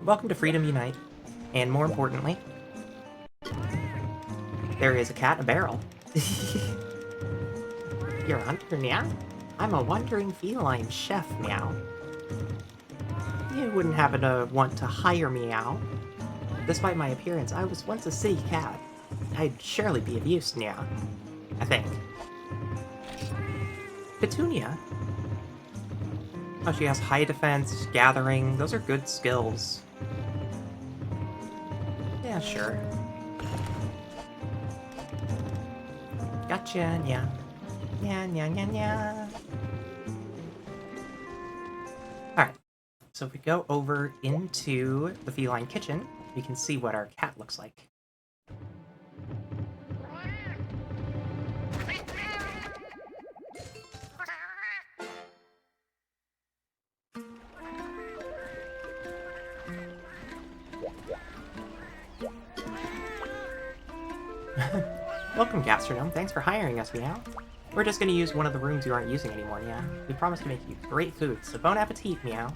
Welcome to Freedom Unite. And more importantly, there is a cat in a barrel. You're a hunter, meow? I'm a wandering feline chef, meow. You wouldn't happen to want to hire me, meow? Despite my appearance, I was once a city cat. I'd surely be of use, meow. I think. Petunia? Oh, she has high defense, gathering. Those are good skills. Yeah, sure. Gotcha, yeah. Yeah, yeah, yeah, yeah. Alright, so if we go over into the feline kitchen, we can see what our cat looks like. Welcome, Gastronome. Thanks for hiring us, meow. We're just gonna use one of the rooms you aren't using anymore, yeah? We promise to make you great food, so bon appetit, meow.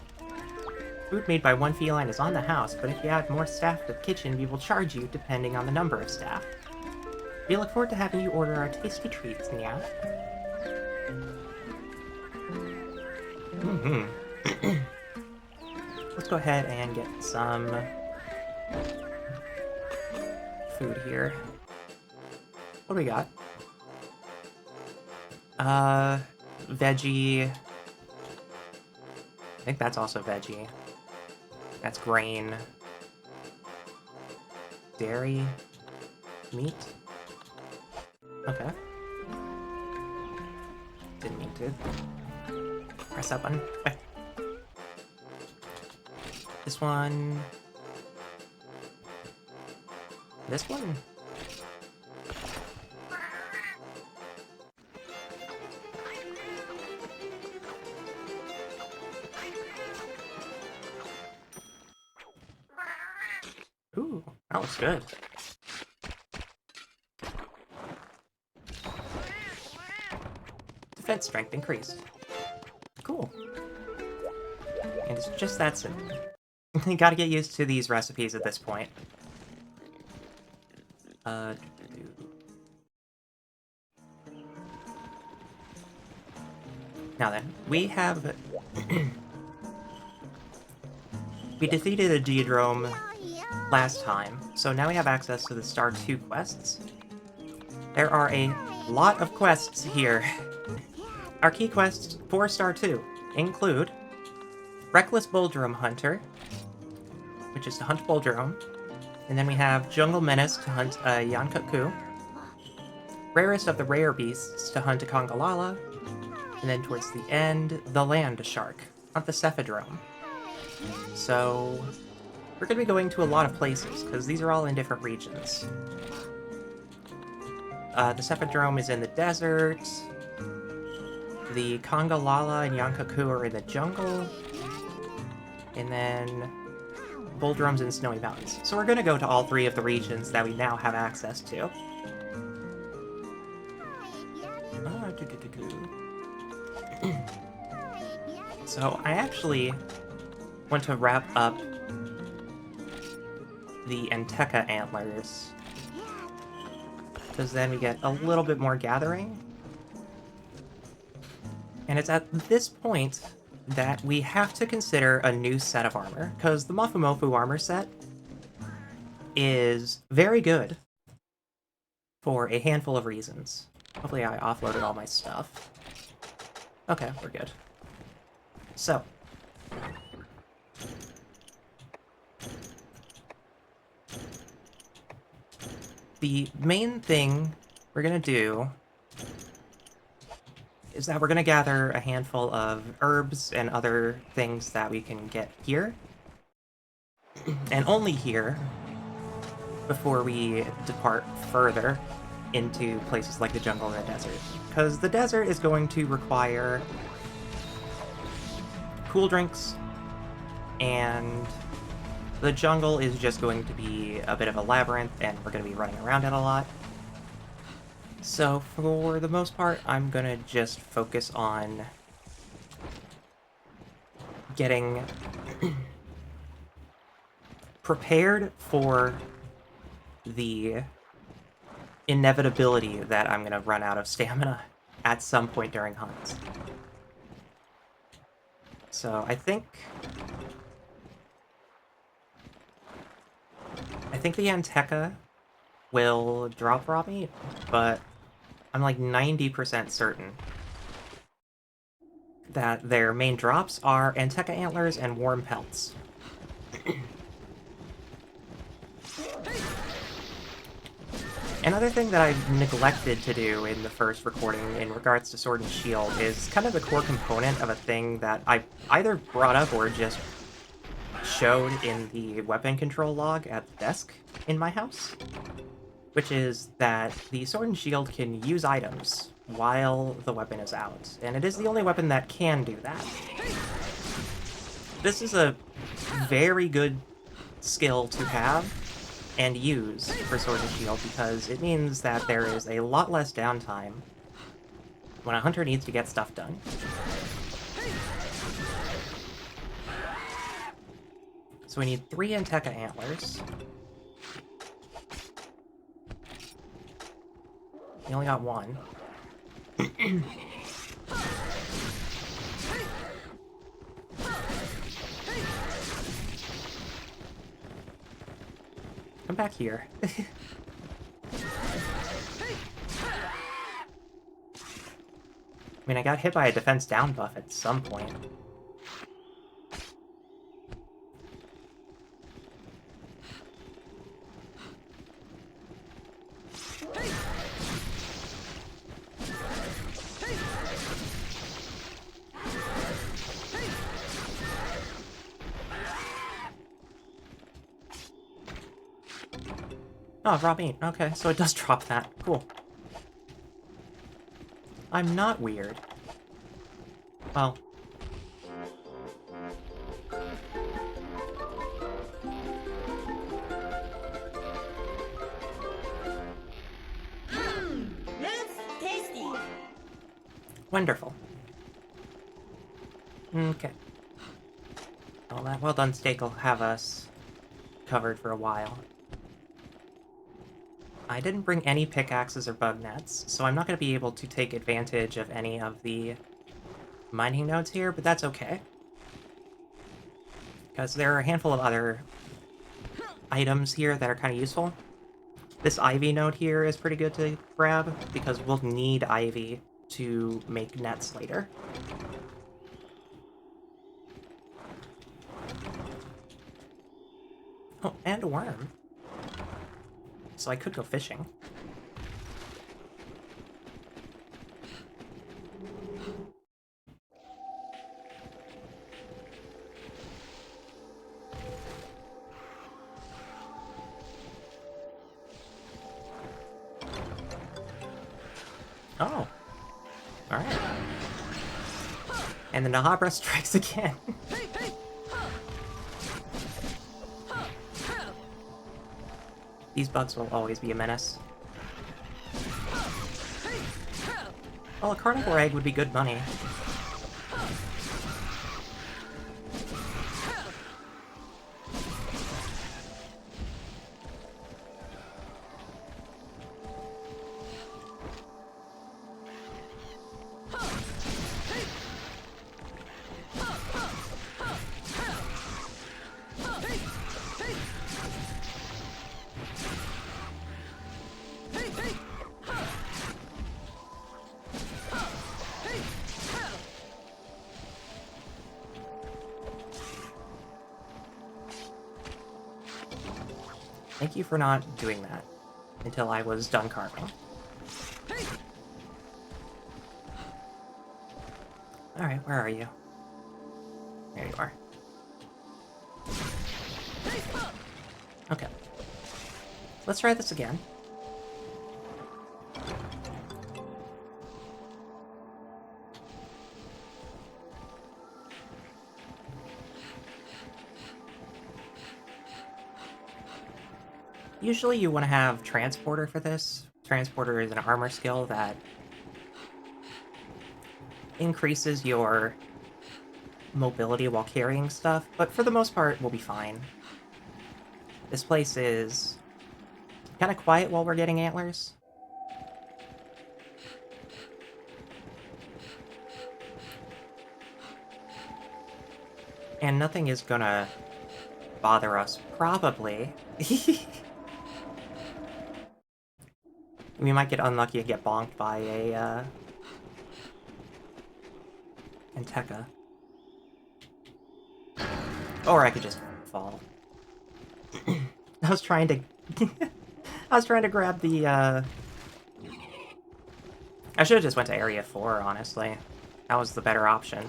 Food made by one feline is on the house, but if you add more staff to the kitchen, we will charge you depending on the number of staff. We look forward to having you order our tasty treats, meow. Let's go ahead and get some food here. What do we got? Veggie. I think that's also veggie. That's grain. Dairy. Meat. Okay. Didn't mean to. Press that button. Okay. This one. This one? Ooh, that looks good. Defense strength increased. Cool. And it's just that simple. You gotta get used to these recipes at this point. Now then, we have... we defeated a Bulldrome last time, so now we have access to the Star 2 quests. There are a lot of quests here. Our key quests for Star 2 include Reckless Bulldrome Hunter, which is to hunt Bulldrome, and then we have Jungle Menace to hunt a uncut, Rarest of the Rare Beasts to hunt a Congalala, and then towards the end, the Land Shark, hunt the Velocidrome. So we're going to be going to a lot of places, because these are all in different regions. The Velocidrome is in the desert, the Congalala and Yankaku are in the jungle, and then Bulldrome's in Snowy Mountains. So we're going to go to all three of the regions that we now have access to. So I actually want to wrap up the Anteka antlers, because then we get a little bit more gathering. And it's at this point that we have to consider a new set of armor, because the Mofu Mofu armor set is very good for a handful of reasons. Hopefully I offloaded all my stuff. Okay, we're good. So, the main thing we're gonna do is that we're gonna gather a handful of herbs and other things that we can get here, and only here, before we depart further into places like the jungle and the desert. Because the desert is going to require cool drinks, and the jungle is just going to be a bit of a labyrinth, and we're going to be running around it a lot. So for the most part, I'm going to just focus on getting prepared for the inevitability that I'm going to run out of stamina at some point during hunts. So I think the Anteka will drop raw meat, but I'm like 90% certain that their main drops are Anteka antlers and warm pelts. Another thing that I've neglected to do in the first recording in regards to Sword and Shield is kind of a core component of a thing that I either brought up or just showed in the weapon control log at the desk in my house, which is that the Sword and Shield can use items while the weapon is out, and it is the only weapon that can do that. This is a very good skill to have and use for Sword and Shield, because it means that there is a lot less downtime when a hunter needs to get stuff done. So we need 3 Anteka antlers. We only got 1. Come back here. I mean, I got hit by a defense down buff at some point. Oh, raw meat. Okay, so it does drop that. Cool. I'm not weird. Well. That's tasty. Wonderful. Okay. Well, that well-done steak will have us covered for a while. I didn't bring any pickaxes or bug nets, so I'm not going to be able to take advantage of any of the mining nodes here, but that's okay. Because there are a handful of other items here that are kind of useful. This ivy node here is pretty good to grab, because we'll need ivy to make nets later. Oh, and a worm. So I could go fishing. Oh. Alright. And the Nahabra strikes again. These bugs will always be a menace. Well, a carnivore egg would be good money. Thank you for not doing that until I was done carving. Alright, where are you? There you are. Okay. Let's try this again. Usually you want to have Transporter for this. Transporter is an armor skill that increases your mobility while carrying stuff, but for the most part, we'll be fine. This place is kind of quiet while we're getting antlers. And nothing is gonna bother us, probably. We might get unlucky and get bonked by a, Anteka. Or I could just fall. I was trying to... I was trying to grab the, I should've just went to Area 4, honestly. That was the better option.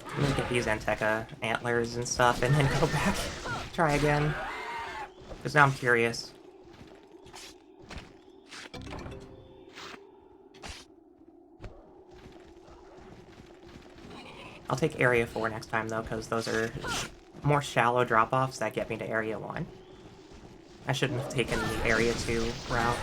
I'm gonna get these Anteka antlers and stuff, and then go back. Try again. Because now I'm curious. I'll take Area 4 next time, though, because those are more shallow drop-offs that get me to Area 1. I shouldn't have taken the Area 2 route.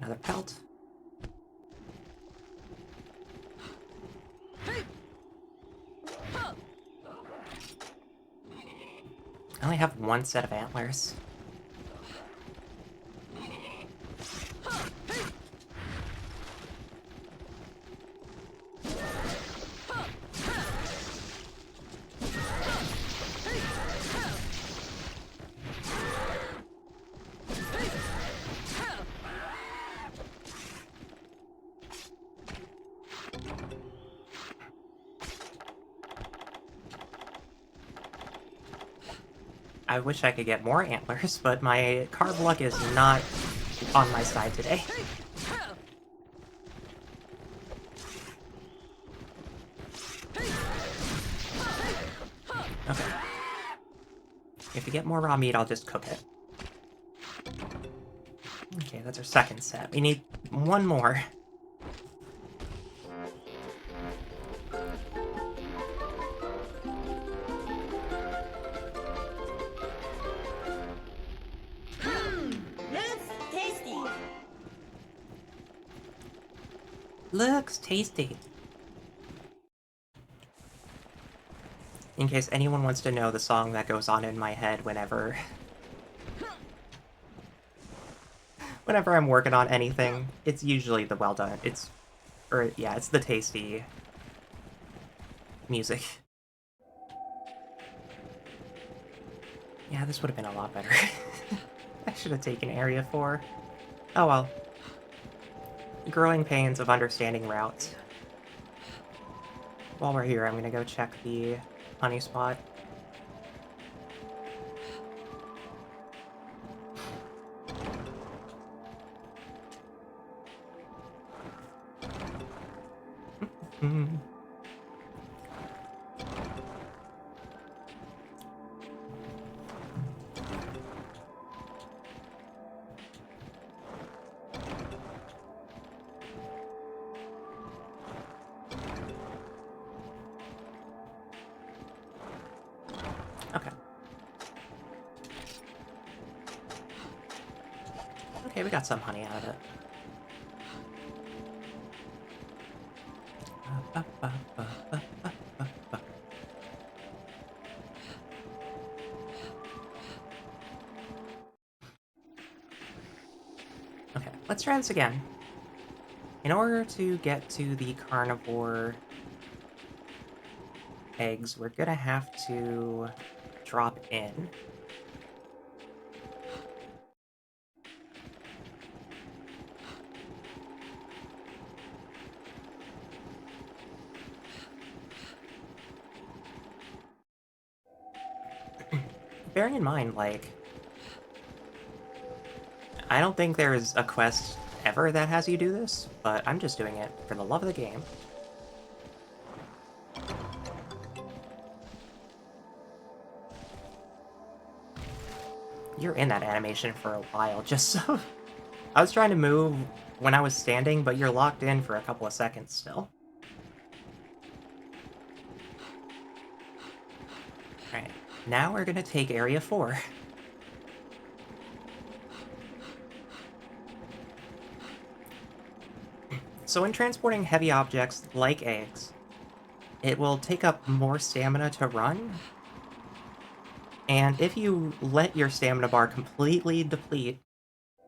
Another pelt. I only have one set of antlers. I wish I could get more antlers, but my carve luck is not on my side today. Okay. If you get more raw meat, I'll just cook it. Okay, that's our second set. We need one more. Looks tasty. In case anyone wants to know the song that goes on in my head whenever I'm working on anything, it's usually the well done. It's the tasty music. Yeah, this would have been a lot better. I should have taken Area 4. Oh well. Growing pains of understanding routes. While we're here, I'm gonna go check the honey spot. Okay. Okay, we got some honey out of it. Okay, let's try this again. In order to get to the carnivore eggs, we're gonna have to drop in. Bearing in mind, like, I don't think there's a quest ever that has you do this, but I'm just doing it for the love of the game. You're in that animation for a while, just so... I was trying to move when I was standing, but you're locked in for a couple of seconds still. Alright, now we're gonna take Area 4. So in transporting heavy objects like eggs, it will take up more stamina to run, and if you let your stamina bar completely deplete,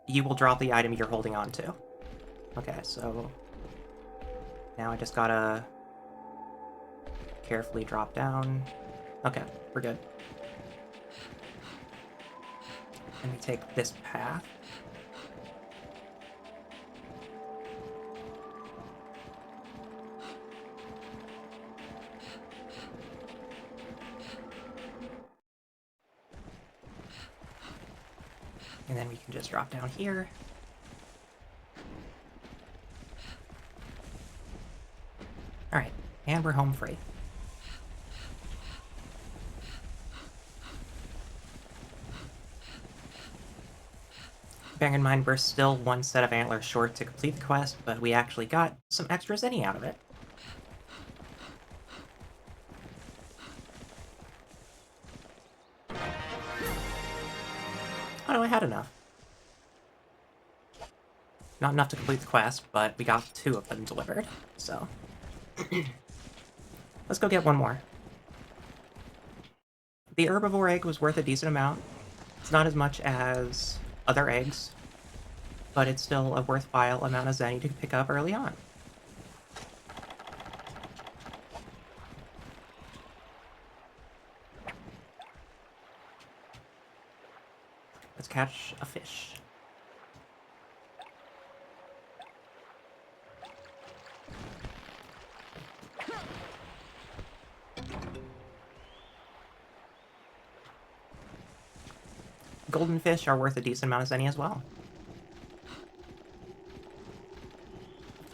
you will drop the item you're holding on to. Okay, so now I just gotta carefully drop down. Okay, we're good. Let me take this path. And then we can just drop down here. Alright, and we're home free. Bearing in mind, we're still one set of antlers short to complete the quest, but we actually got some extra zenny out of it. Oh no, I had enough. Not enough to complete the quest, but we got 2 of them delivered, so... Let's go get one more. The herbivore egg was worth a decent amount. It's not as much as other eggs, but it's still a worthwhile amount of zenny to pick up early on. Let's catch a fish. Golden fish are worth a decent amount of zenny as well.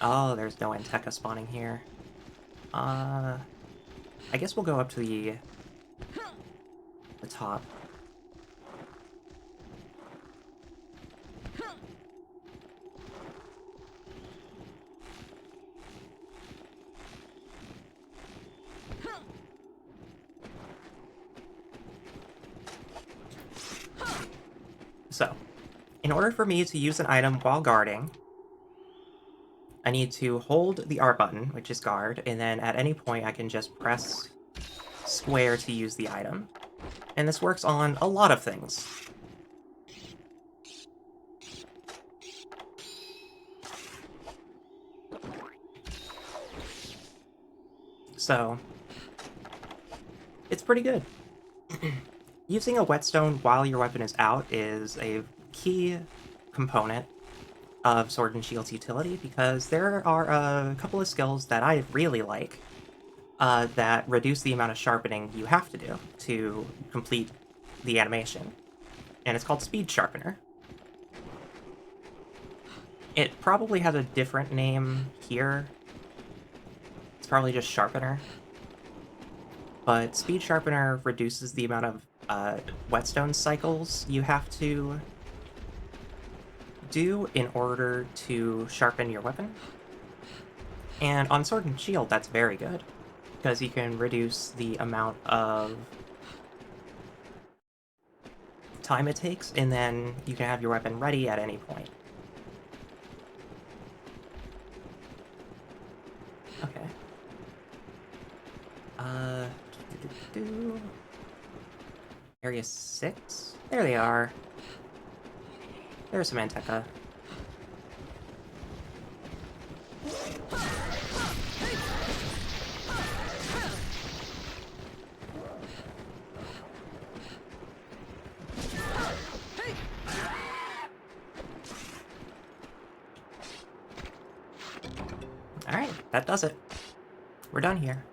Oh, there's no Anteka spawning here. I guess we'll go up to the top. So, in order for me to use an item while guarding, I need to hold the R button, which is guard, and then at any point I can just press square to use the item. And this works on a lot of things. So, it's pretty good. Using a whetstone while your weapon is out is a key component of Sword and Shield's utility, because there are a couple of skills that I really like that reduce the amount of sharpening you have to do to complete the animation. And it's called Speed Sharpener. It probably has a different name here. It's probably just Sharpener. But Speed Sharpener reduces the amount of whetstone cycles you have to do in order to sharpen your weapon. And on Sword and Shield, that's very good, because you can reduce the amount of time it takes, and then you can have your weapon ready at any point. Okay. Area 6? There they are. There's some Anteka. Alright, that does it. We're done here.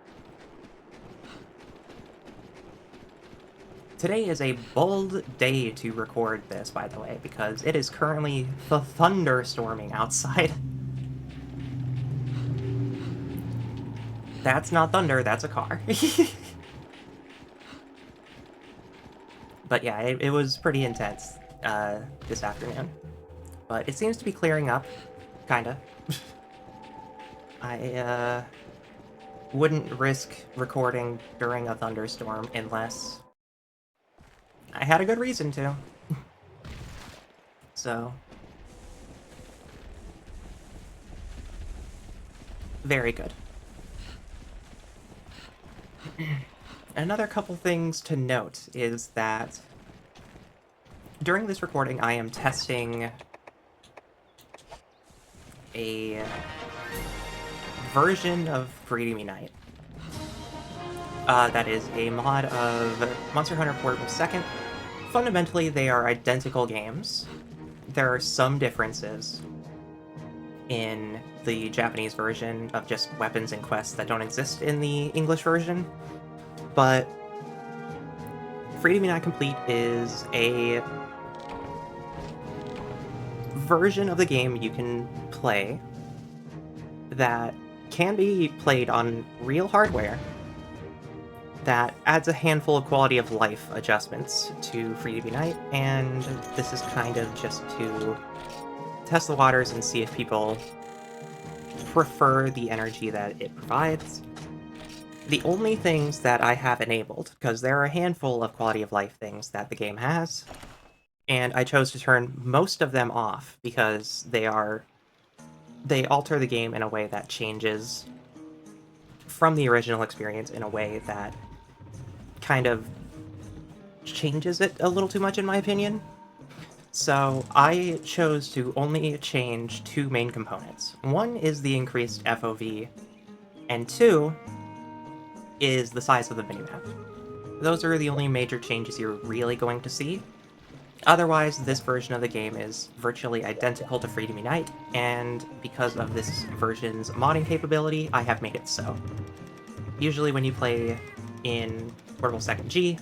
Today is a bold day to record this, by the way, because it is currently thunderstorming outside. That's not thunder, that's a car. But yeah, it was pretty intense this afternoon. But it seems to be clearing up, kinda. I wouldn't risk recording during a thunderstorm unless I had a good reason to. So, very good. Another couple things to note is that during this recording I am testing a version of Freedom Unite. That is a mod of Monster Hunter Portable 2nd. Fundamentally, they are identical games. There are some differences in the Japanese version of just weapons and quests that don't exist in the English version, but Freedom Unite Complete is a version of the game you can play that can be played on real hardware that adds a handful of quality of life adjustments to Freedom Unite, and this is kind of just to test the waters and see if people prefer the energy that it provides. The only things that I have enabled, because there are a handful of quality of life things that the game has, and I chose to turn most of them off because they alter the game in a way that changes from the original experience in a way that kind of changes it a little too much, in my opinion. So I chose to only change two main components. One is the increased FOV, and two is the size of the minimap. Those are the only major changes you're really going to see. Otherwise, this version of the game is virtually identical to Freedom Unite, and because of this version's modding capability, I have made it so. Usually when you play in Portable 2nd G,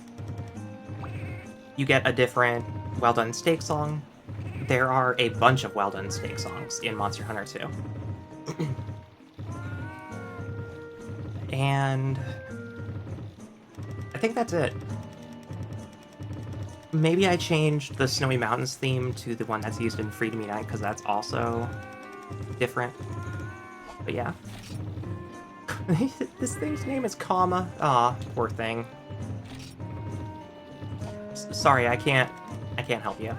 you get a different Well Done Steak song. There are a bunch of Well Done Steak songs in Monster Hunter 2. And I think that's it. Maybe I changed the Snowy Mountains theme to the one that's used in Freedom Unite, because that's also different. But yeah. This thing's name is Comma. Aw, poor thing. Sorry, I can't help you.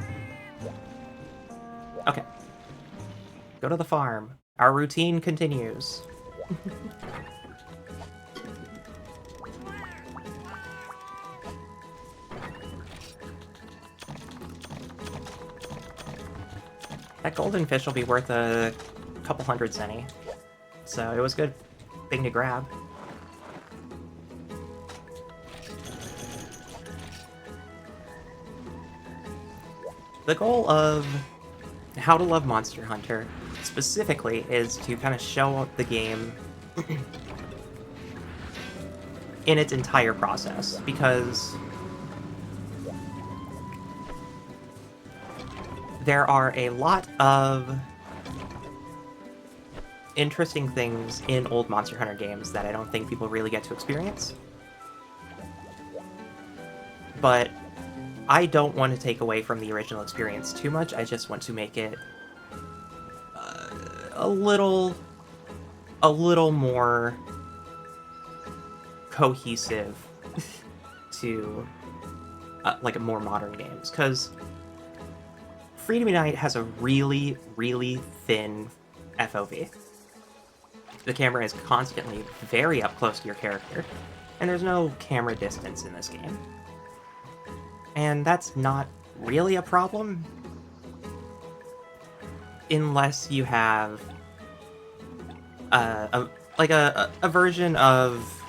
Okay. Go to the farm. Our routine continues. That golden fish will be worth a couple hundred centi. So it was a good thing to grab. The goal of How to Love Monster Hunter, specifically, is to kind of show up the game in its entire process, because there are a lot of interesting things in old Monster Hunter games that I don't think people really get to experience. But I don't want to take away from the original experience too much. I just want to make it a little more cohesive to like more modern games, because Freedom Unite has a really, really thin FOV. The camera is constantly very up close to your character, and there's no camera distance in this game. And that's not really a problem unless you have like a version of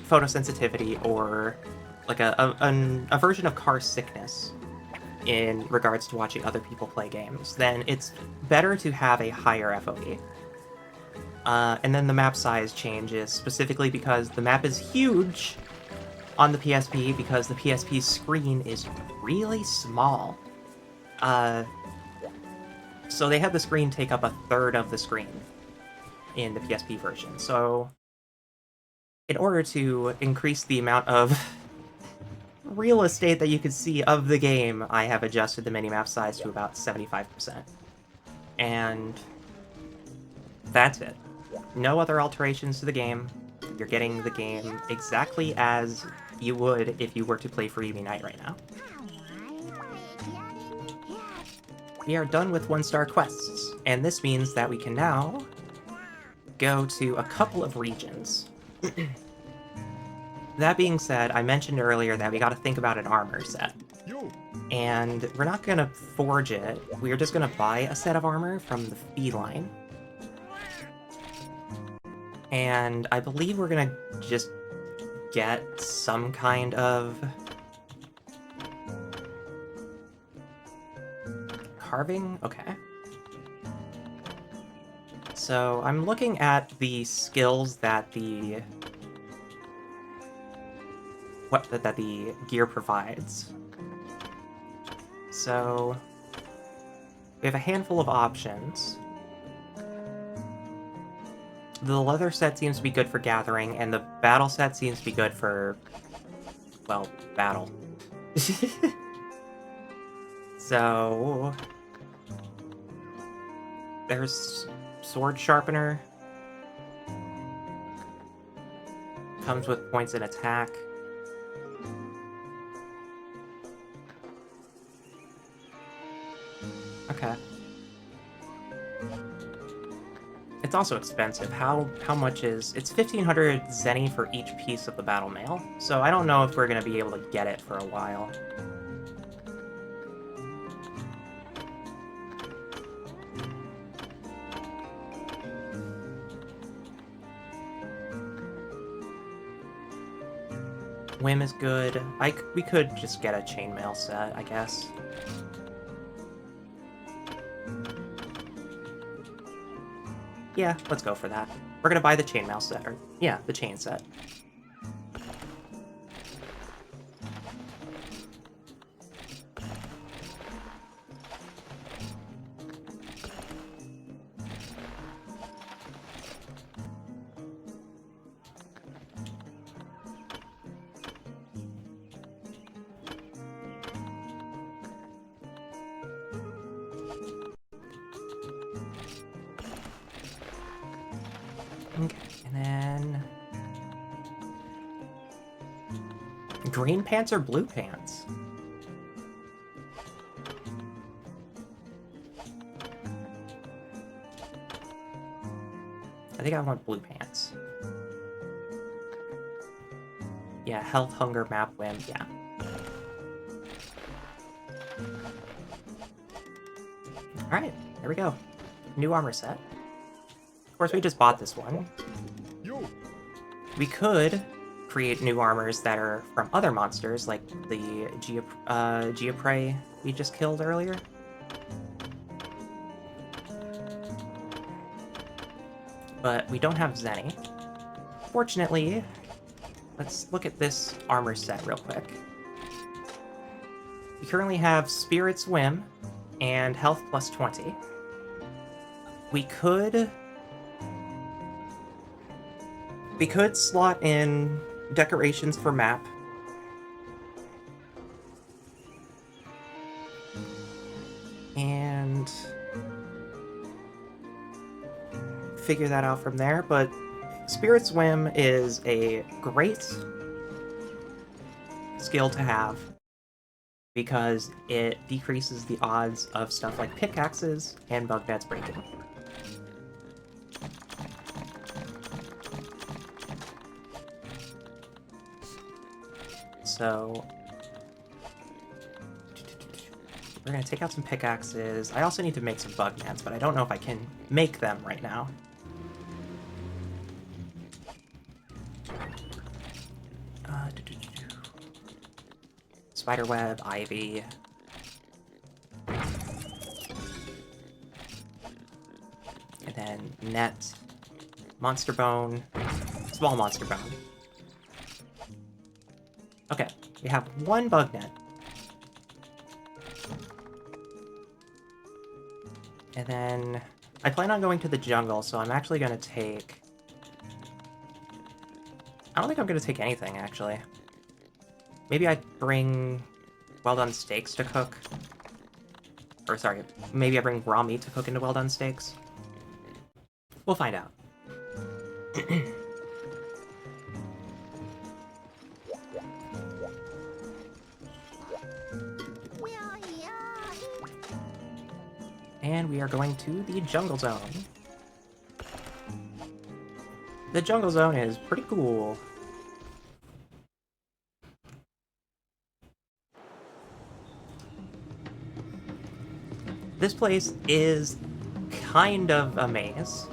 photosensitivity, or like a version of car sickness in regards to watching other people play games, then it's better to have a higher FOV. And then the map size changes, specifically because the map is huge on the PSP, because the PSP's screen is really small. So they had the screen take up a third of the screen in the PSP version. So in order to increase the amount of real estate that you can see of the game, I have adjusted the minimap size to about 75%. And that's it. No other alterations to the game. You're getting the game exactly as you would if you were to play Freebie Night right now. We are done with 1-star quests, and this means that we can now go to a couple of regions. That being said, I mentioned earlier that we gotta think about an armor set. And we're not gonna forge it, we're just gonna buy a set of armor from the feline. And I believe we're gonna just get some kind of carving? Okay. So I'm looking at the skills that the that the gear provides. So we have a handful of options. The leather set seems to be good for gathering, and the battle set seems to be good for, well, battle. So there's sword sharpener. Comes with points in attack. Okay. It's also expensive. How much is... It's 1,500 zenny for each piece of the battle mail, so I don't know if we're going to be able to get it for a while. Whim is good. We could just get a chainmail set, I guess. Yeah, let's go for that. We're gonna buy the chainmail set, or yeah, the chain set. Okay, and then... green pants or blue pants? I think I want blue pants. Yeah, health, hunger, map, whim, yeah. Alright, there we go. New armor set. Of course, we just bought this one. We could create new armors that are from other monsters, like the Geoprey we just killed earlier. But we don't have Zenny. Fortunately, let's look at this armor set real quick. We currently have Spirit's Whim and health plus 20. We could slot in decorations for map. And figure that out from there, but Spirit's Whim is a great skill to have because it decreases the odds of stuff like pickaxes and bug nets breaking. So we're gonna take out some pickaxes. I also need to make some bug nets, but I don't know if I can make them right now. Spiderweb, Ivy. And then Net, Monster Bone, Small Monster Bone. Okay, we have one Bug Net. And then I plan on going to the jungle, so I'm actually going to take... I don't think I'm going to take anything, actually. Maybe I bring well-done steaks to cook. Or, sorry, maybe I bring raw meat to cook into well-done steaks. We'll find out. And we are going to the Jungle Zone. The Jungle Zone is pretty cool. This place is kind of a maze.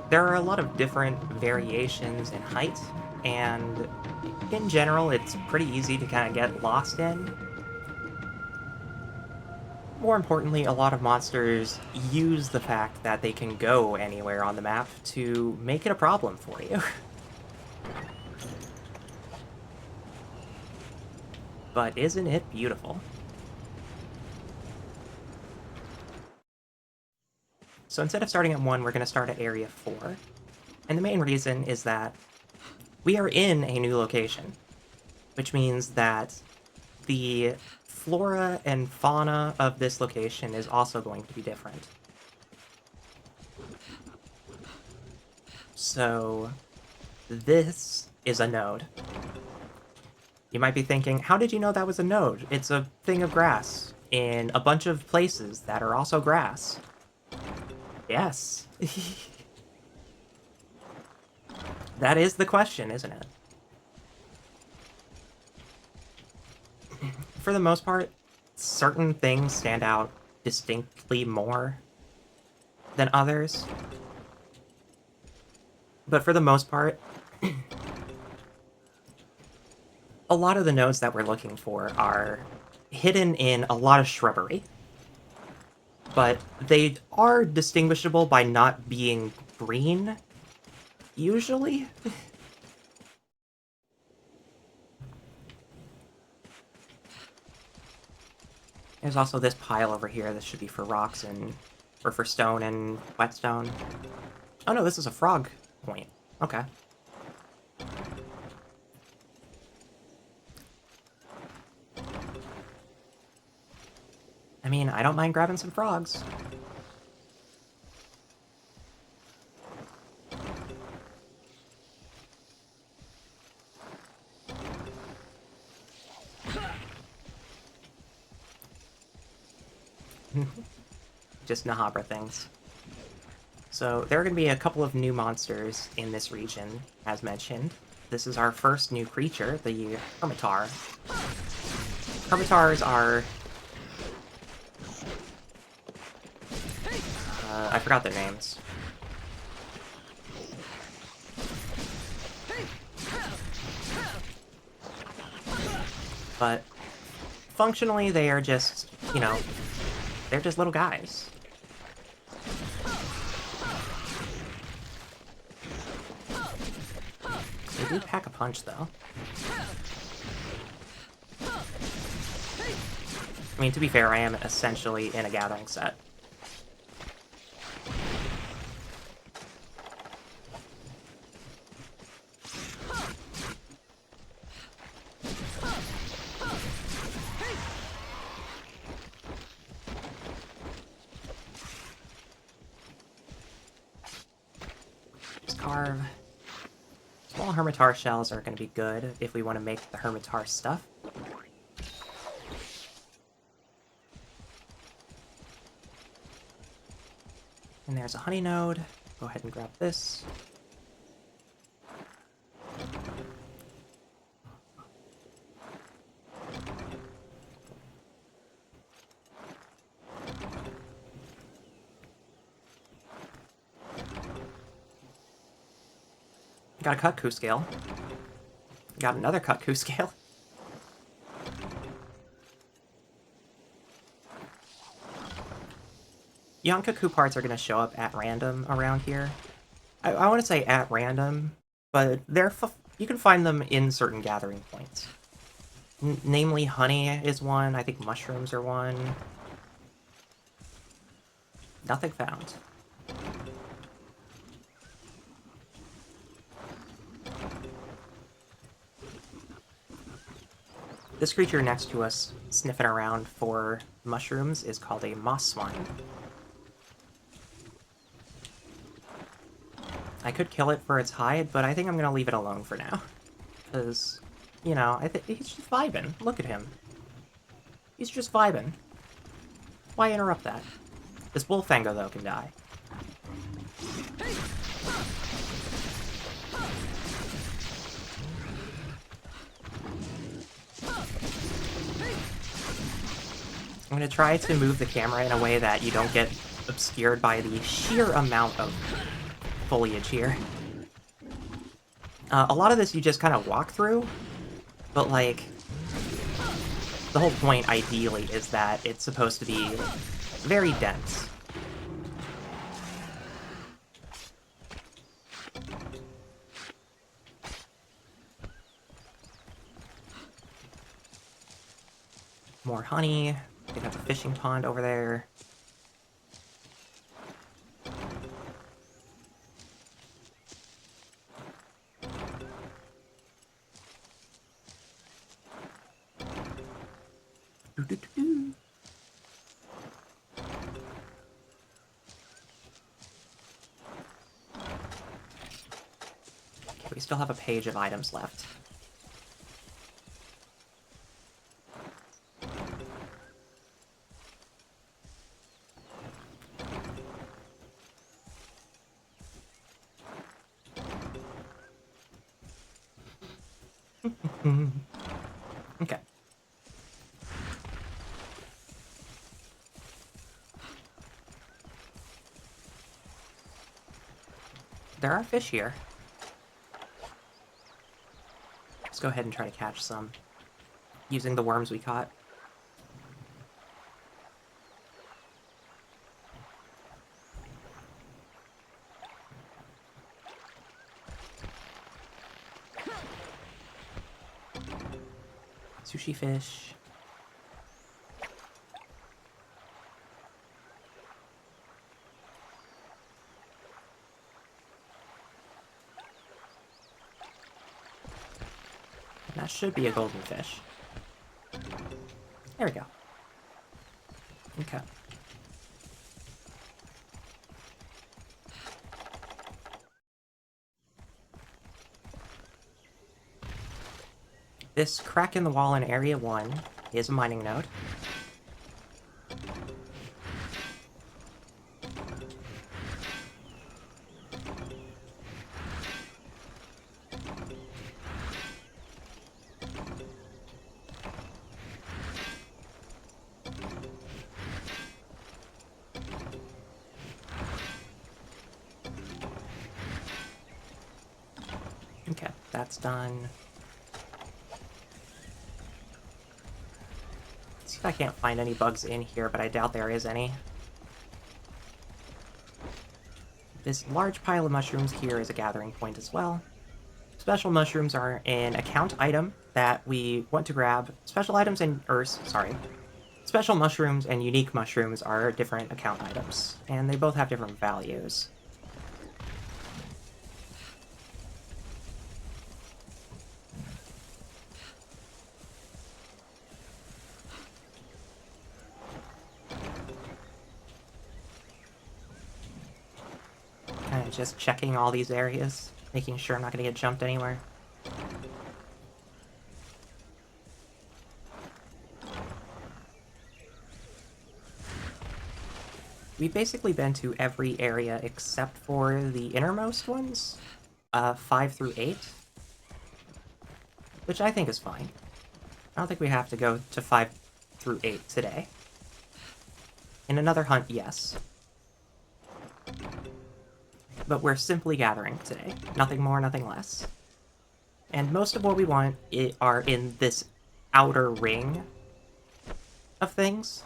There are a lot of different variations in height, and in general, it's pretty easy to kind of get lost in. More importantly, a lot of monsters use the fact that they can go anywhere on the map to make it a problem for you. But isn't it beautiful? So instead of starting at 1, we're going to start at Area 4. And the main reason is that we are in a new location, which means that the flora and fauna of this location is also going to be different. So this is a node. You might be thinking, how did you know that was a node? It's a thing of grass in a bunch of places that are also grass. Yes. That is the question, isn't it? For the most part, certain things stand out distinctly more than others. But for the most part, a lot of the nodes that we're looking for are hidden in a lot of shrubbery. But they are distinguishable by not being green, usually. There's also this pile over here. This should be for rocks and... or for stone and whetstone. Oh no, this is a frog point. Okay. I mean, I don't mind grabbing some frogs. Just Nahabra things. So there are going to be a couple of new monsters in this region, as mentioned. This is our first new creature, the Hermitar. Hermitars are... I forgot their names. But functionally, they are just, you know, they're just little guys. They do pack a punch, though. I mean, to be fair, I am essentially in a gathering set. Carve. Small Hermitar shells are going to be good if we want to make the Hermitar stuff. And there's a honey node. Go ahead and grab this. Got a Khezu scale. Got another Khezu scale. Yonkaku parts are going to show up at random around here. I want to say at random, but you can find them in certain gathering points. Namely, honey is one. I think mushrooms are one. Nothing found. This creature next to us, sniffing around for mushrooms, is called a moss swine. I could kill it for its hide, but I think I'm gonna leave it alone for now. Because, you know, I think he's just vibing. Look at him. He's just vibing. Why interrupt that? This Wolfango, though, can die. I'm gonna try to move the camera in a way that you don't get obscured by the sheer amount of foliage here. A lot of this you just kind of walk through, but, like, the whole point, ideally, is that it's supposed to be very dense. More honey. We got the fishing pond over there. Doo-doo-doo-doo. Okay, we still have a page of items left. Okay. There are fish here. Let's go ahead and try to catch some using the worms we caught. Sushi fish. That should be a golden fish. There we go. Okay. This crack in the wall in Area 1 is a mining node. Okay, that's done. Let's see if I can't find any bugs in here, but I doubt there is any. This large pile of mushrooms here is a gathering point as well. Special mushrooms are an account item that we want to grab. Special mushrooms and unique mushrooms are different account items, and they both have different values. Kind of just checking all these areas, making sure I'm not going to get jumped anywhere. We've basically been to every area except for the innermost ones, 5 through 8, which I think is fine. I don't think we have to go to 5 through 8 today. In another hunt, yes. But we're simply gathering today. Nothing more, nothing less. And most of what we want are in this outer ring of things.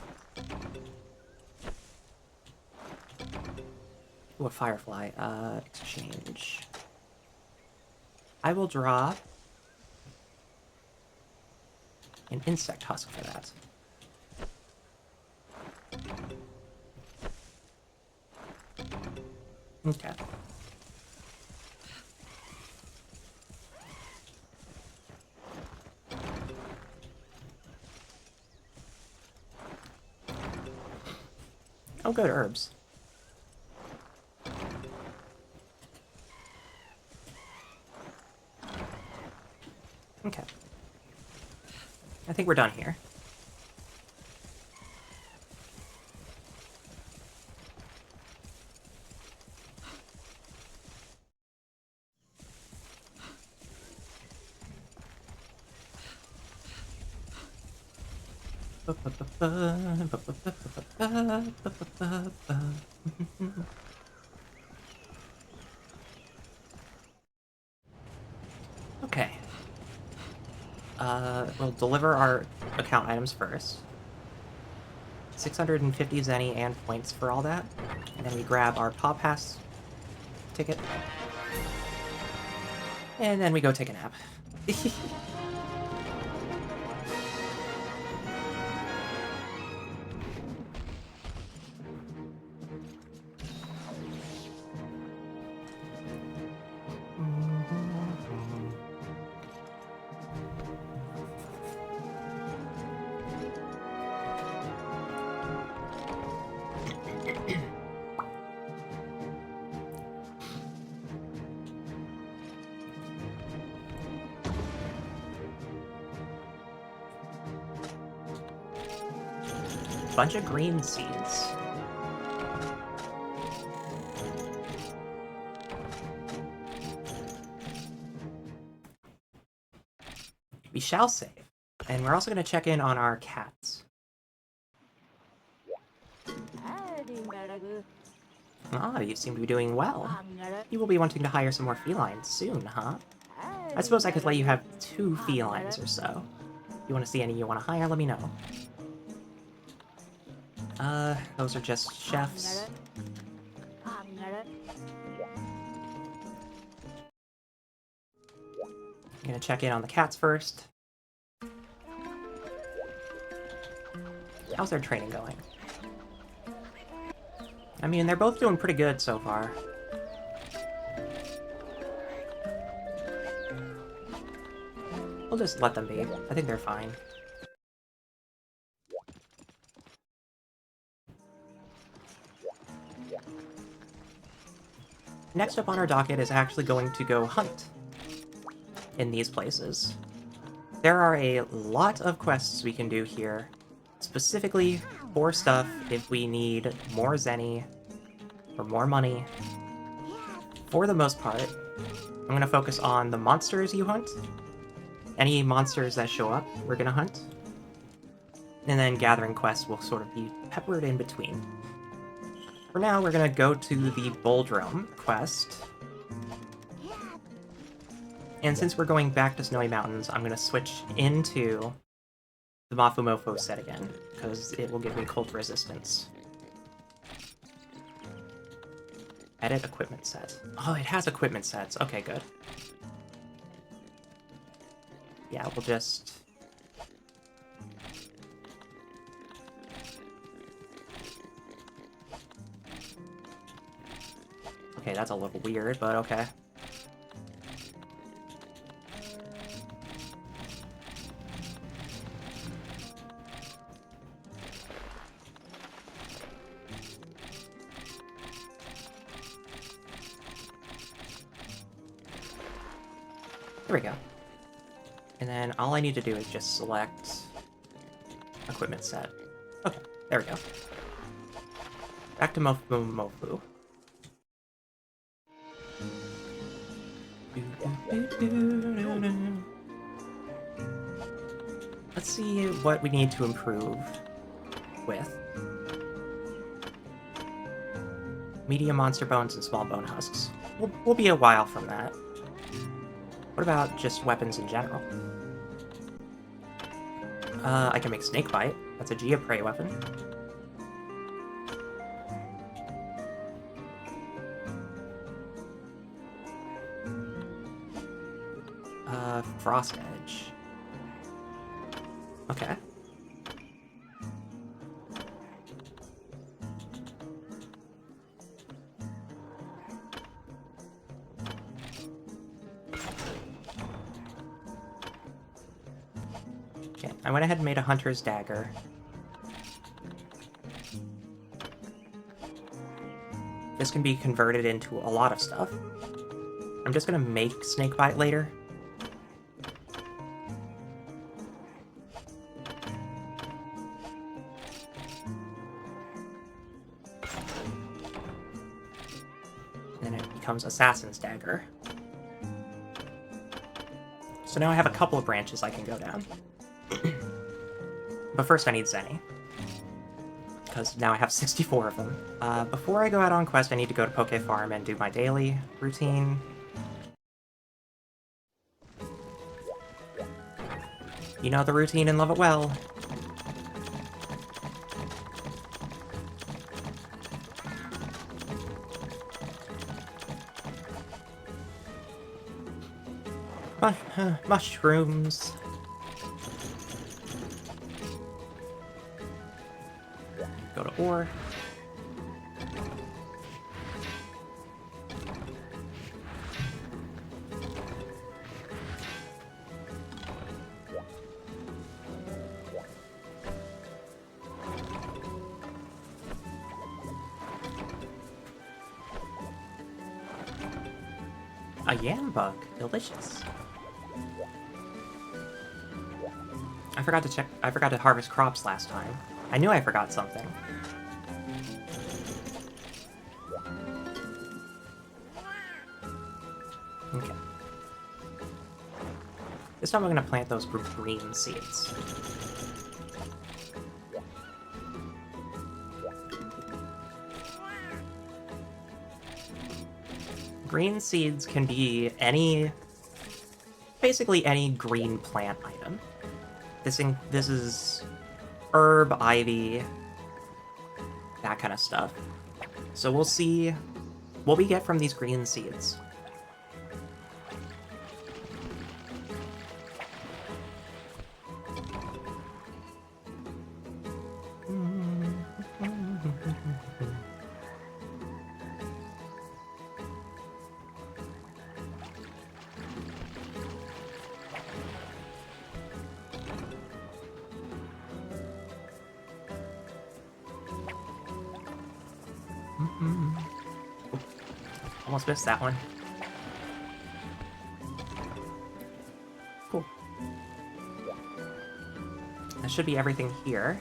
Ooh, a firefly. Exchange. I will drop an insect husk for that. Okay. Oh, good, herbs. Okay. I think we're done here. Okay. We'll deliver our account items first. 650 zenny and points for all that. And then we grab our Paw Pass ticket. And then we go take a nap. Bunch of green seeds. We shall save. And we're also going to check in on our cats. Ah, you seem to be doing well. You will be wanting to hire some more felines soon, huh? I suppose I could let you have 2 felines or so. If you want to see any you want to hire, let me know. Those are just chefs. I'm gonna check in on the cats first. How's their training going? I mean, they're both doing pretty good so far. We'll just let them be. I think they're fine. Next up on our docket is actually going to go hunt in these places. There are a lot of quests we can do here, specifically for stuff if we need more zenny or more money. For the most part, I'm going to focus on the monsters you hunt. Any monsters that show up, we're going to hunt. And then gathering quests will sort of be peppered in between. For now, we're going to go to the Bulldrome quest. And since we're going back to Snowy Mountains, I'm going to switch into the Mofo set again, because it will give me cult resistance. Edit equipment set. Oh, it has equipment sets. Okay, good. Yeah, we'll just... Okay, that's a little weird, but okay. There we go. And then all I need to do is just select equipment set. Okay, there we go. Back to Mofu. Let's see what we need to improve with. Medium monster bones and small bone husks. We'll be a while from that. What about just weapons in general? I can make snakebite. That's a Gia prey weapon. Frost Edge. Okay. Okay, I went ahead and made a Hunter's Dagger. This can be converted into a lot of stuff. I'm just gonna make Snakebite later. Then it becomes Assassin's Dagger. So now I have a couple of branches I can go down. But first I need Zenny. Because now I have 64 of them. Before I go out on quest, I need to go to Poke Farm and do my daily routine. You know the routine and love it well. Mushrooms. Go to ore. A yam bug. Delicious. I forgot to harvest crops last time. I knew I forgot something. Okay. This time I'm gonna plant those green seeds. Green seeds can be basically any green plant item. This is herb, ivy, that kind of stuff. So we'll see what we get from these green seeds. Almost missed that one. Cool. That should be everything here.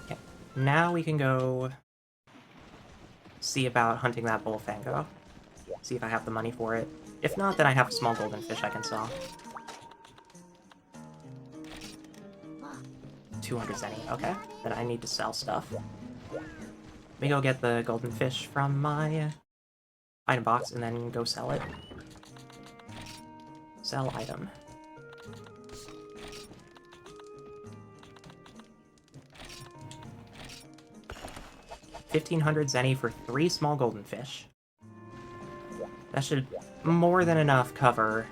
Okay, now we can go see about hunting that bullfango. See if I have the money for it. If not, then I have a small golden fish I can sell. 200 zenny, okay. Then I need to sell stuff. Let me go get the golden fish from my item box and then go sell it. Sell item. $1,500 zenny for 3 small golden fish. That should more than enough cover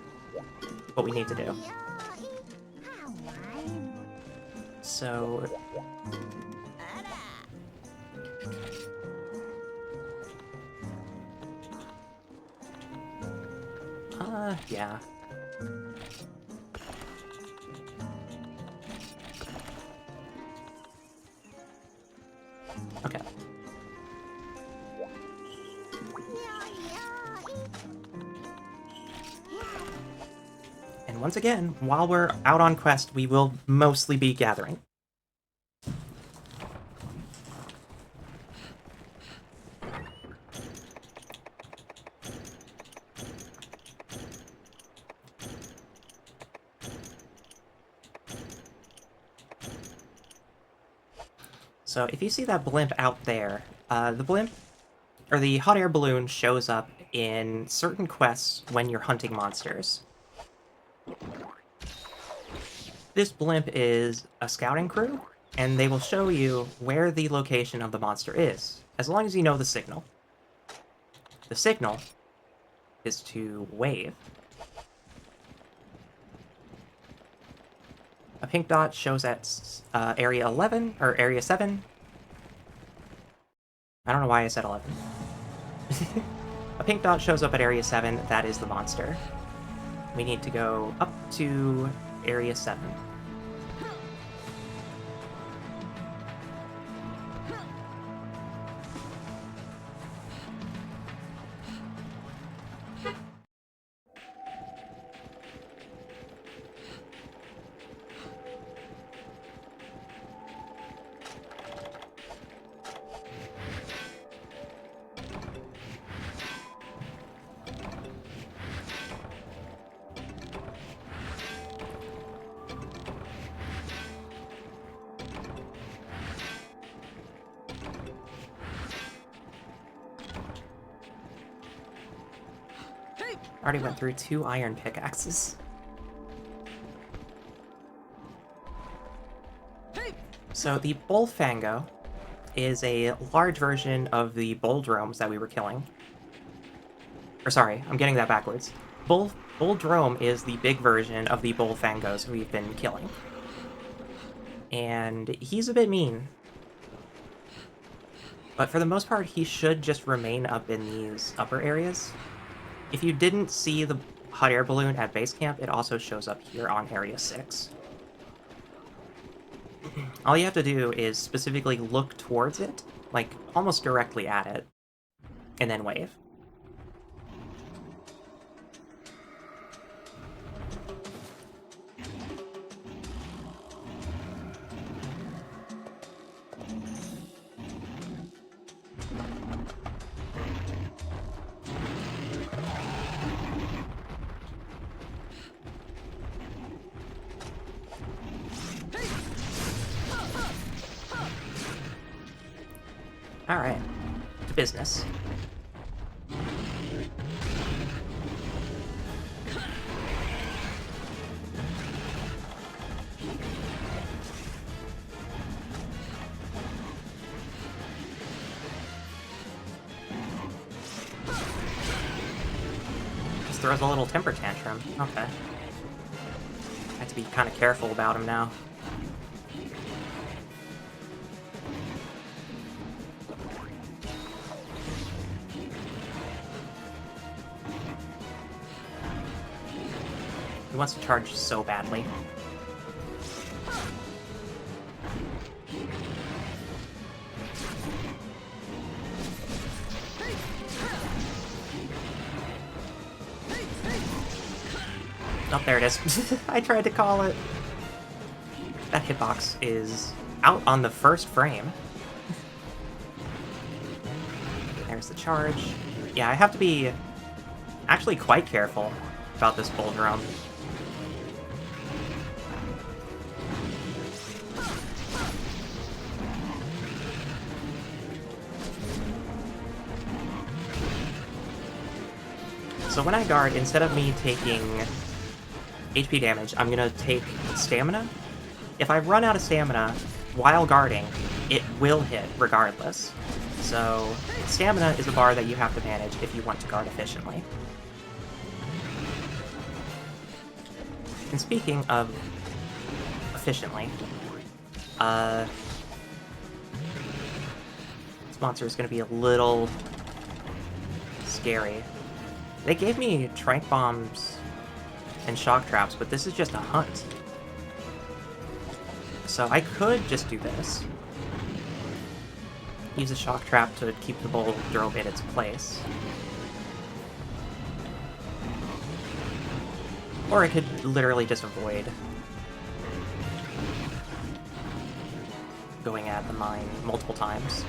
what we need to do. So... yeah. Okay. And once again, while we're out on quest, we will mostly be gathering. So if you see that blimp out there, the blimp, or the hot air balloon shows up in certain quests when you're hunting monsters. This blimp is a scouting crew, and they will show you where the location of the monster is. as long as you know the signal. The signal is to wave. A pink dot shows at area 11, or area 7. I don't know why I said 11. A pink dot shows up at area 7, that is the monster. We need to go up to area 7. Already went through 2 iron pickaxes. So the Bullfango is a large version of the Bulldromes that we were killing. Or sorry, I'm getting that backwards. Bulldrome is the big version of the Bullfangos we've been killing. And he's a bit mean. But for the most part, he should just remain up in these upper areas. If you didn't see the hot air balloon at base camp, it also shows up here on area 6. All you have to do is specifically look towards it, like almost directly at it, and then wave. Alright, to business. Just throws a little temper tantrum. Okay. I have to be kind of careful about him now. He wants to charge so badly. Oh, there it is. I tried to call it. That hitbox is out on the first frame. There's the charge. Yeah, I have to be actually quite careful about this Bulldrome. So when I guard, instead of me taking HP damage, I'm gonna take stamina. If I run out of stamina while guarding, it will hit regardless. So stamina is a bar that you have to manage if you want to guard efficiently. And speaking of efficiently, this monster is gonna be a little scary. They gave me tranq bombs and shock traps, but this is just a hunt. So I could just do this. Use a shock trap to keep the Bulldrome in its place. Or I could literally just avoid going at the mine multiple times.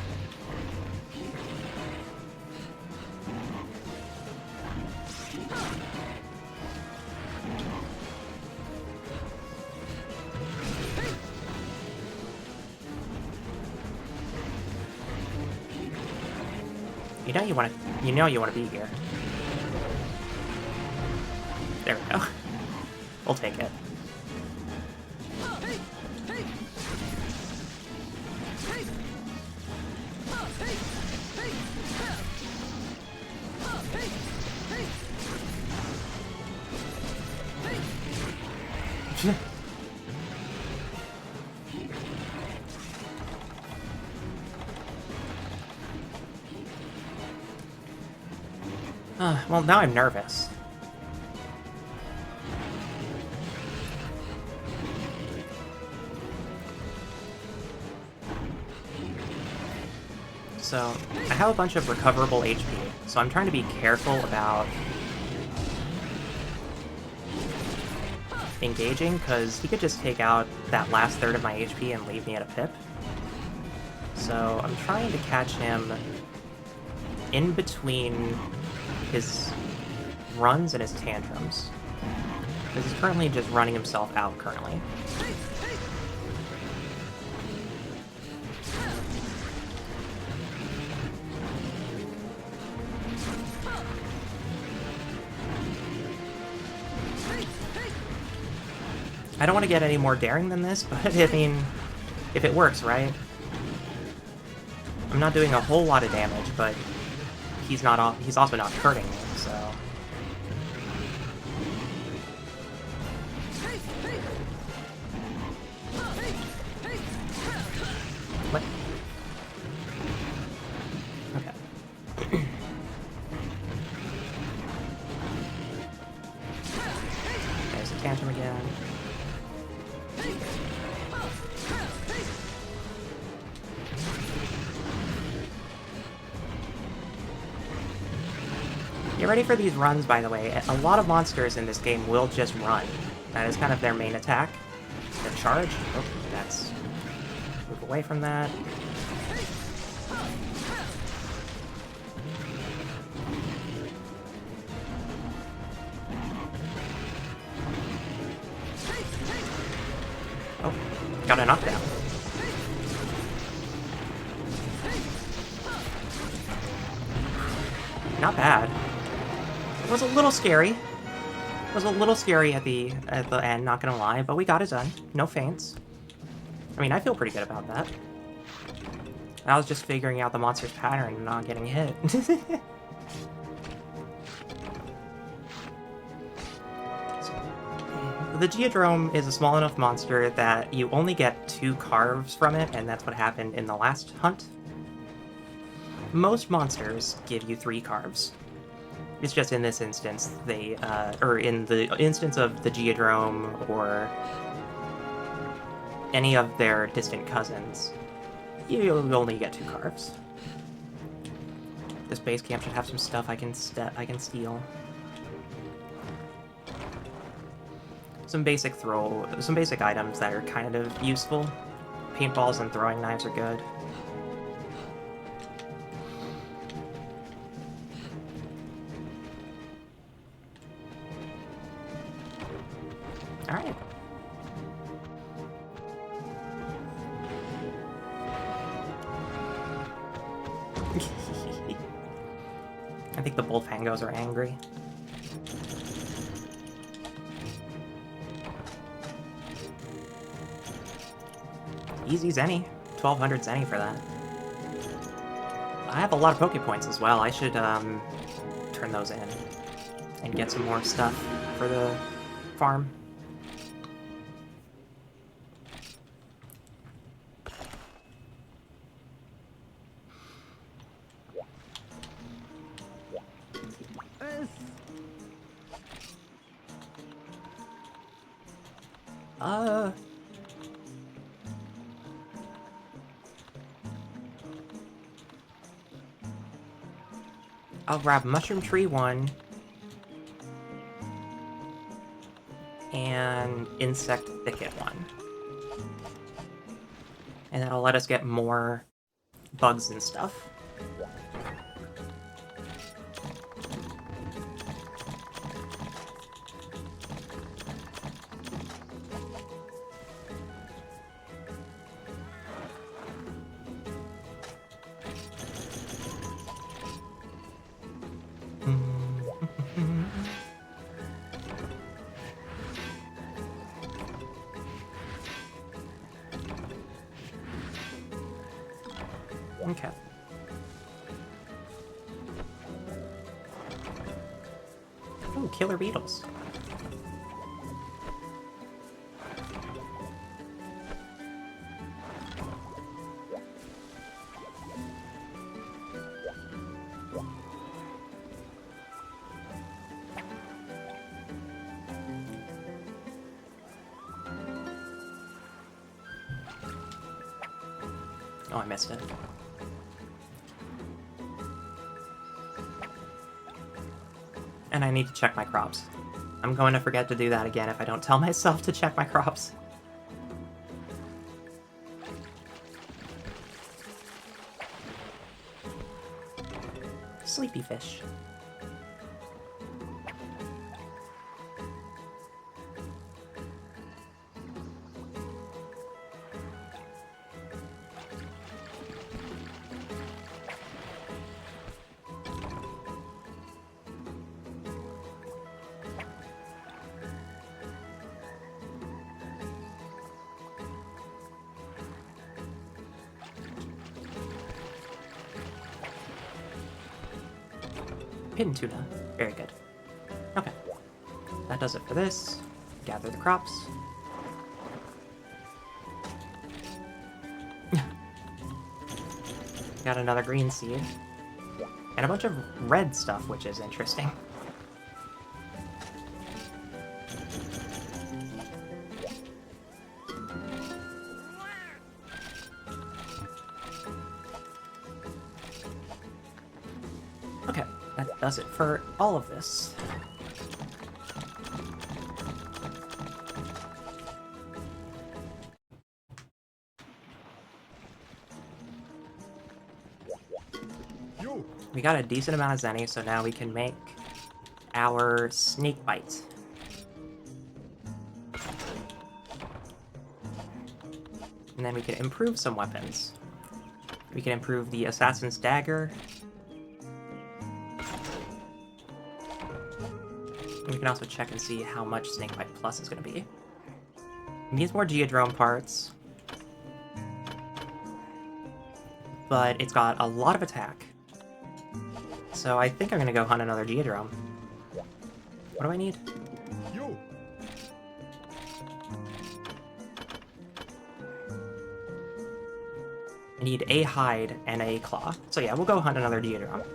You know you want to be here. There we go. We'll take it. Well, now I'm nervous. So, I have a bunch of recoverable HP, so I'm trying to be careful about engaging, because he could just take out that last third of my HP and leave me at a pip. So, I'm trying to catch him in between his runs and his tantrums. Because he's currently just running himself out currently. I don't want to get any more daring than this, but I mean, if it works, right? I'm not doing a whole lot of damage, but he's also not hurting me, so... What? Okay. There's a tantrum again. Get ready for these runs, by the way. A lot of monsters in this game will just run. That is kind of their main attack. The charge. Oh, that's... Move away from that. Oh, got a knockdown. Not bad. It was a little scary. It was a little scary at the end, not gonna lie, but we got it done. No feints. I mean, I feel pretty good about that. I was just figuring out the monster's pattern and not getting hit. The Geodrome is a small enough monster that you only get 2 carves from it, and that's what happened in the last hunt. Most monsters give you 3 carves. It's just in this instance, or in the instance of the Geodrome or any of their distant cousins, you only get 2 carves. This base camp should have some stuff I can steal. Some basic items that are kind of useful. Paintballs and throwing knives are good. Alright. I think the Bullfangos are angry. Easy Zenny. 1200 Zenny for that. I have a lot of Poke Points as well. I should turn those in and get some more stuff for the farm. I'll grab Mushroom Tree 1 and Insect Thicket 1. And that'll let us get more bugs and stuff. Okay. Ooh, killer beetles. Oh, I missed it. And I need to check my crops. I'm going to forget to do that again if I don't tell myself to check my crops. Sleepy fish. Hidden tuna. Very good. Okay. That does it for this. Gather the crops. Got another green seed. And a bunch of red stuff, which is interesting. Okay, that does it for all of this. We got a decent amount of zenny, so now we can make our snake bite. And then we can improve some weapons. We can improve the assassin's dagger. And we can also check and see how much snakebite plus is going to be. It needs more geodrome parts. But it's got a lot of attack. So I think I'm gonna go hunt another geodrome. What do I need? I need a hide and a claw. So yeah, we'll go hunt another geodrome.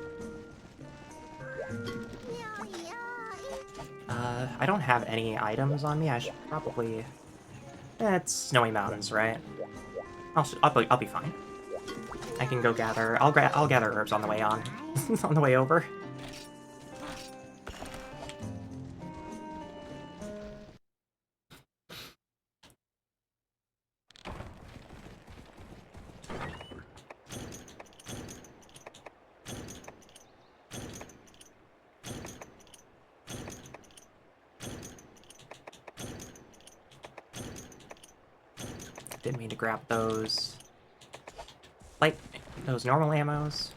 I don't have any items on me. I should probably... it's Snowy Mountains, right? I'll be fine. I can go gather... I'll gather herbs on the way on. On the way over. Didn't mean to grab those... those normal ammos.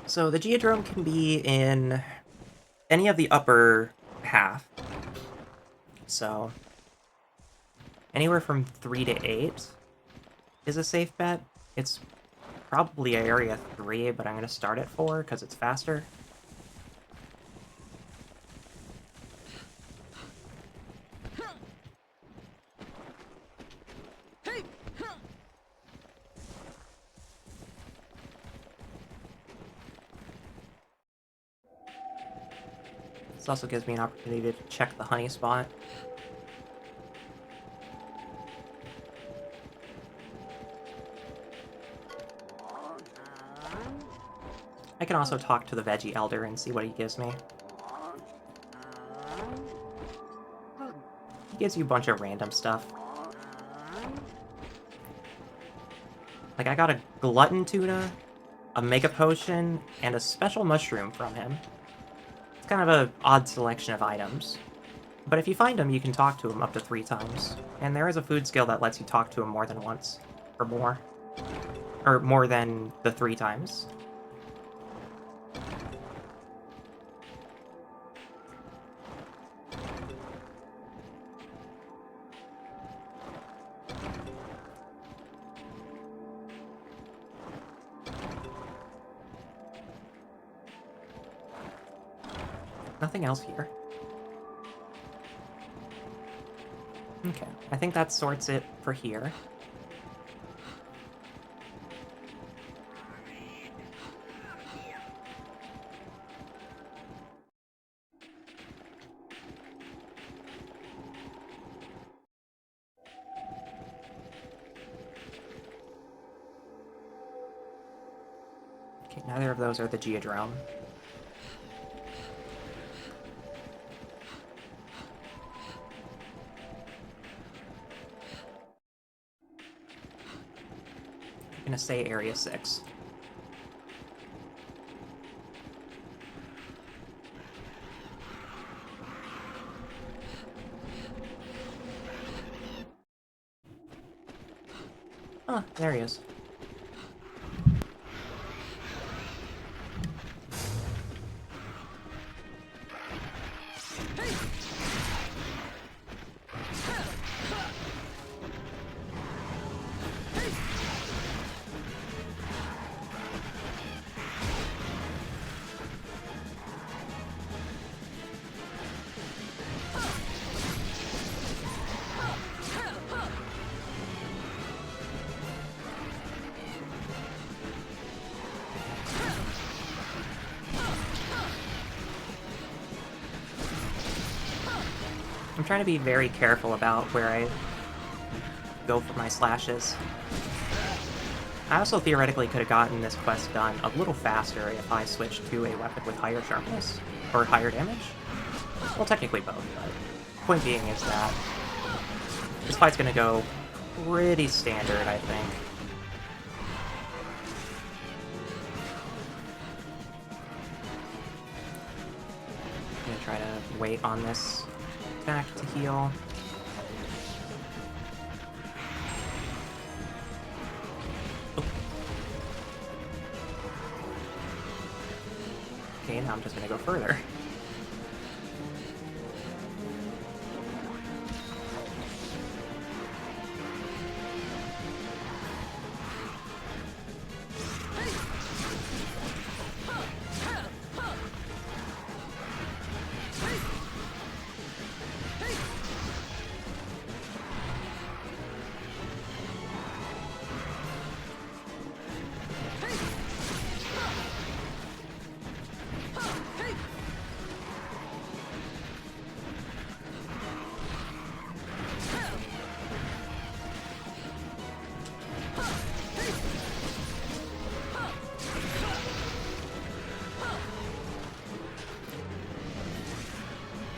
So the geodrome can be in any of the upper half. So anywhere from 3 to 8 is a safe bet. It's probably area 3, but I'm going to start at 4 because it's faster. This also gives me an opportunity to check the honey spot. I can also talk to the veggie elder and see what he gives me. He gives you a bunch of random stuff. Like, I got a glutton tuna, a mega potion, and a special mushroom from him. It's kind of an odd selection of items. But if you find him, you can talk to him up to 3 times. And there is a food skill that lets you talk to him more than once. Or more. Or more than the 3 times. Nothing else here. Okay, I think that sorts it for here. Okay, neither of those are the Geodrome. I'm gonna say Area 6. Oh, there he is. I'm trying to be very careful about where I go for my slashes. I also theoretically could have gotten this quest done a little faster if I switched to a weapon with higher sharpness, or higher damage. Well, technically both, but point being is that this fight's gonna go pretty standard, I think. I'm gonna try to wait on this attack to heal. Oh. Okay, now I'm just gonna go further.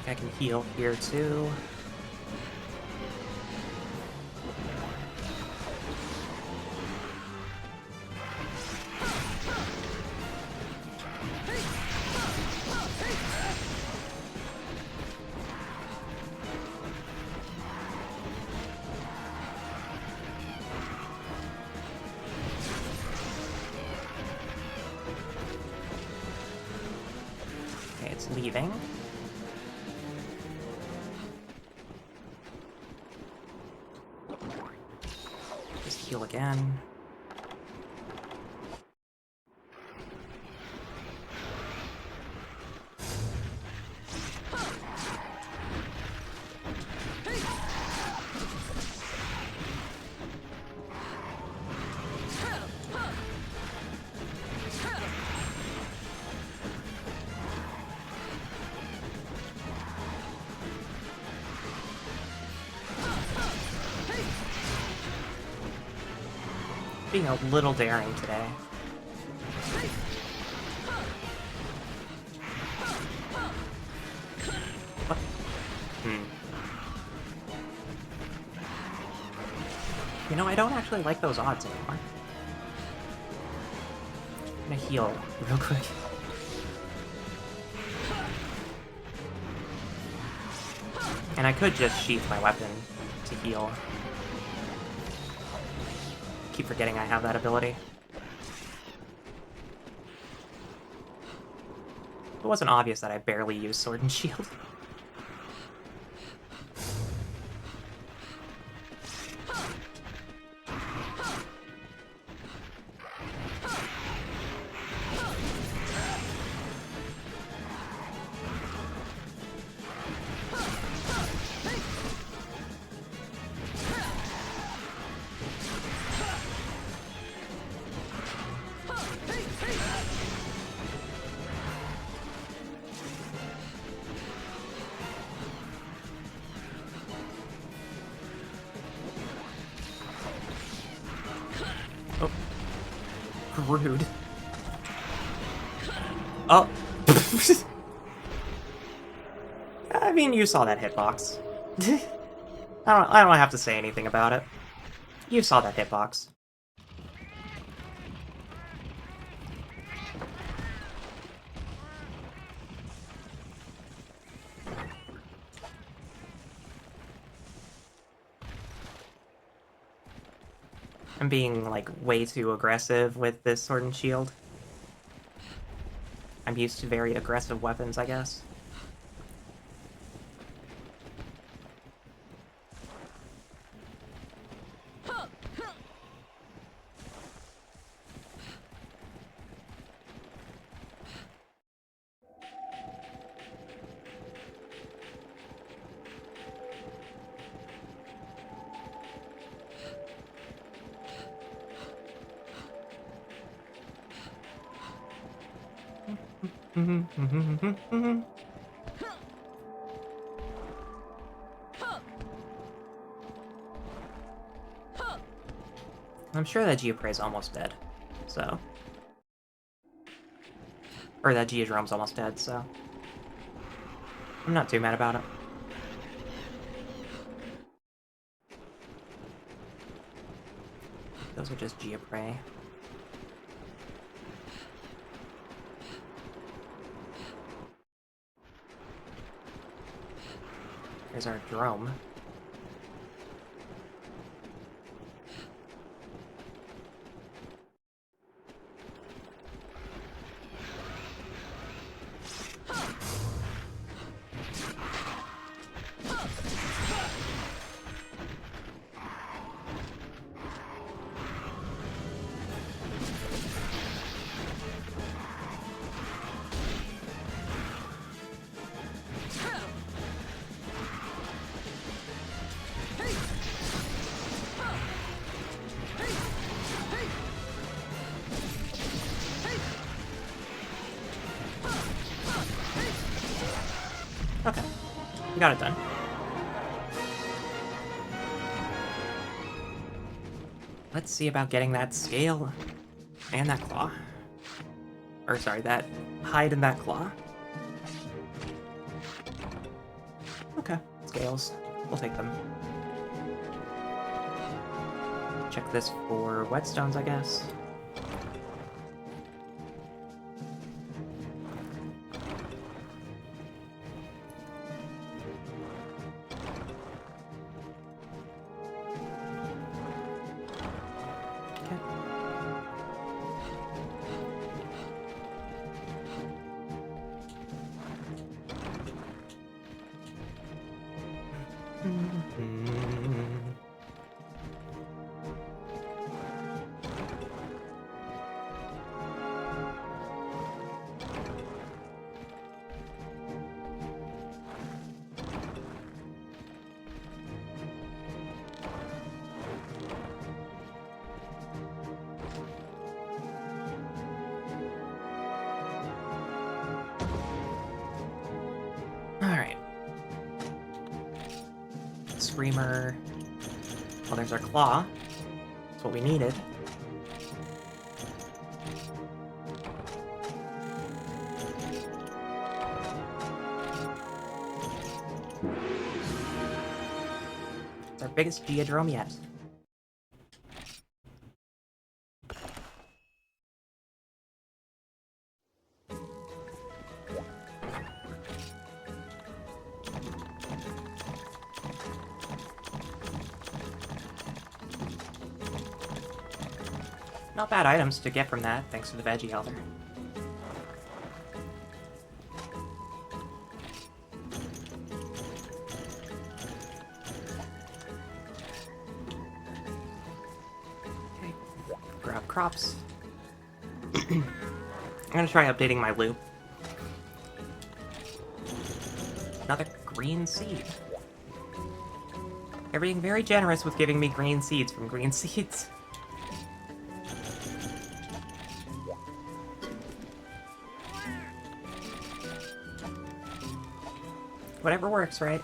I can heal here too. Okay, it's leaving. Heal again. Being a little daring today. What? You know, I don't actually like those odds anymore. I'm gonna heal real quick. And I could just sheath my weapon to heal. Keep forgetting I have that ability. It wasn't obvious that I barely use Sword and Shield. Rude. Oh. I mean, you saw that hitbox. I don't have to say anything about it. You saw that hitbox. I'm being, like, way too aggressive with this sword and shield. I'm used to very aggressive weapons, I guess. I'm sure that Geoprey's almost dead, so... Or that Geodrome's almost dead, so... I'm not too mad about it. Those are just Geoprey. There's our drome. Okay, we got it done. Let's see about getting that scale and that claw. Or sorry, that hide and that claw. Okay, scales. We'll take them. Check this for whetstones, I guess. Alright. Screamer. Well, there's our claw. That's what we needed. It's our biggest Geodrome yet. Not bad items to get from that, thanks to the Veggie Elder. Okay, grab crops. I'm gonna try updating my loop. Another green seed. They're being very generous with giving me green seeds from green seeds. Whatever works, right?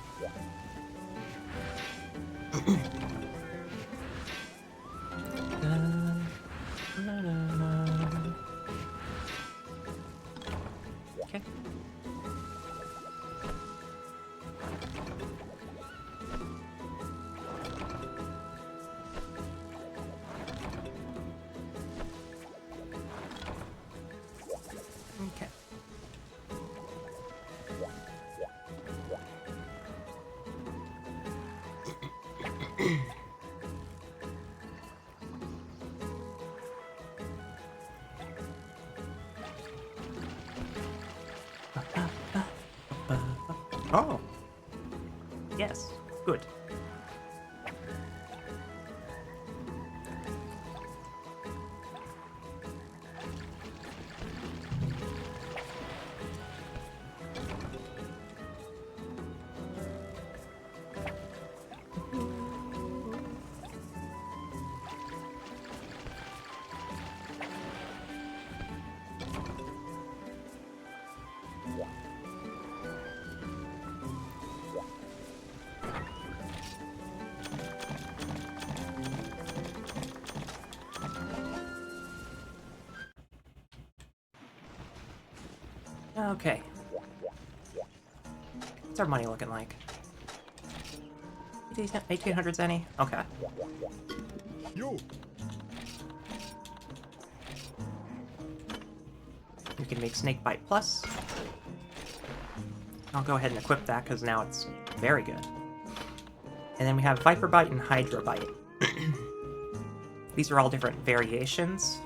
Oh. Yes. Good. Okay. What's our money looking like? 1800s any? Okay. Yo. We can make Snakebite Plus. I'll go ahead and equip that because now it's very good. And then we have Viper Bite and Hydro Bite. These are all different variations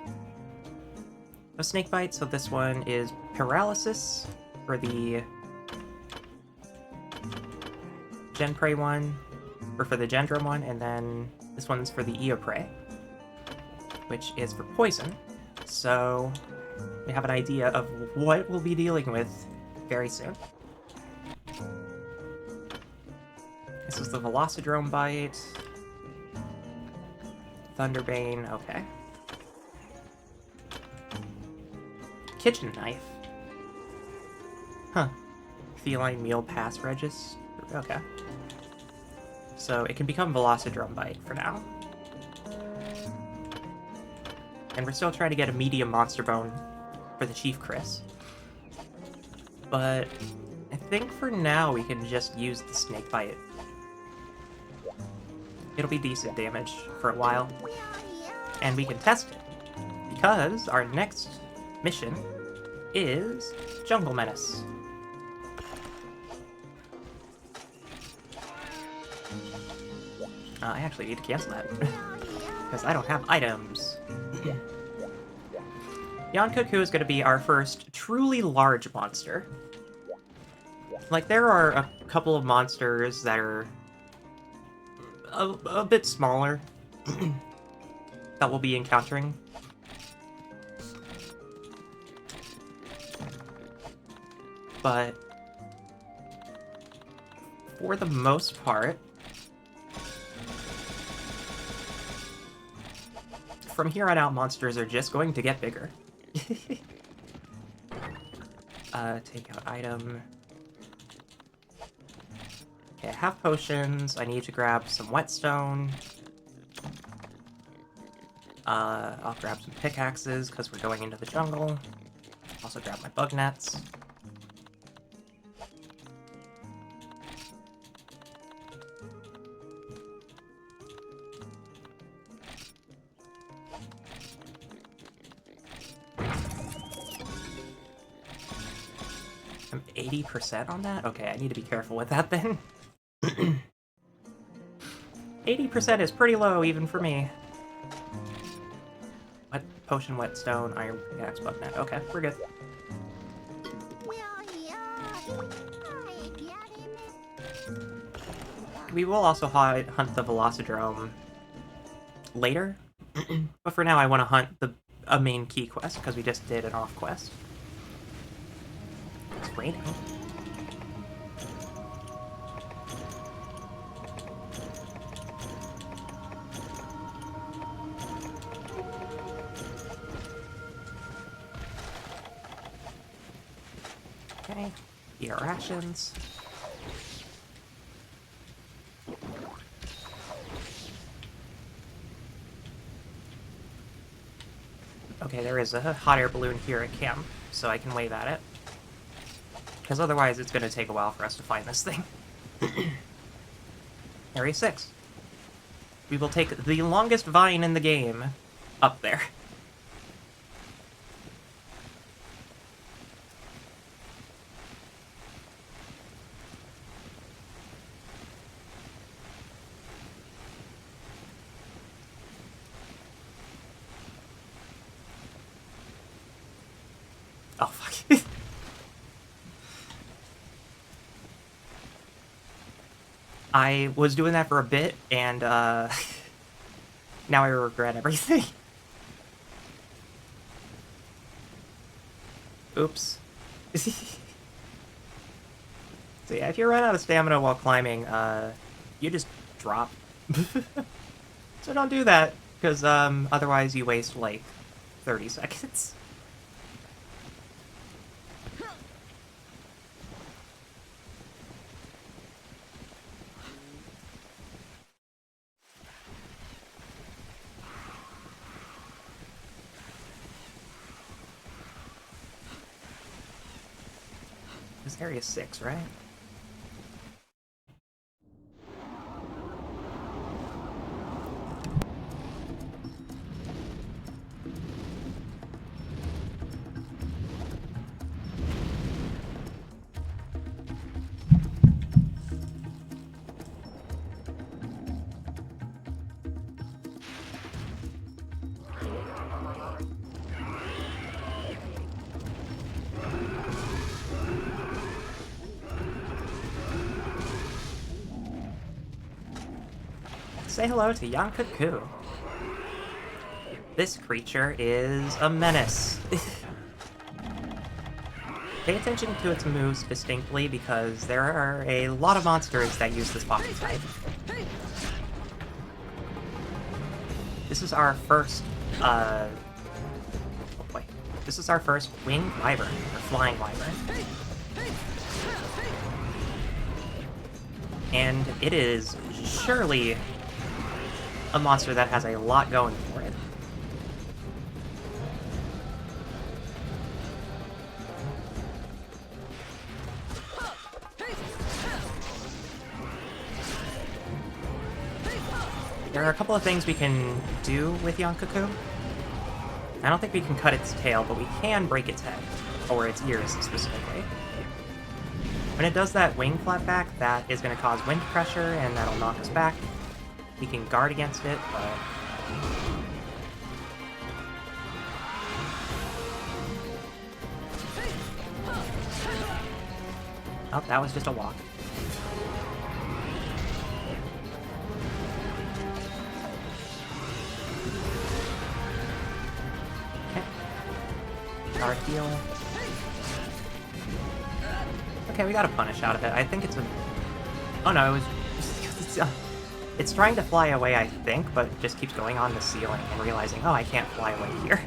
of Snakebite. So this one is Paralysis for the Genprey one, or for the Gendrum one, and then this one's for the Eoprey, which is for poison. So we have an idea of what we'll be dealing with very soon. This is the Velocidrome Bite. Thunderbane, okay. Kitchen Knife. Huh. Feline Meal Pass Regis. Okay. So it can become Velocidrome Bite for now. And we're still trying to get a medium Monster Bone for the Chief Chris. But I think for now we can just use the Snakebite. It'll be decent damage for a while. And we can test it. Because our next mission is Jungle Menace. I actually need to cancel that. Because I don't have items. Uncut is going to be our first truly large monster. Like, there are a couple of monsters that are a bit smaller that we'll be encountering. But for the most part, from here on out, monsters are just going to get bigger. Take out item. Okay, I have potions. I need to grab some whetstone. I'll grab some pickaxes because we're going into the jungle. Also grab my bug nets. I'm 80% on that? Okay, I need to be careful with that then. 80% is pretty low even for me. What? Potion, whetstone, iron pickaxe, bug net. Okay, we're good. We will also hunt the Velocidrome later, but for now I want to hunt a main key quest because we just did an off quest. It's raining. Okay, eat our rations. Okay, there is a hot air balloon here at camp, so I can wave at it. Because otherwise it's going to take a while for us to find this thing. Area 6. We will take the longest vine in the game up there. Oh, fuck. I was doing that for a bit, and now I regret everything. Oops. So yeah, if you run out of stamina while climbing, you just drop. So don't do that, because otherwise you waste, like, 30 seconds. This area 6, right? Say hello to uncut. This creature is a menace. Pay attention to its moves distinctly because there are a lot of monsters that use this pocket type. This is our first, oh boy. This is our first winged wyvern, or flying wyvern. And it is surely a monster that has a lot going for it. There are a couple of things we can do with Yonkaku. I don't think we can cut its tail, but we can break its head, or its ears specifically. When it does that wing flap back, that is going to cause wind pressure, and that'll knock us back. We can guard against it, but... Oh, that was just a walk. Okay. Guard heal. Okay, we got a punish out of it. I think it's a... Oh no, it was... It's trying to fly away, I think, but it just keeps going on the ceiling and realizing, oh, I can't fly away here.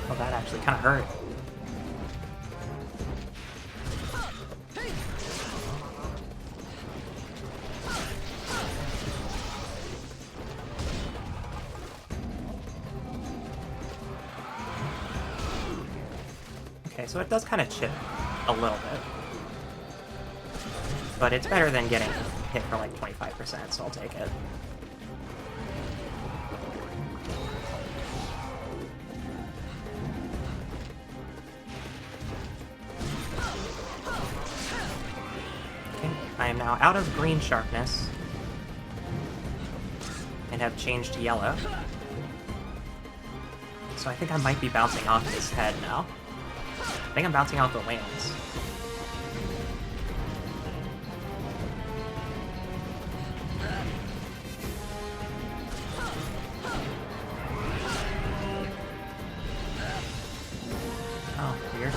Oh, that actually kind of hurt. Okay, so it does kind of chip a little bit. But it's better than getting hit for like 25%, so I'll take it. Okay, I am now out of green sharpness. And have changed to yellow. So I think I might be bouncing off his head now. I think I'm bouncing off the wings. Oh, weird.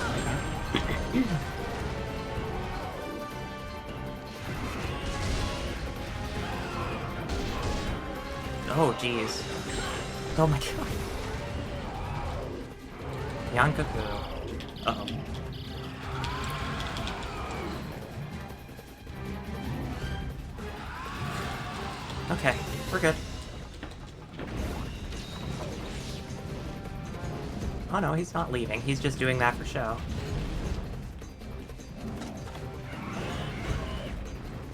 Oh, jeez. Oh my god. Yankaku. Uh-oh. Okay, we're good. Oh no, he's not leaving. He's just doing that for show.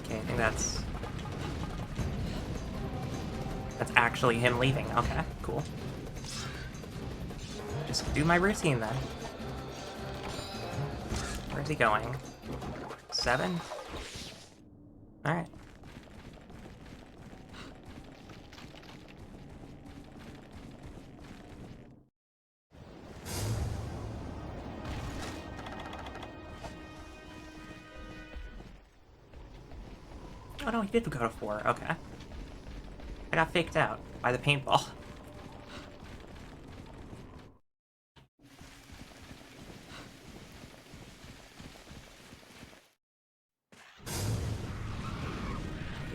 Okay, I think that's actually him leaving. Okay, cool. Just do my routine then. Where's he going? 7? Alright. Oh no, he did go to 4. Okay. I got faked out by the paintball.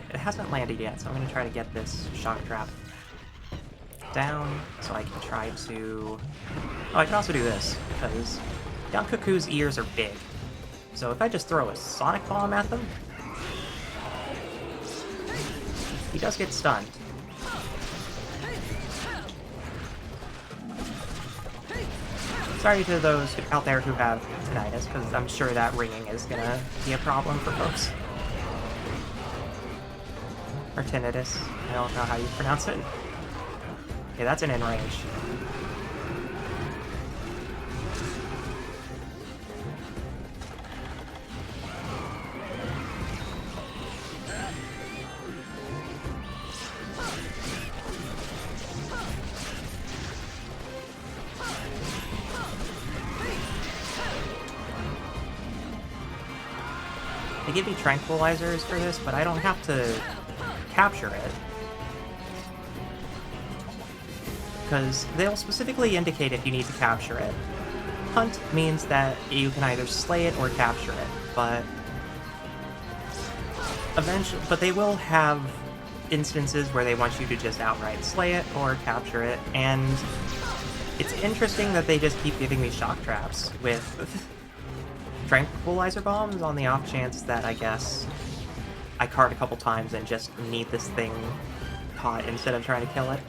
It hasn't landed yet, so I'm going to try to get this shock trap down so I can try to... Oh, I can also do this, because Young Cuckoo's ears are big. So if I just throw a Sonic Bomb at them, he does get stunned. Sorry to those out there who have tinnitus, because I'm sure that ringing is going to be a problem for folks. Or tinnitus. I don't know how you pronounce it. Okay, that's an in-range. They give me tranquilizers for this, but I don't have to capture it. Because they'll specifically indicate if you need to capture it. Hunt means that you can either slay it or capture it, but eventually, they will have instances where they want you to just outright slay it or capture it, and it's interesting that they just keep giving me shock traps with tranquilizer bombs on the off chance that, I guess, I card a couple times and just need this thing caught instead of trying to kill it.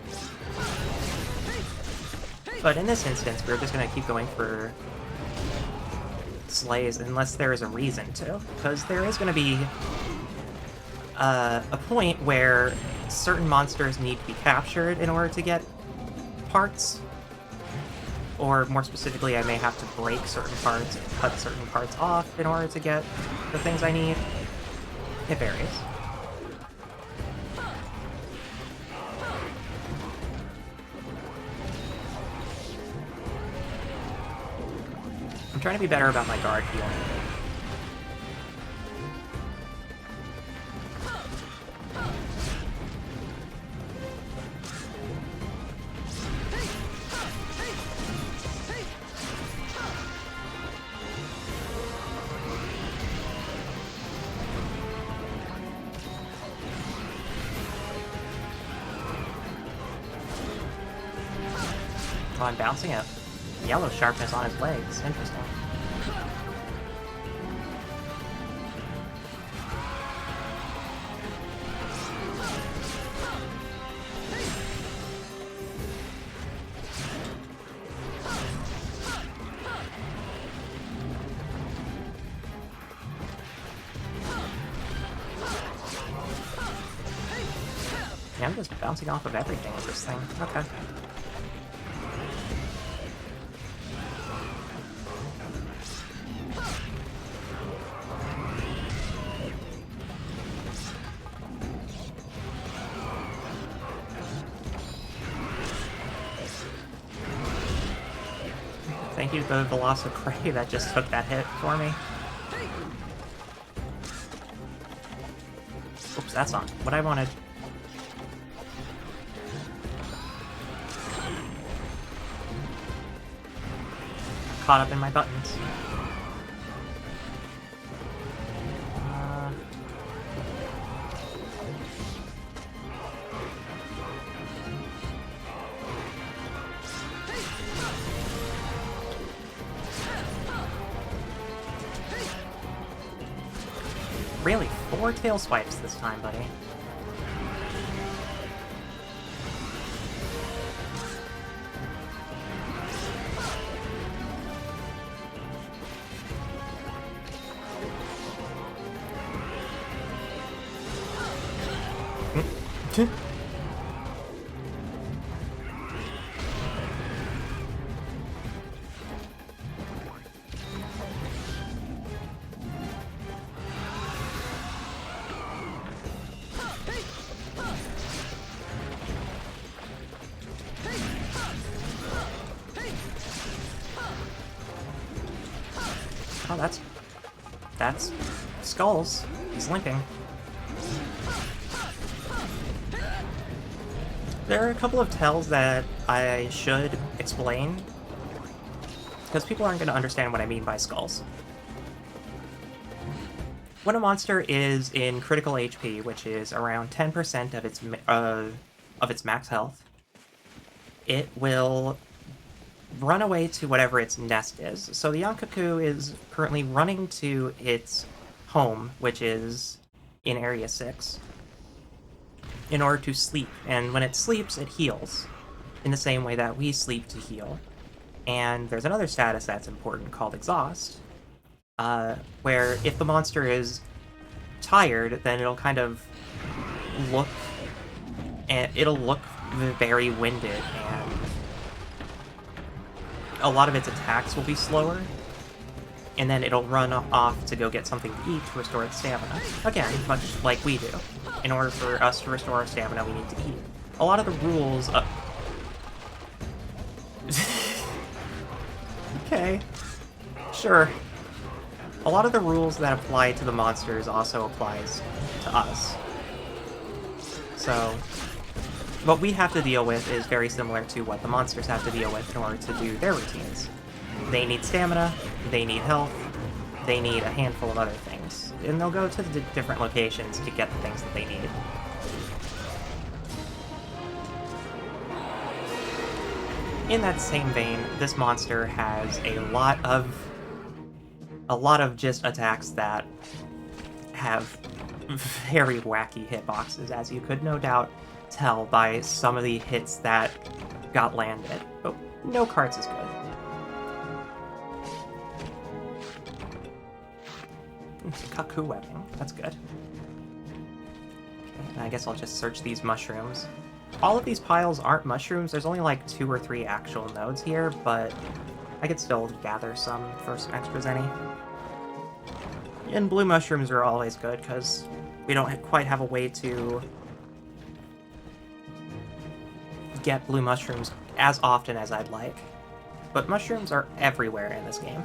But in this instance, we're just going to keep going for slays unless there is a reason to, because there is going to be a point where certain monsters need to be captured in order to get parts. Or more specifically, I may have to break certain parts, cut certain parts off in order to get the things I need. It varies. I'm trying to be better about my guard healing. Oh, I'm bouncing a yellow sharpness on his legs. Interesting. Yeah, I'm just bouncing off of everything with this thing. Okay. Thank you to the Velocidrome that just took that hit for me. Oops, that's not what I wanted. Caught up in my buttons. Really, 4 tail swipes this time, buddy. Oh, that's Skulls. He's limping. There are a couple of tells that I should explain, because people aren't going to understand what I mean by skulls. When a monster is in critical HP, which is around 10% of its max health, it will run away to whatever its nest is. So the Yankaku is currently running to its home, which is in Area 6, in order to sleep. And when it sleeps, it heals, in the same way that we sleep to heal. And there's another status that's important called Exhaust, where if the monster is tired, then it'll kind of look, and it'll look very winded, and a lot of its attacks will be slower, and then it'll run off to go get something to eat to restore its stamina. Again, much like we do. In order for us to restore our stamina, we need to eat. A lot of the rules of... Okay. Sure. A lot of the rules that apply to the monsters also applies to us. So, what we have to deal with is very similar to what the monsters have to deal with in order to do their routines. They need stamina, they need health, they need a handful of other things. And they'll go to the different locations to get the things that they need. In that same vein, this monster has a lot of just attacks that have very wacky hitboxes, as you could no doubt tell by some of the hits that got landed. But no cards is good. It's a Kaku webbing. That's good. Okay, and I guess I'll just search these mushrooms. All of these piles aren't mushrooms. There's only like 2 or 3 actual nodes here, but I could still gather some for some extra zenny. And blue mushrooms are always good, because we don't quite have a way to get blue mushrooms as often as I'd like. But mushrooms are everywhere in this game.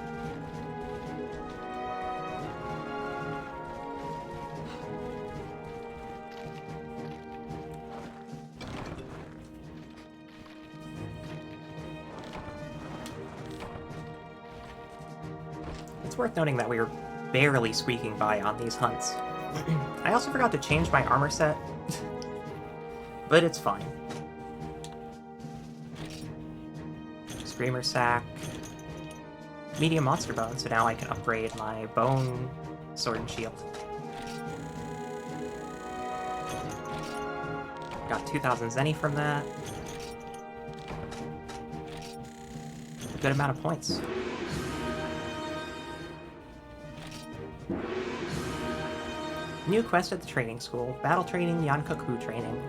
It's worth noting that we were barely squeaking by on these hunts. I also forgot to change my armor set, but it's fine. Screamer sack, medium monster bone, so now I can upgrade my bone sword and shield. Got 2,000 zenny from that. A good amount of points. New quest at the training school. Battle training, Yankaku training.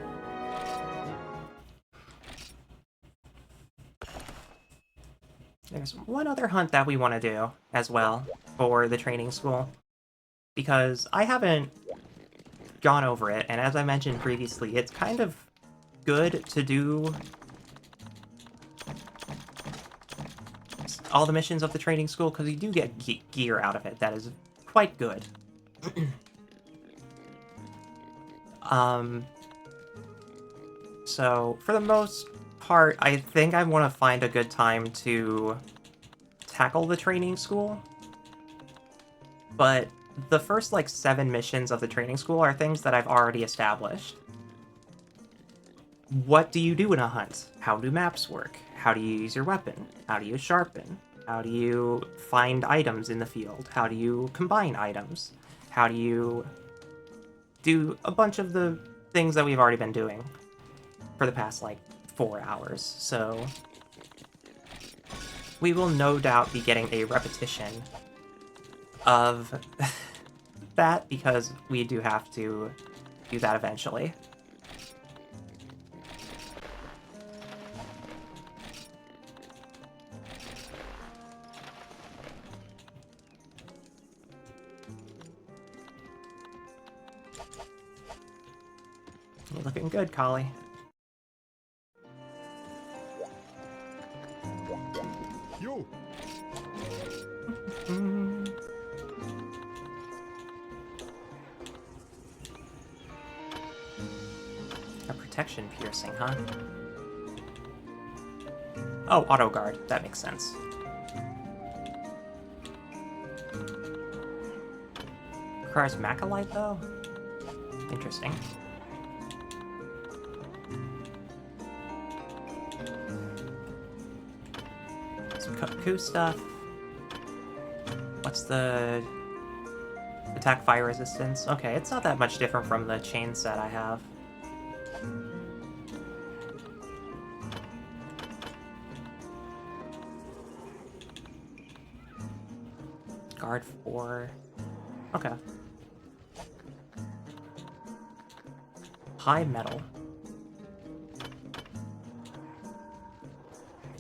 There's one other hunt that we want to do as well for the training school, because I haven't gone over it, and as I mentioned previously, it's kind of good to do all the missions of the training school, because you do get gear out of it that is quite good. So, for the most part, I think I want to find a good time to tackle the training school. But the first, like, 7 missions of the training school are things that I've already established. What do you do in a hunt? How do maps work? How do you use your weapon? How do you sharpen? How do you find items in the field? How do you combine items? How do you do a bunch of the things that we've already been doing for the past, like, 4 hours. So we will no doubt be getting a repetition of that, because we do have to do that eventually. You're looking good, Collie. Yo! A protection piercing, huh? Oh, auto guard. That makes sense. Requires Macalite, though? Interesting. Some Khezu stuff. What's the... attack fire resistance? Okay, it's not that much different from the chain set I have. Guard 4. Okay. High metal.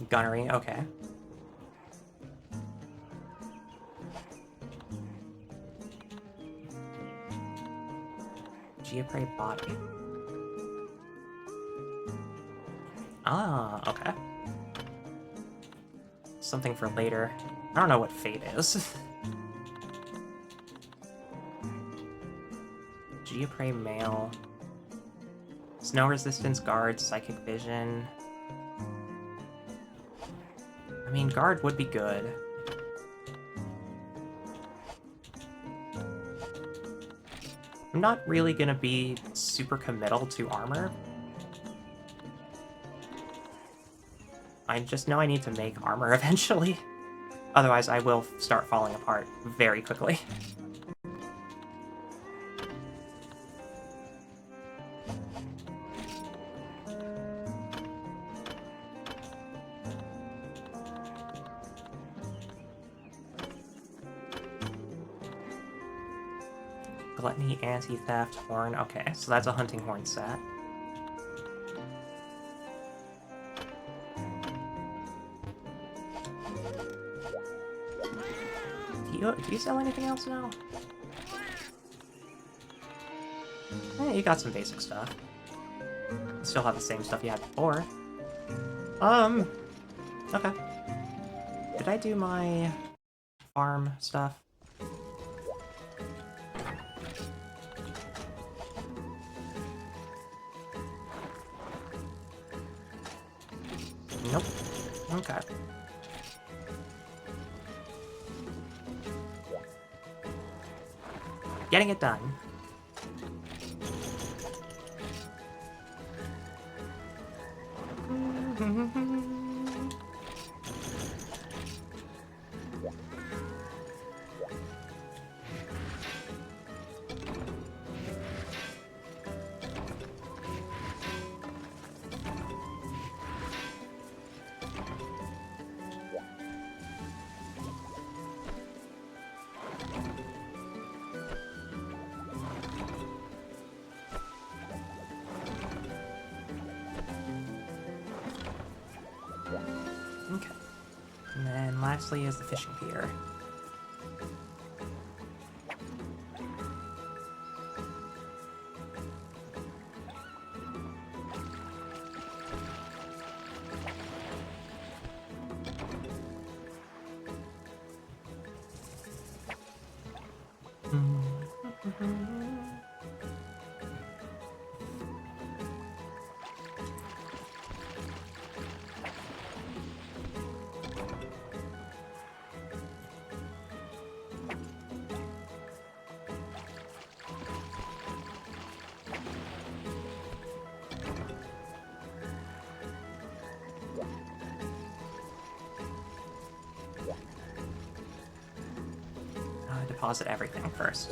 Gunnery, okay. Geoprey body. Ah, okay. Something for later. I don't know what fate is. Geoprey mail. Snow resistance, guard, psychic vision. I mean, guard would be good. I'm not really gonna be super committal to armor. I just know I need to make armor eventually. Otherwise, I will start falling apart very quickly. Gluttony, anti-theft, horn. Okay, so that's a hunting horn set. Do you sell anything else now? Eh, you got some basic stuff. You still have the same stuff you had before. Okay. Did I do my farm stuff? Nope. Okay. Getting it done. Okay. And then lastly is the fishing pier. Deposit everything first.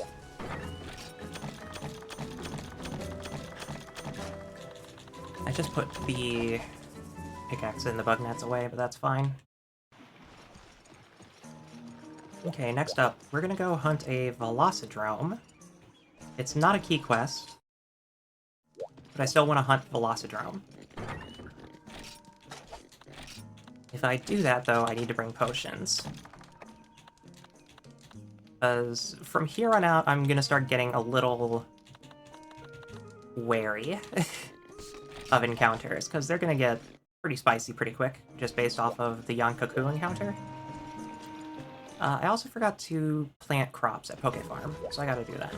I just put the pickaxe and the bug nets away, but that's fine. Okay, next up, we're gonna go hunt a Velocidrome. It's not a key quest, but I still want to hunt Velocidrome. If I do that, though, I need to bring potions. Because from here on out, I'm gonna start getting a little wary of encounters, because they're gonna get pretty spicy pretty quick, just based off of the uncut encounter. I also forgot to plant crops at Poke Farm, so I gotta do that.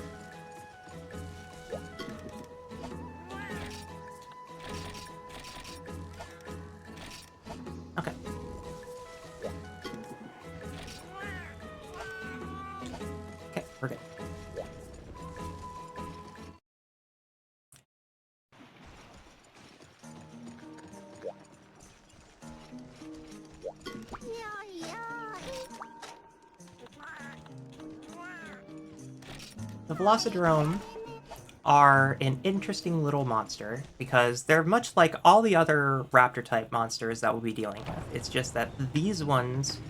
The Velocidrome are an interesting little monster because they're much like all the other raptor-type monsters that we'll be dealing with. It's just that these ones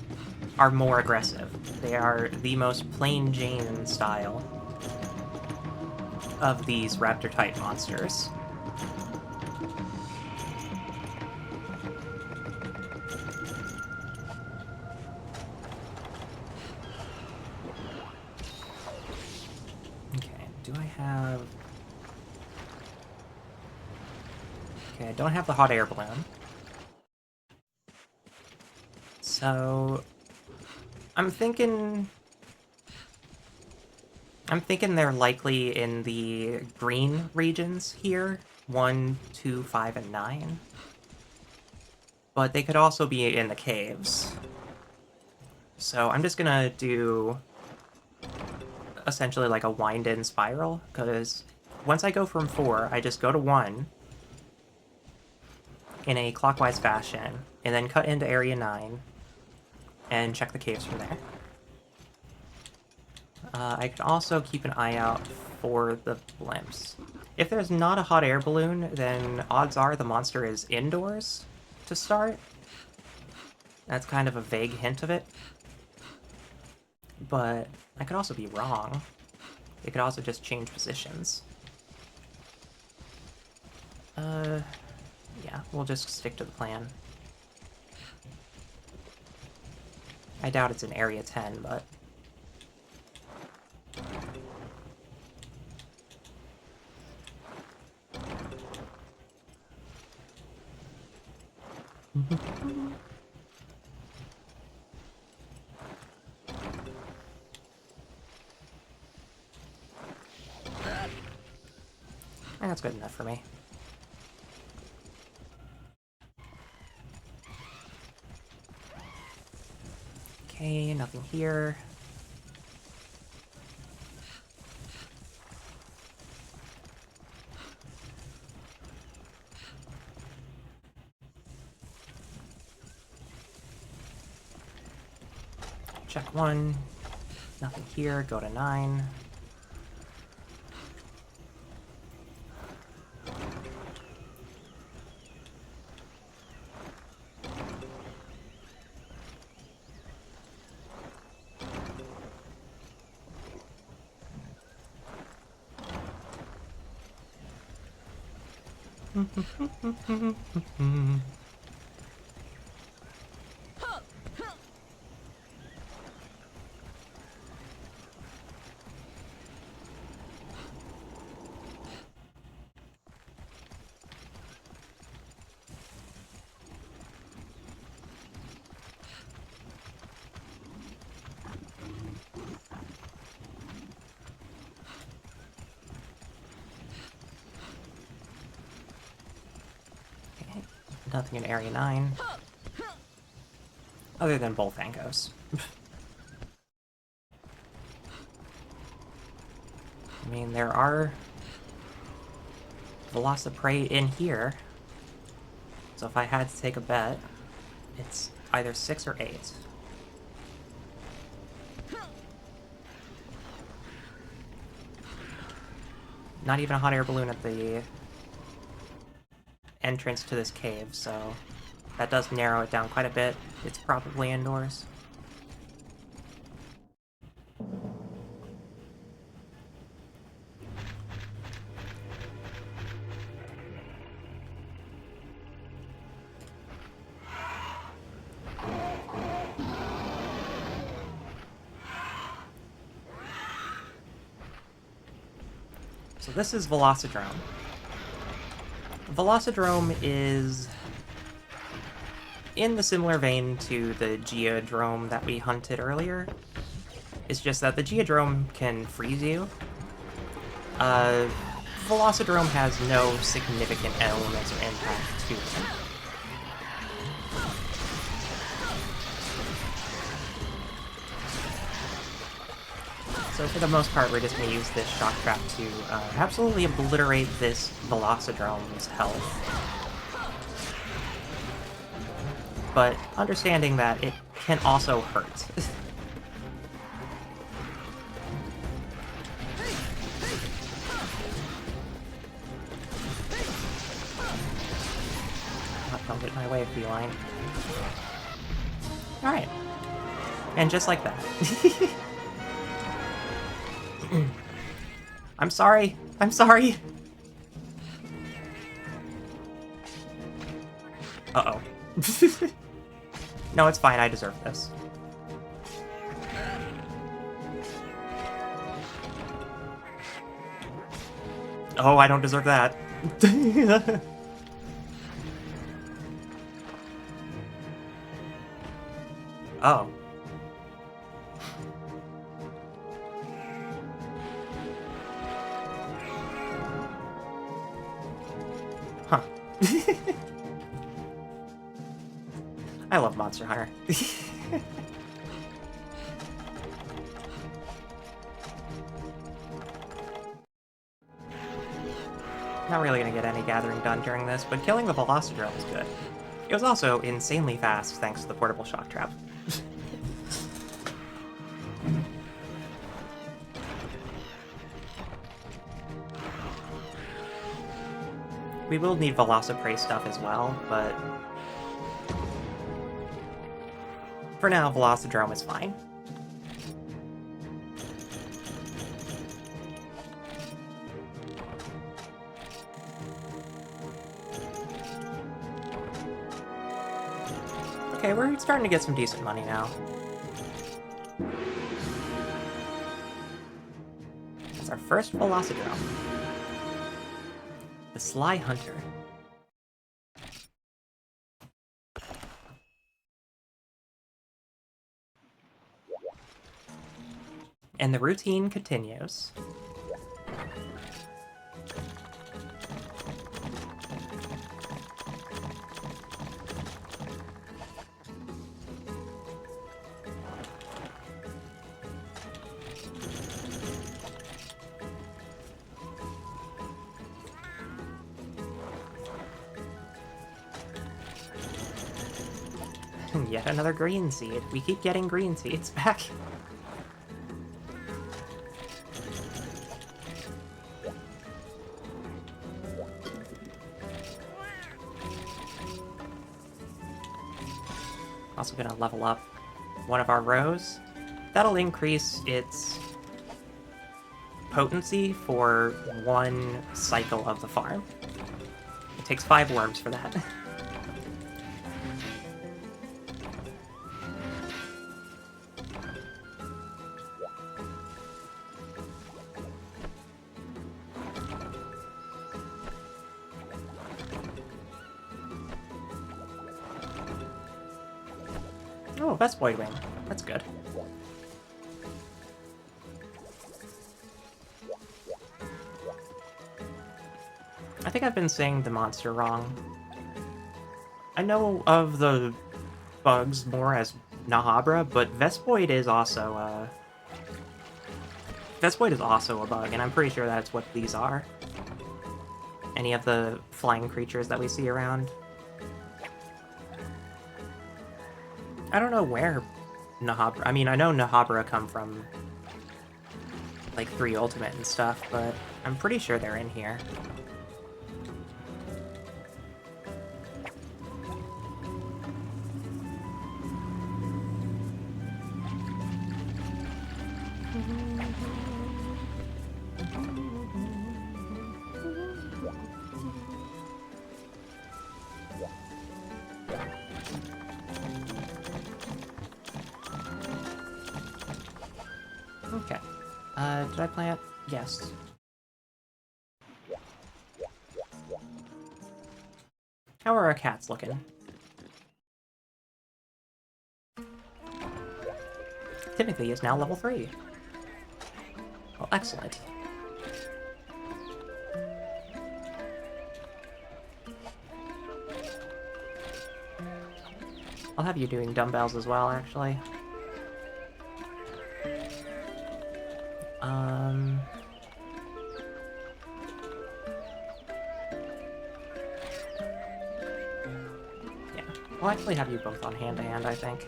are more aggressive. They are the most plain Jane style of these raptor-type monsters. Okay, do I have... Okay, I don't have the hot air balloon. So... I'm thinking they're likely in the green regions here. 1, 2, 5, and 9. But they could also be in the caves. So I'm just gonna do essentially like a wind-in spiral, because once I go from 4, I just go to 1 in a clockwise fashion, and then cut into Area 9, and check the caves from there. I can also keep an eye out for the blimps. If there's not a hot air balloon, then odds are the monster is indoors to start. That's kind of a vague hint of it. But I could also be wrong. It could also just change positions. Yeah, we'll just stick to the plan. I doubt it's in Area 10, but... That's good enough for me. Okay, nothing here. Check 1. Nothing here. Go to 9. Nothing in Area 9. Other than Bullfangos. I mean, there are Velociprey in here. So if I had to take a bet, it's either 6 or 8. Not even a hot air balloon at the entrance to this cave, so that does narrow it down quite a bit. It's probably indoors. So this is Velocidrome. Velocidrome is in the similar vein to the Geodrome that we hunted earlier. It's just that the Geodrome can freeze you. Velocidrome has no significant elements or impact to it. So for the most part, we're just going to use this shock trap to absolutely obliterate this Velocidrome's health. But understanding that it can also hurt. get in my way, feline. Alright. And just like that. I'm sorry. I'm sorry. Uh-oh. No, it's fine. I deserve this. Oh, I don't deserve that. Oh. Huh. I love Monster Hunter. Not really gonna get any gathering done during this, but killing the Velocidrome is good. It was also insanely fast thanks to the portable shock trap. We will need Velociprey stuff as well, but for now, Velocidrome is fine. Okay, we're starting to get some decent money now. That's our first Velocidrome. The Sly Hunter. And the routine continues. Yet another green seed. We keep getting green seeds back. Also gonna level up one of our rows. That'll increase its potency for one cycle of the farm. It takes 5 worms for that. Oh, Vespoid Wing. That's good. I think I've been saying the monster wrong. I know of the bugs more as Nahabra, but Vespoid is also Vespoid is also a bug, and I'm pretty sure that's what these are. Any of the flying creatures that we see around. I don't know where Nahabra... I mean, I know Nahabra come from, like, 3 Ultimate and stuff, but I'm pretty sure they're in here. Okay. Did I plant? Yes. How are our cats looking? Timothy is now level 3. Well, excellent. I'll have you doing dumbbells as well, actually. Yeah. We'll actually have you both on hand-to-hand, I think.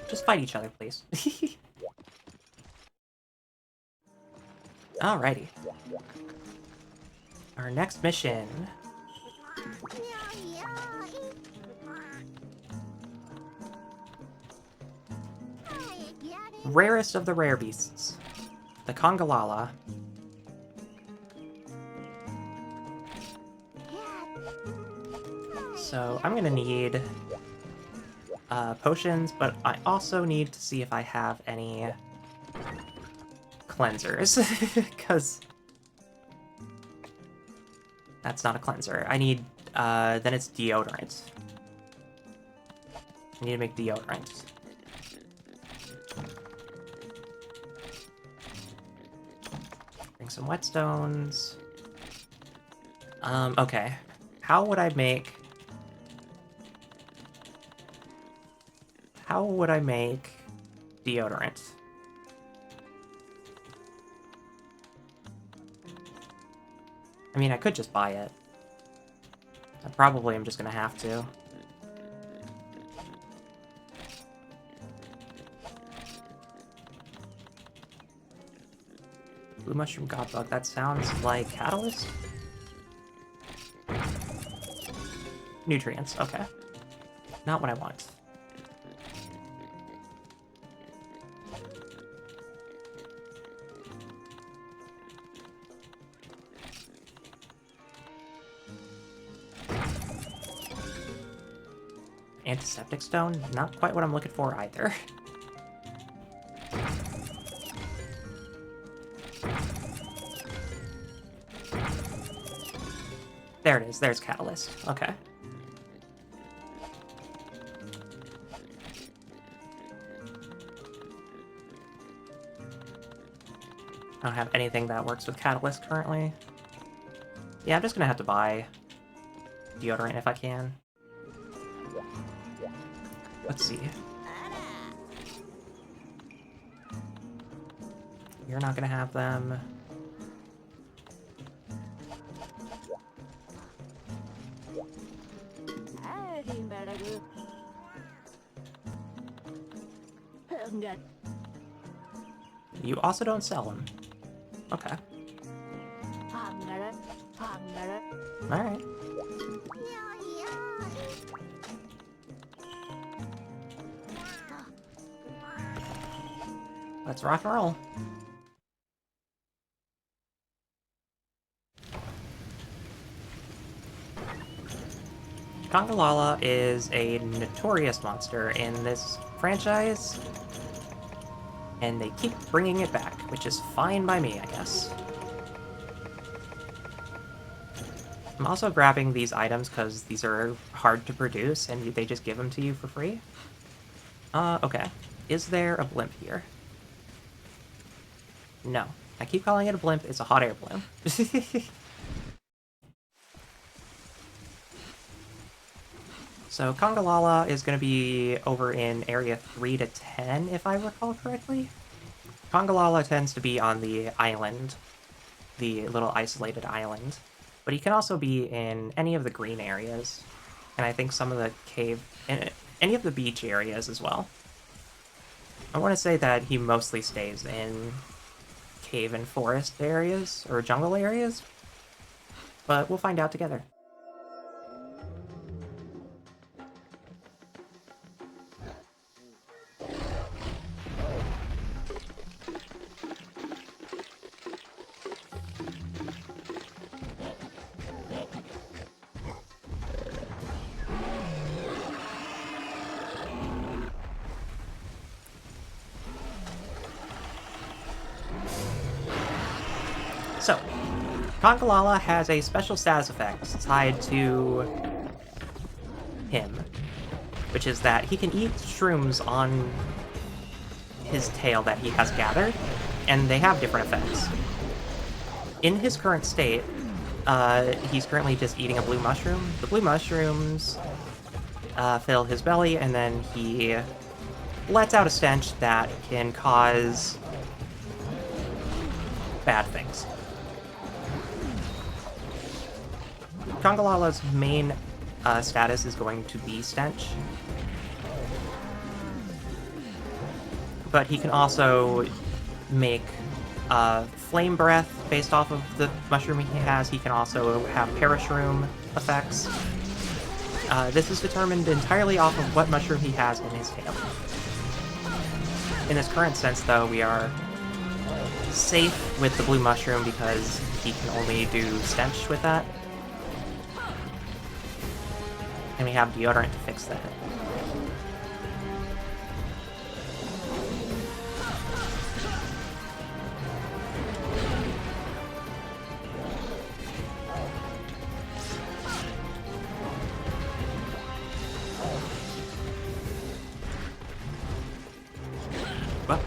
Just fight each other, please. Alrighty. Our next mission. Rarest of the rare beasts. The Congalala. So I'm gonna need potions, but I also need to see if I have any cleansers, because that's not a cleanser. I need, then it's deodorant. I need to make deodorant. Bring some whetstones. Okay. How would I make deodorant? I mean, I could just buy it. I probably am just gonna have to. Blue Mushroom Godbug, that sounds like Catalyst? Nutrients, okay. Not what I want. Antiseptic Stone? Not quite what I'm looking for either. There it is, there's Catalyst. Okay. I don't have anything that works with Catalyst currently. Yeah, I'm just gonna have to buy deodorant if I can. Let's see. You're not gonna have them. You also don't sell them. Okay. Alright. Let's rock and roll. Congalala is a notorious monster in this franchise, and they keep bringing it back, which is fine by me, I guess. I'm also grabbing these items because these are hard to produce, and they just give them to you for free. Okay. Is there a blimp here? No. I keep calling it a blimp, it's a hot air balloon. So Congalala is going to be over in area 3 to 10, if I recall correctly. Congalala tends to be on the island, the little isolated island. But he can also be in any of the green areas, and I think some of the cave, and any of the beach areas as well. I want to say that he mostly stays in cave and forest areas, or jungle areas, but we'll find out together. So, Congalala has a special status effect tied to him, which is that he can eat shrooms on his tail that he has gathered, and they have different effects. In his current state, he's currently just eating a blue mushroom. The blue mushrooms fill his belly, and then he lets out a stench that can cause bad things. Congalala's main status is going to be stench, but he can also make flame breath based off of the mushroom he has. He can also have Parashroom effects. This is determined entirely off of what mushroom he has in his tail. In his current sense, though, we are safe with the blue mushroom because he can only do stench with that. And we have deodorant to fix that. What?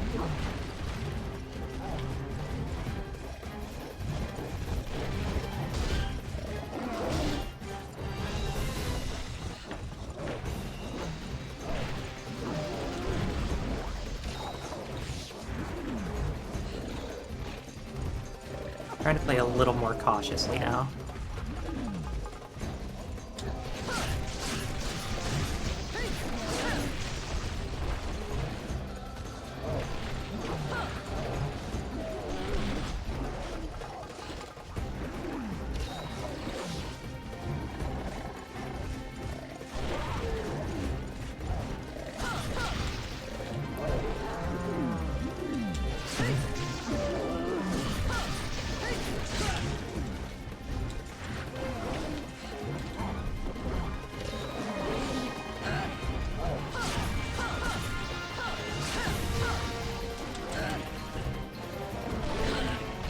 Trying to play a little more cautiously now.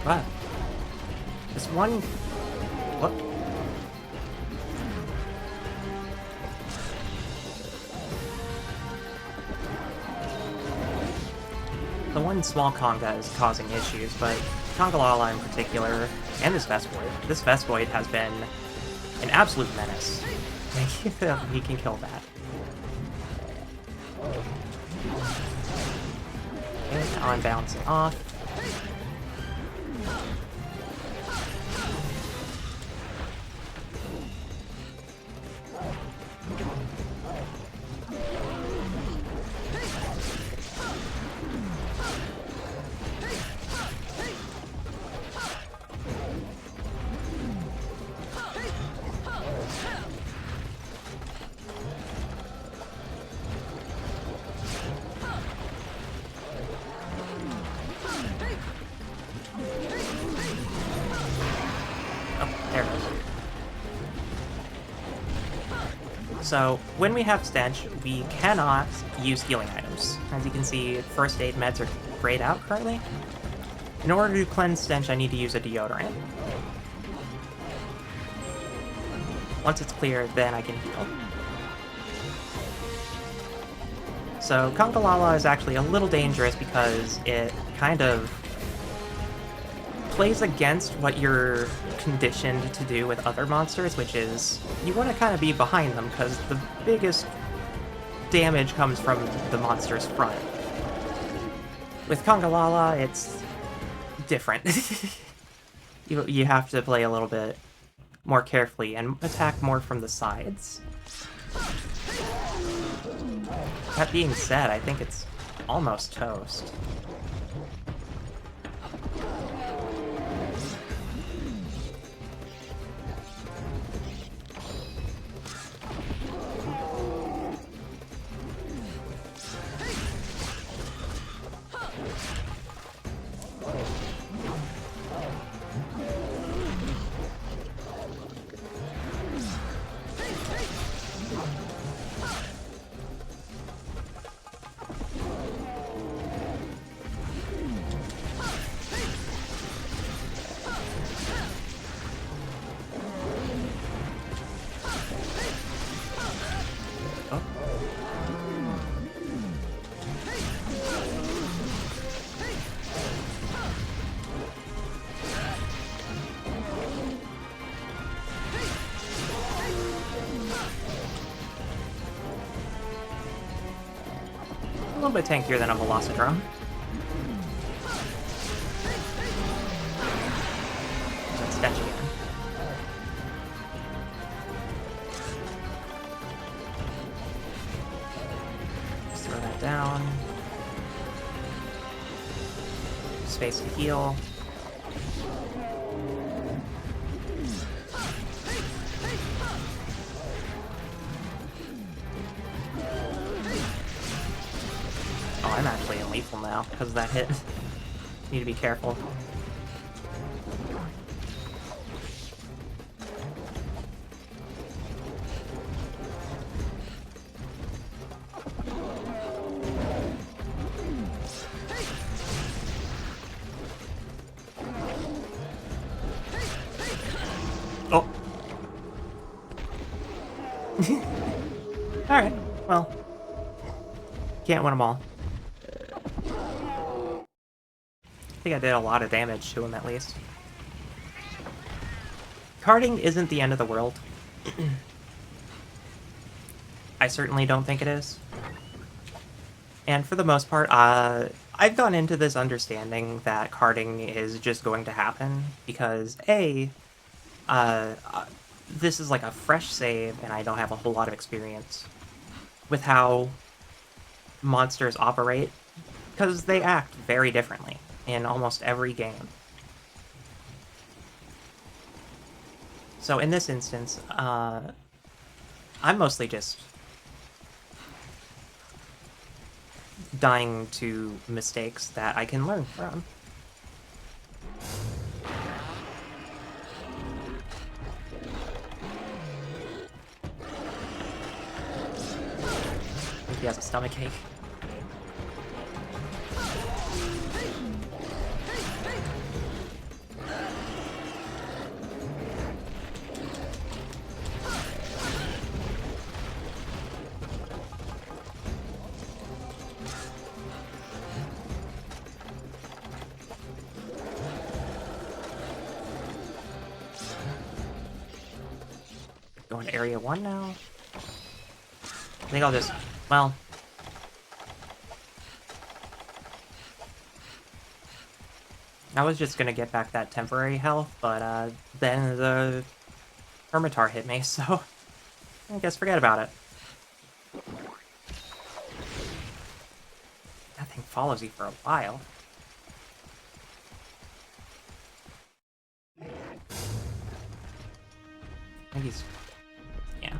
What? This one... What? The one small Conga is causing issues, but Congalala in particular, and this Vespoid has been an absolute menace. He can kill that. Okay, now I'm bouncing off. So, when we have Stench, we cannot use healing items. As you can see, first aid meds are grayed out currently. In order to cleanse Stench, I need to use a deodorant. Once it's clear, then I can heal. So, Congalala is actually a little dangerous because it kind of plays against what you're conditioned to do with other monsters, which is you want to kind of be behind them because the biggest damage comes from the monster's front. With Congalala, it's different. You have to play a little bit more carefully and attack more from the sides. That being said, I think it's almost toast. A little bit tankier than a Velocidrome. That's Stench again. Just throw that down. Space to heal. lethal now because of that hit. Need to be careful. Oh. Alright, well. Can't win them all. I think I did a lot of damage to him, at least. Carding isn't the end of the world. I certainly don't think it is. And for the most part, I've gone into this understanding that carding is just going to happen, because A, this is like a fresh save, and I don't have a whole lot of experience with how monsters operate, because they act very differently in almost every game. So in this instance, I'm mostly just dying to mistakes that I can learn from. I think he has a stomachache. Going to Area 1 now? I think I'll just... well... I was just gonna get back that temporary health, but then the Hermitar hit me, so I guess forget about it. That thing follows you for a while. I think he's... yeah.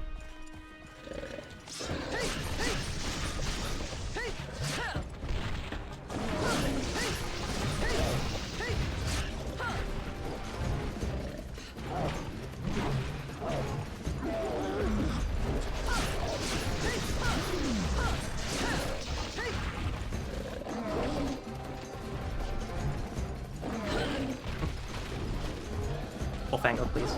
Wolfango, please.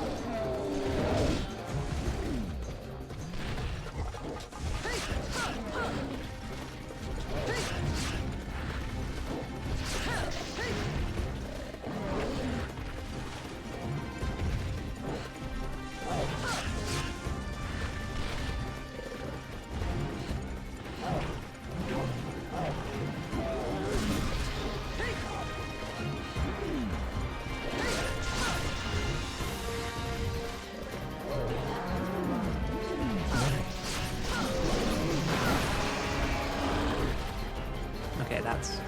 Okay, that's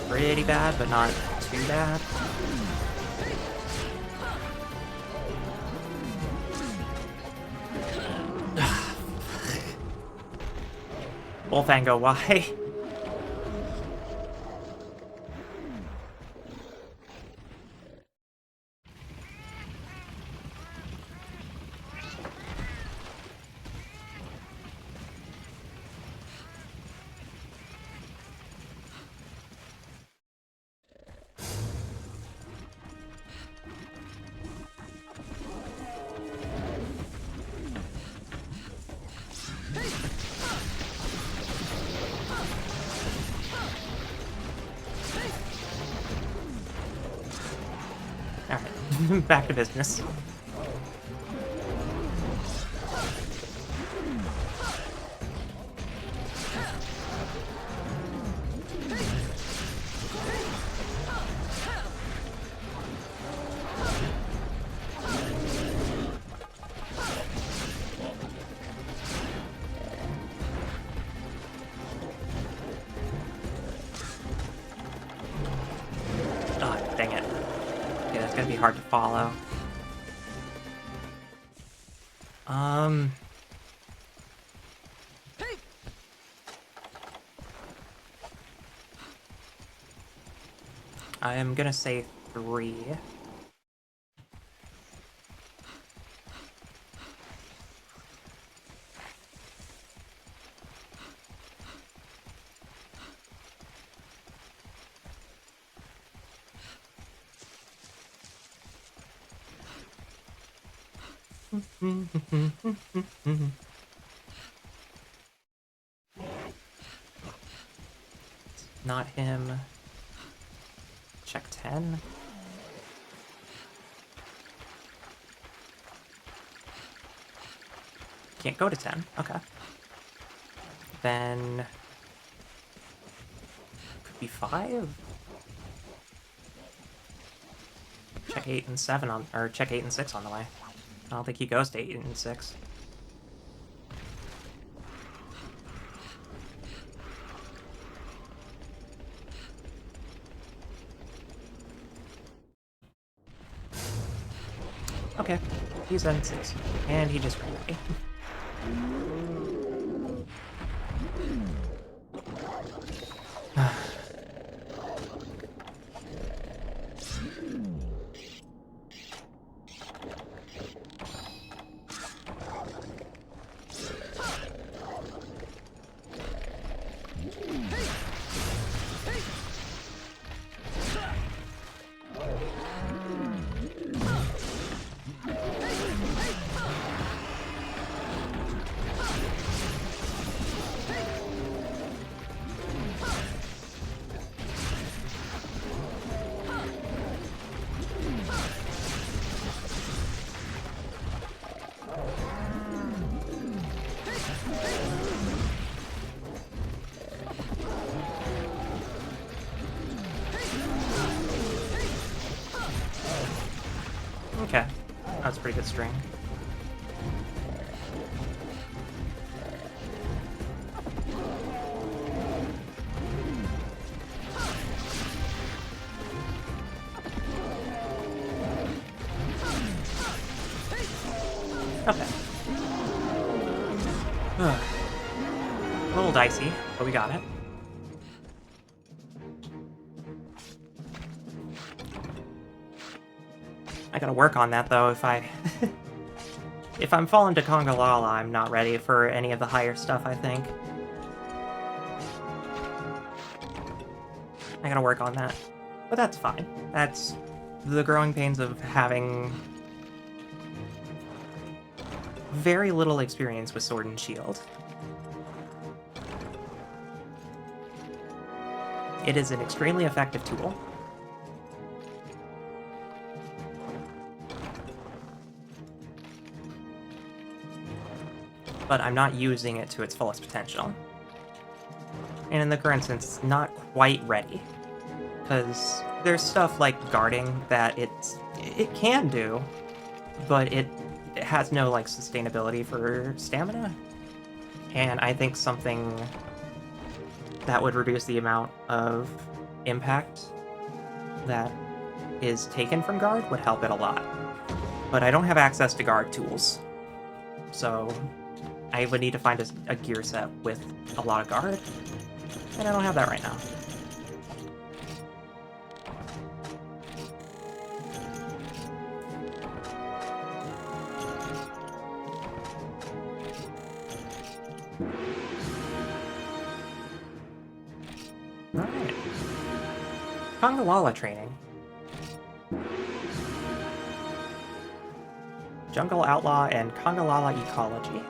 pretty bad, but not too bad. Wolfango, why? Alright, back to business. Oh, dang it. Okay, that's gonna be hard to follow. I am gonna say 3. Not him. Check 10. Can't go to 10. Okay. Then... could be 5? Check 8 and 7 on... or check 8 and 6 on the way. I don't think he goes to 8 and 6. Okay, he's in 6. And he just ran away. Okay, that's a pretty good string. Okay. A little dicey, but we got it. I gotta work on that though. If if I'm falling to Congalala, I'm not ready for any of the higher stuff, I think. I gotta work on that. But that's fine. That's the growing pains of having very little experience with Sword and Shield. It is an extremely effective tool. But I'm not using it to its fullest potential. And in the current sense, it's not quite ready. Because there's stuff like guarding that it can do, but it has no like sustainability for stamina. And I think something that would reduce the amount of impact that is taken from guard would help it a lot. But I don't have access to guard tools, so I would need to find a gear set with a lot of guard, and I don't have that right now. Alright. Congalala training. Jungle Outlaw and Congalala Ecology.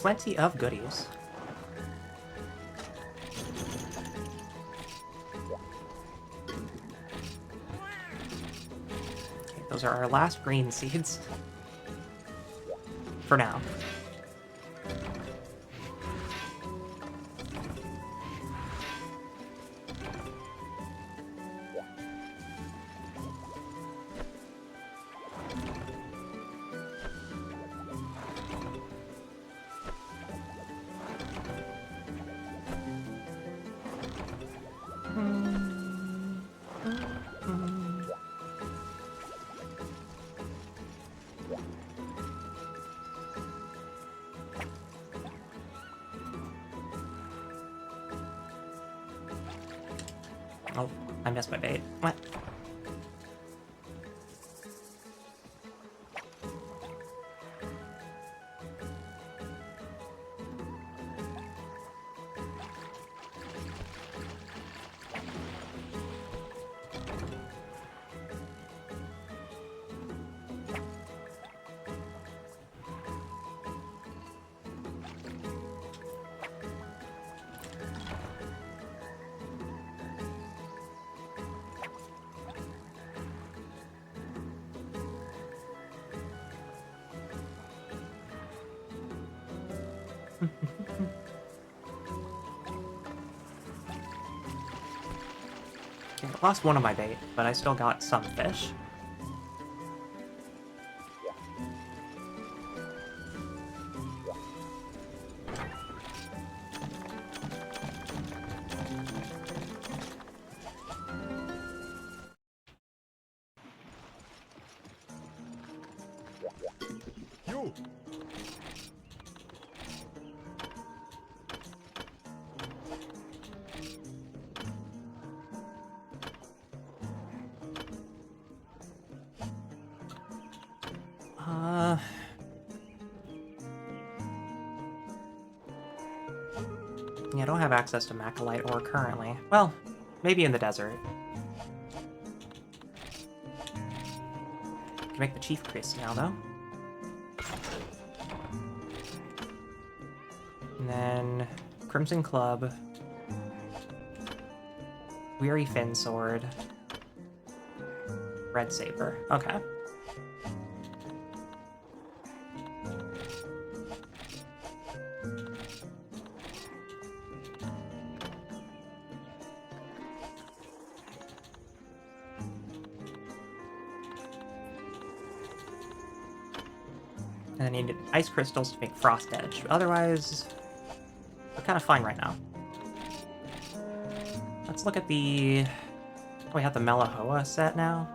plenty of goodies. Okay, those are our last green seeds. For now. Oh, I missed my bait. What? Okay, I lost one of my bait, but I still got some fish. Yo! Yeah, I don't have access to Macalite ore currently. Well, maybe in the desert. Can make the Chief Priest now, though. And then Crimson Club, Weary Fin Sword, Red Saber. Okay. And I need ice crystals to make Frost Edge. Otherwise, we're kind of fine right now. Let's look at the... Oh, we have the Melahoa set now.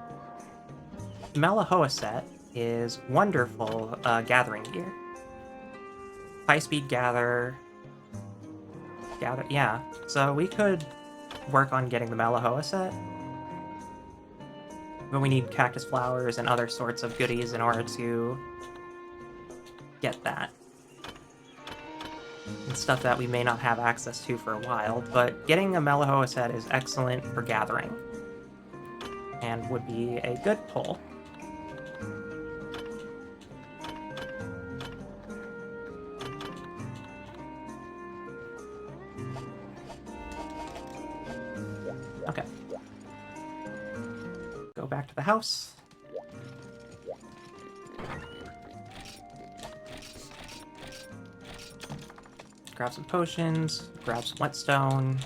The Melahoa set is wonderful gathering gear. High-speed gather... Yeah. So we could work on getting the Melahoa set. But we need cactus flowers and other sorts of goodies in order to get that. And stuff that we may not have access to for a while, but getting a Melahoa set is excellent for gathering. And would be a good pull. Okay. Go back to the house. Grab some potions, grab some whetstone.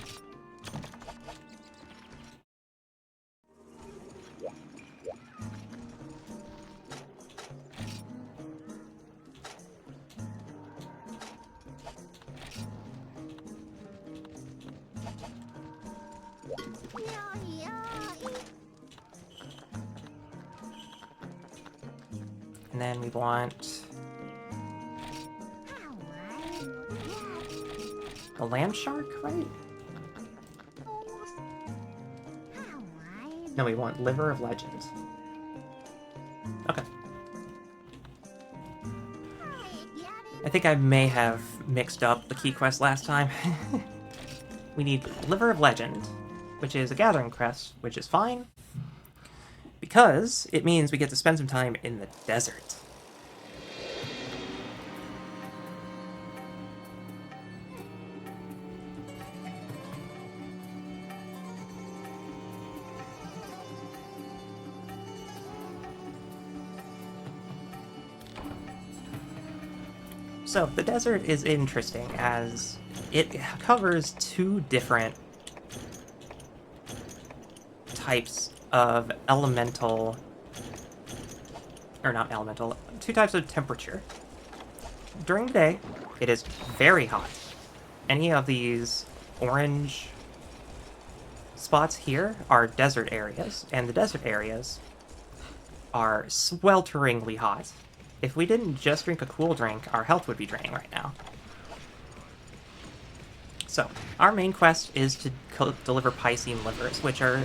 And then we want a land shark, right? No, we want Liver of Legend. Okay. I think I may have mixed up the key quest last time. We need Liver of Legend, which is a gathering crest, which is fine, because it means we get to spend some time in the desert. So, the desert is interesting as it covers two different types of elemental... or not elemental, two types of temperature. During the day, it is very hot. Any of these orange spots here are desert areas, and the desert areas are swelteringly hot. If we didn't just drink a cool drink, our health would be draining right now. So, our main quest is to deliver Piscine livers, which are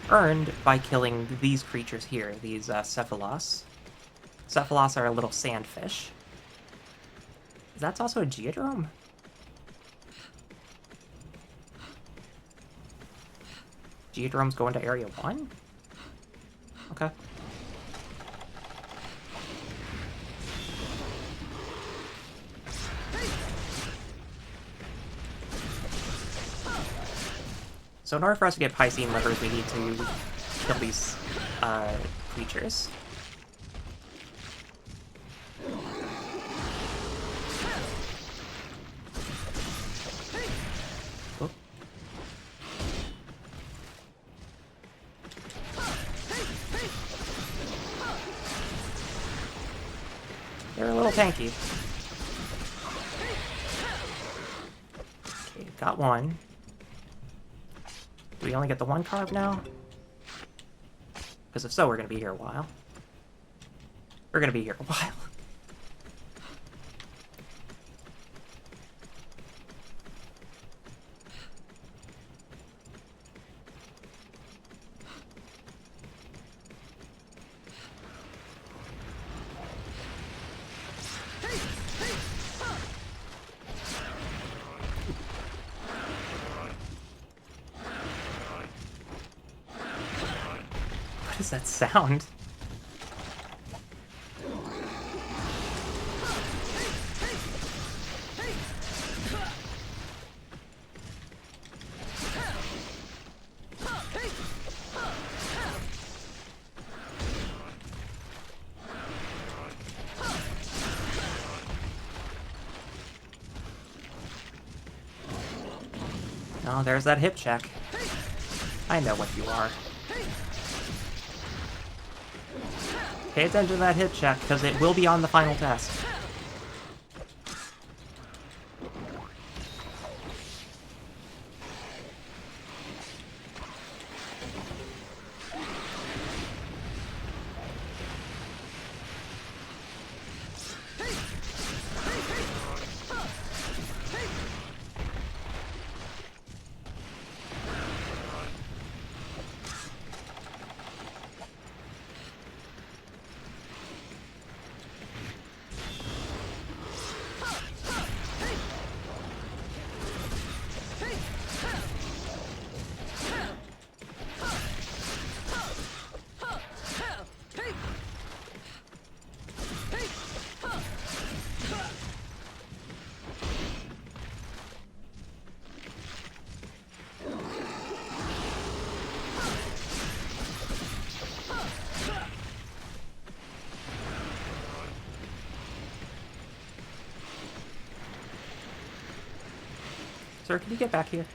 earned by killing these creatures here, these Cephalos. Cephalos are a little sandfish. That's also a Geodrome? Geodromes go into Area 1? Okay. So in order for us to get Piscine livers, we need to kill these creatures. Oh. They're a little tanky. Okay, got one. Do we only get the one carb now? Because if so, we're going to be here a while. We're going to be here a while. What is that sound? Oh, there's that hip check. I know what you are. Pay attention to that hip check, because it will be on the final test. Sir, can you get back here?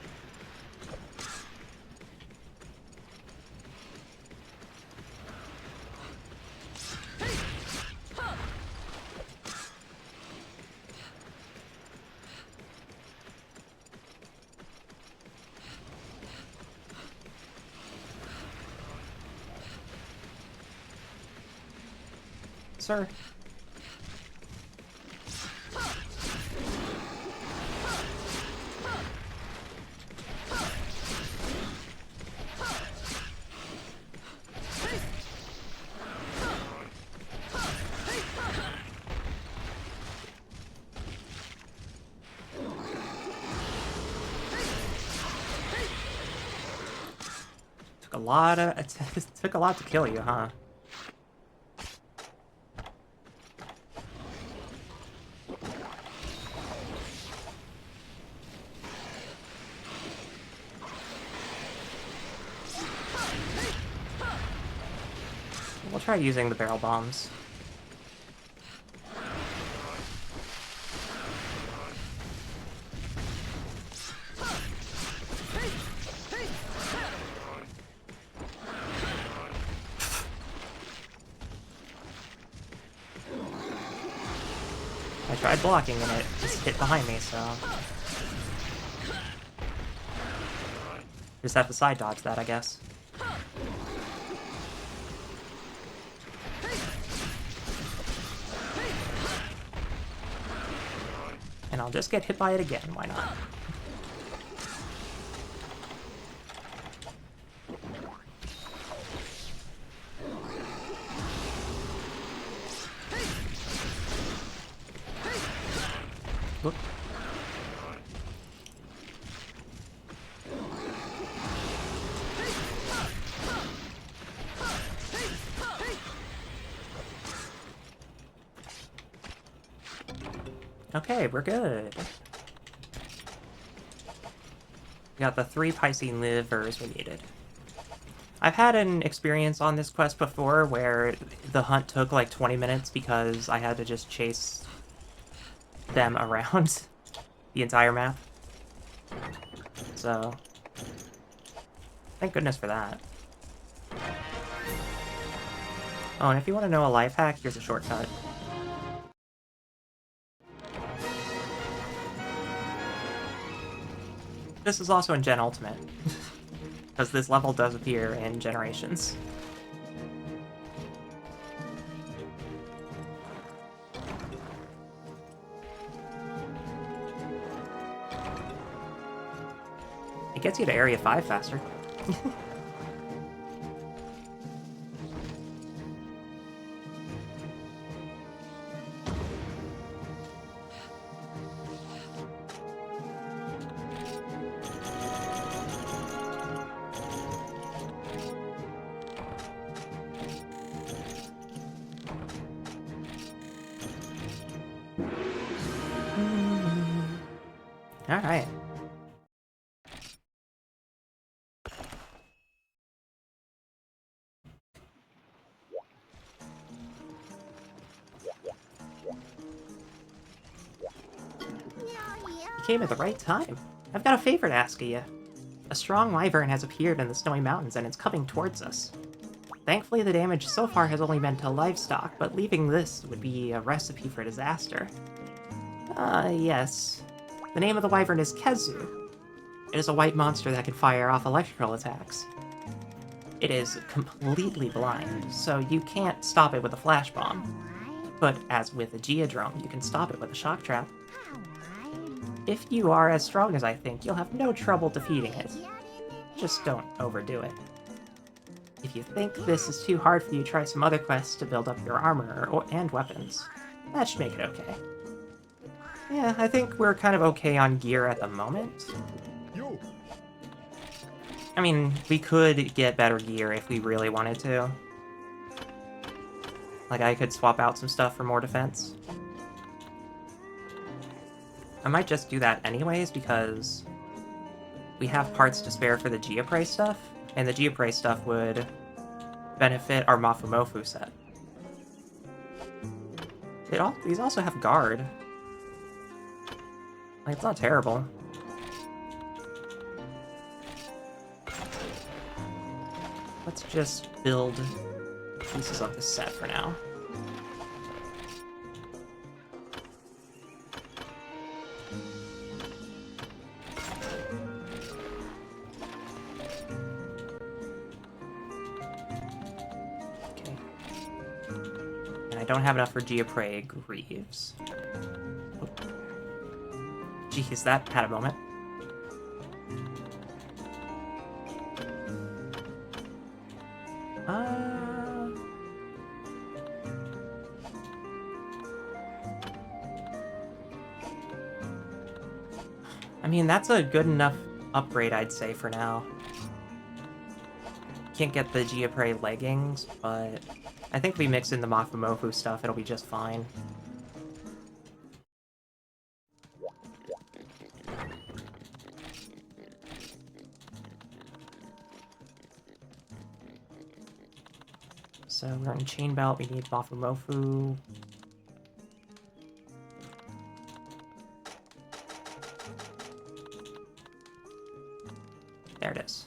Sir? It took a lot to kill you, huh? We'll try using the barrel bombs. tried blocking and it just hit behind me, so... Just have to side dodge that, I guess. And I'll just get hit by it again, why not? Whoop. Okay, we're good. We got the 3 Piscine livers we needed. I've had an experience on this quest before where the hunt took like 20 minutes because I had to just chase them around the entire map. So, thank goodness for that. Oh, and if you want to know a life hack, here's a shortcut. This is also in Gen Ultimate, because this level does appear in Generations. It gets you to Area 5 faster. Alright. You came at the right time. I've got a favor to ask of you. A strong wyvern has appeared in the snowy mountains and it's coming towards us. Thankfully, the damage so far has only been to livestock, but leaving this would be a recipe for disaster. Yes. The name of the wyvern is Khezu. It is a white monster that can fire off electrical attacks. It is completely blind, so you can't stop it with a flash bomb. But as with a Geodrome, you can stop it with a shock trap. If you are as strong as I think, you'll have no trouble defeating it. Just don't overdo it. If you think this is too hard for you, try some other quests to build up your armor and weapons. That should make it okay. Yeah, I think we're kind of okay on gear at the moment. Yo. I mean, we could get better gear if we really wanted to. Like, I could swap out some stuff for more defense. I might just do that anyways, because we have parts to spare for the Geoprey stuff, and the Geoprey stuff would benefit our Mafumofu set. These also have guard. Like, it's not terrible. Let's just build pieces of this set for now. Okay. And I don't have enough for Geoprey Greaves. Oh. Jeez, that had a moment. I mean, that's a good enough upgrade, I'd say, for now. Can't get the Geoprey leggings, but I think if we mix in the Mafumofu stuff, it'll be just fine. So we're in Chain Belt, we need Mafumofu. There it is.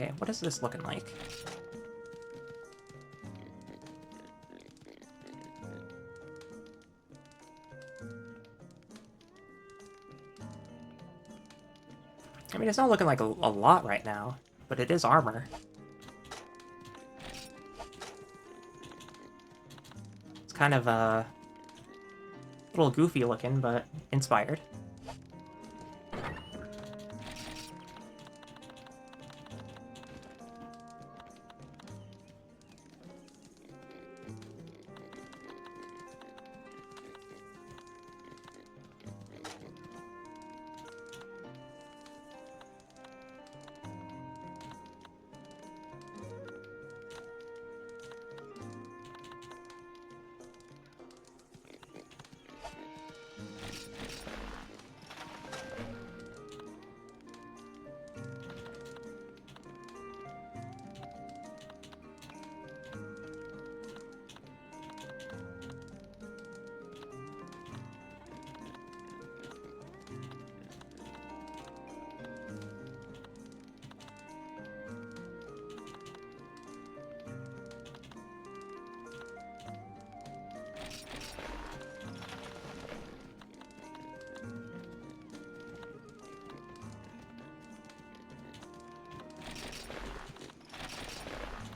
Okay, what is this looking like? I mean, it's not looking like a lot right now, but it is armor. It's kind of a little goofy looking, but inspired.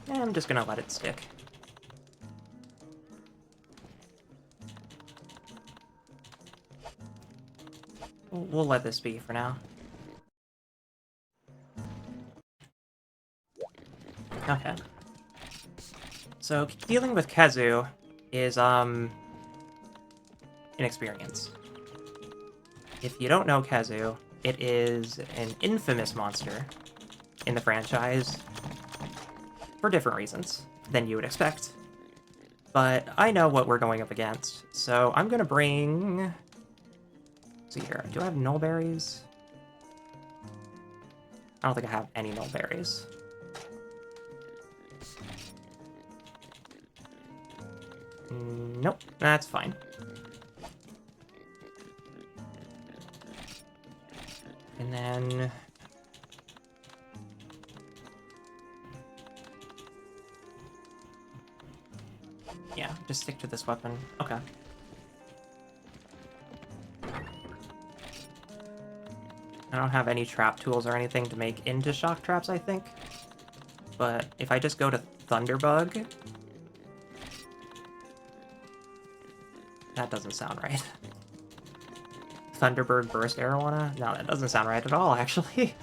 And I'm just gonna let it stick. We'll let this be for now. Okay. So, dealing with Khezu is, inexperience. If you don't know Khezu, it is an infamous monster in the franchise for different reasons than you would expect. But I know what we're going up against, so I'm gonna bring... Let's see here, do I have null berries? I don't think I have any null berries. Nope, that's fine. And then... yeah, just stick to this weapon. Okay. I don't have any trap tools or anything to make into shock traps, I think. But if I just go to Thunderbug... that doesn't sound right. Thunderbird Burst Arowana? No, that doesn't sound right at all, actually.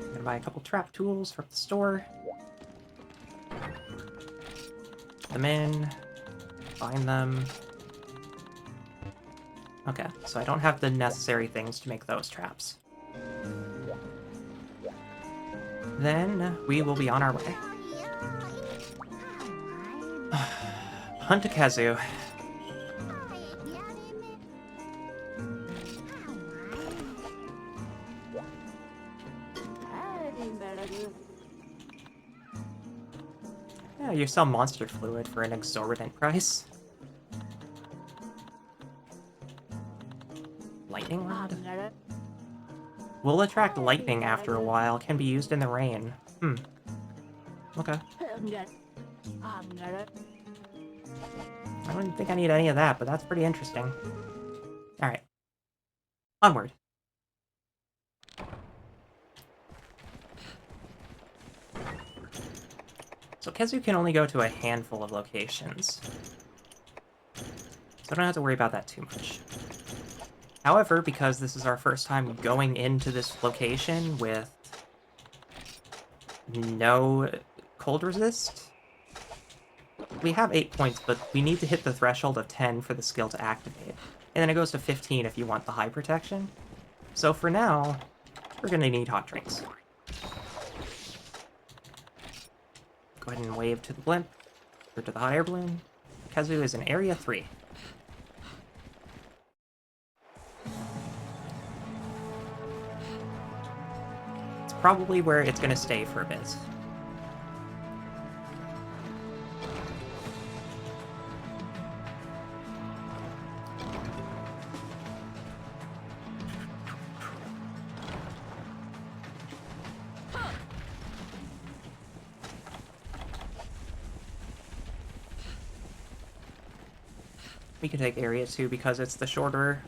I'm gonna buy a couple trap tools from the store. Put them in. Find them. Okay, so I don't have the necessary things to make those traps. Then we will be on our way. Hunt a Khezu. Yeah, you sell monster fluid for an exorbitant price. Lightning rod? Will attract lightning after a while, can be used in the rain. Okay. I don't think I need any of that, but that's pretty interesting. Alright. Onward. So Khezu can only go to a handful of locations. So I don't have to worry about that too much. However, because this is our first time going into this location with no cold resist, we have 8 points, but we need to hit the threshold of 10 for the skill to activate. And then it goes to 15 if you want the high protection. So for now, we're going to need hot drinks. Go ahead and wave to the blimp, or to the hot air balloon. Khezu is in Area 3. It's probably where it's going to stay for a bit. We can take Area 2 because it's the shorter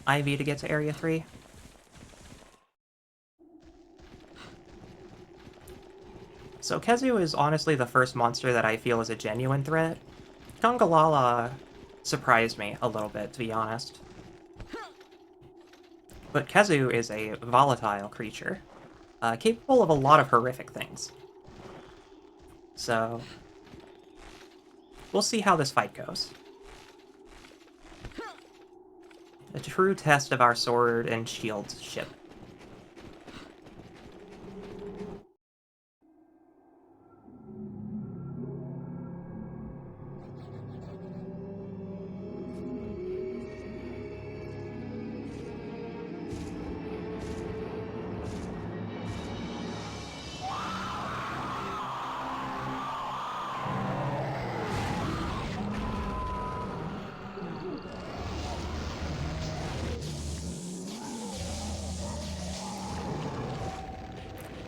IV to get to Area 3. So Khezu is honestly the first monster that I feel is a genuine threat. Gungalala surprised me a little bit, to be honest. But Khezu is a volatile creature, capable of a lot of horrific things. So, we'll see how this fight goes. A true test of our sword and shield ship.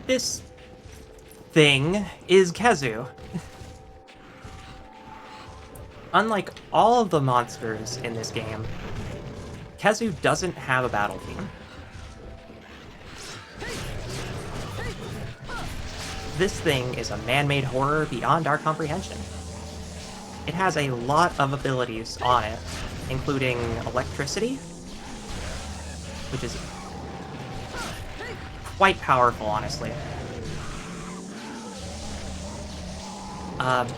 This thing is Khezu. Unlike all of the monsters in this game, Khezu doesn't have a battle theme. This thing is a man-made horror beyond our comprehension. It has a lot of abilities on it, including electricity, which is quite powerful, honestly.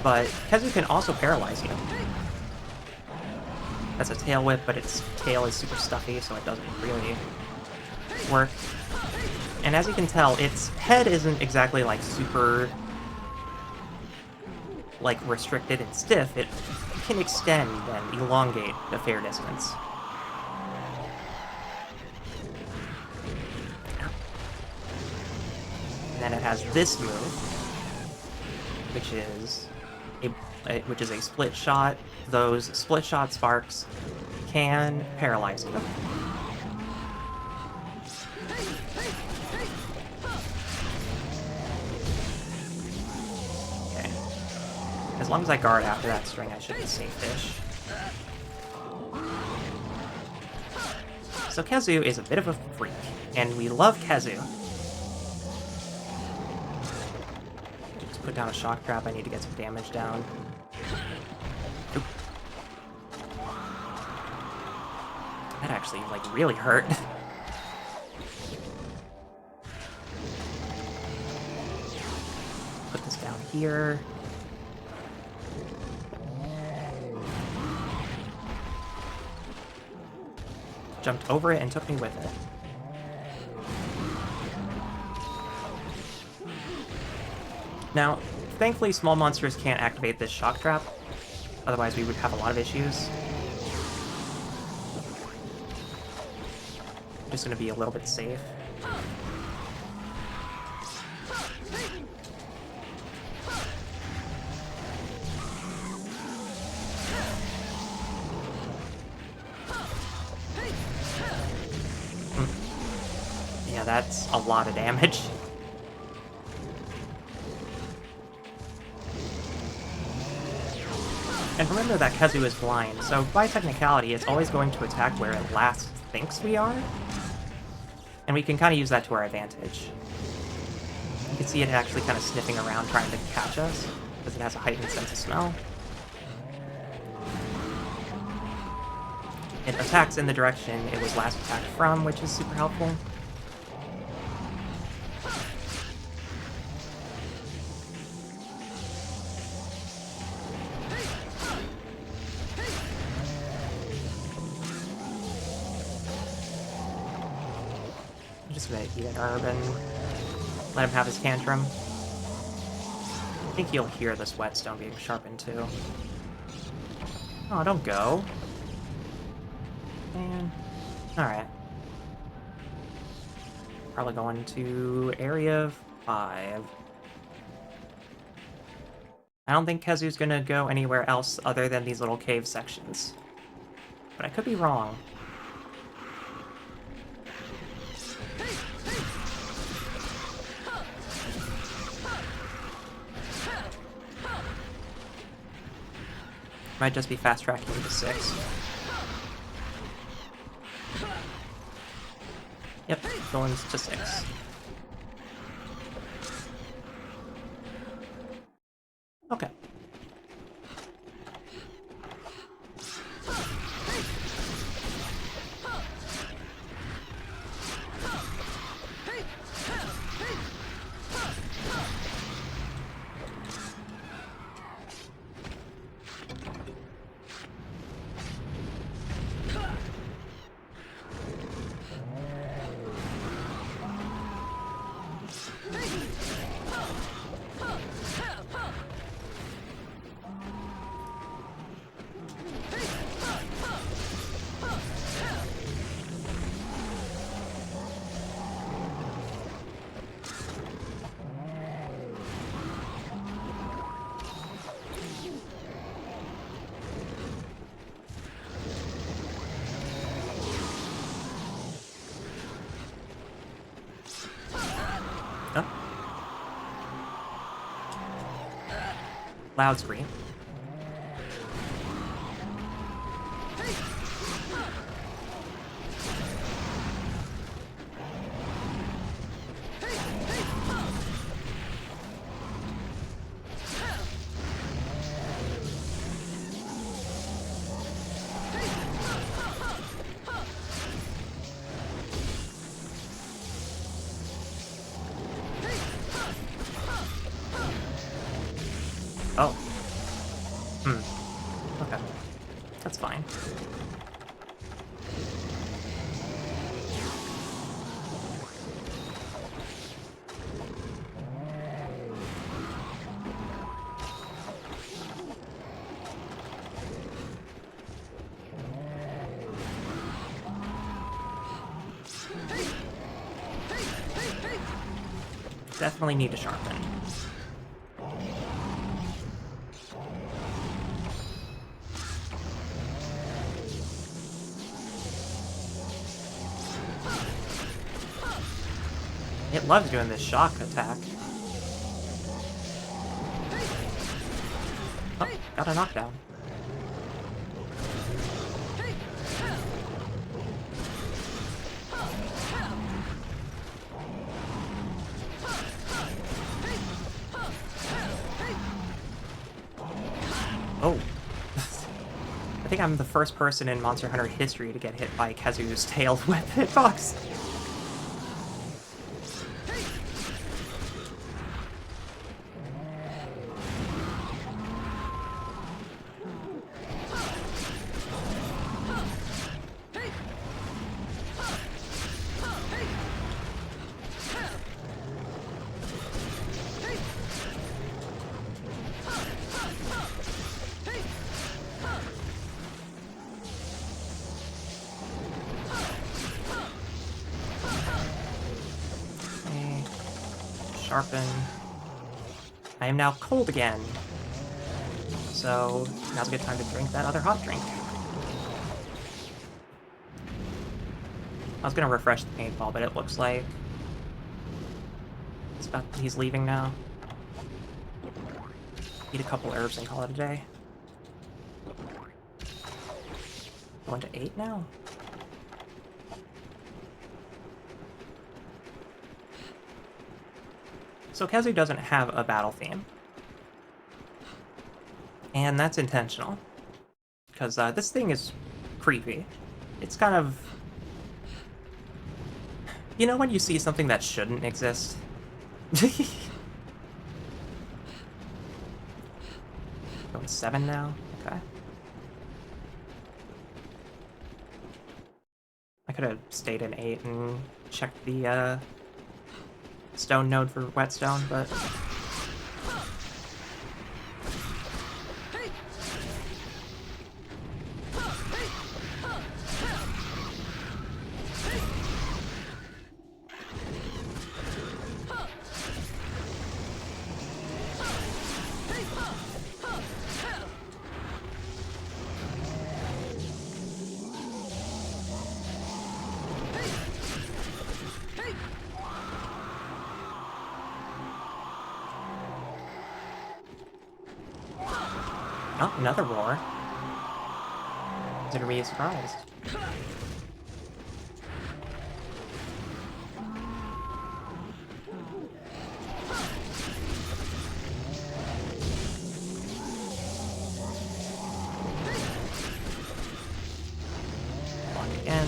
But Khezu can also paralyze you. That's a tail whip, but its tail is super stuffy, so it doesn't really work. And as you can tell, its head isn't exactly, like, super, like, restricted and stiff. It can extend and elongate a fair distance. And then it has this move, which is a split shot. Those split shot sparks can paralyze you. Okay. As long as I guard after that string, I should be safe-ish. So Khezu is a bit of a freak, and we love Khezu. Put down a shock trap. I need to get some damage down. Oop. That actually, like, really hurt. Put this down here. Jumped over it and took me with it. Now, thankfully small monsters can't activate this shock trap, otherwise we would have a lot of issues. I'm just going to be a little bit safe. Yeah, that's a lot of damage. And remember that Khezu is blind, so by technicality, it's always going to attack where it last thinks we are. And we can kind of use that to our advantage. You can see it actually kind of sniffing around trying to catch us, because it has a heightened sense of smell. It attacks in the direction it was last attacked from, which is super helpful. I'm just gonna eat an herb and let him have his tantrum. I think you'll hear this whetstone being sharpened too. Oh, don't go. Man. Alright. Probably going to Area 5. I don't think Khezu's gonna go anywhere else other than these little cave sections. But I could be wrong. Might just be fast tracking to 6. Yep, going to 6. Okay. Oh. Loud scream. Oh. Okay. That's fine. Definitely need to sharpen. It loves doing this shock attack. Oh, got a knockdown. Oh. I think I'm the first person in Monster Hunter history to get hit by Khezu's tailed whip hitbox. Sharpen. I am now cold again. So now's a good time to drink that other hot drink. I was gonna refresh the paintball, but it looks like he's leaving now. Eat a couple herbs and call it a day. Going to 8 now? So Khezu doesn't have a battle theme. And that's intentional. Because this thing is creepy. It's kind of... You know when you see something that shouldn't exist? Going 7 now? Okay. I could have stayed in 8 and checked the stone node for whetstone, but... Oh, another roar. Consider me surprised. Block again.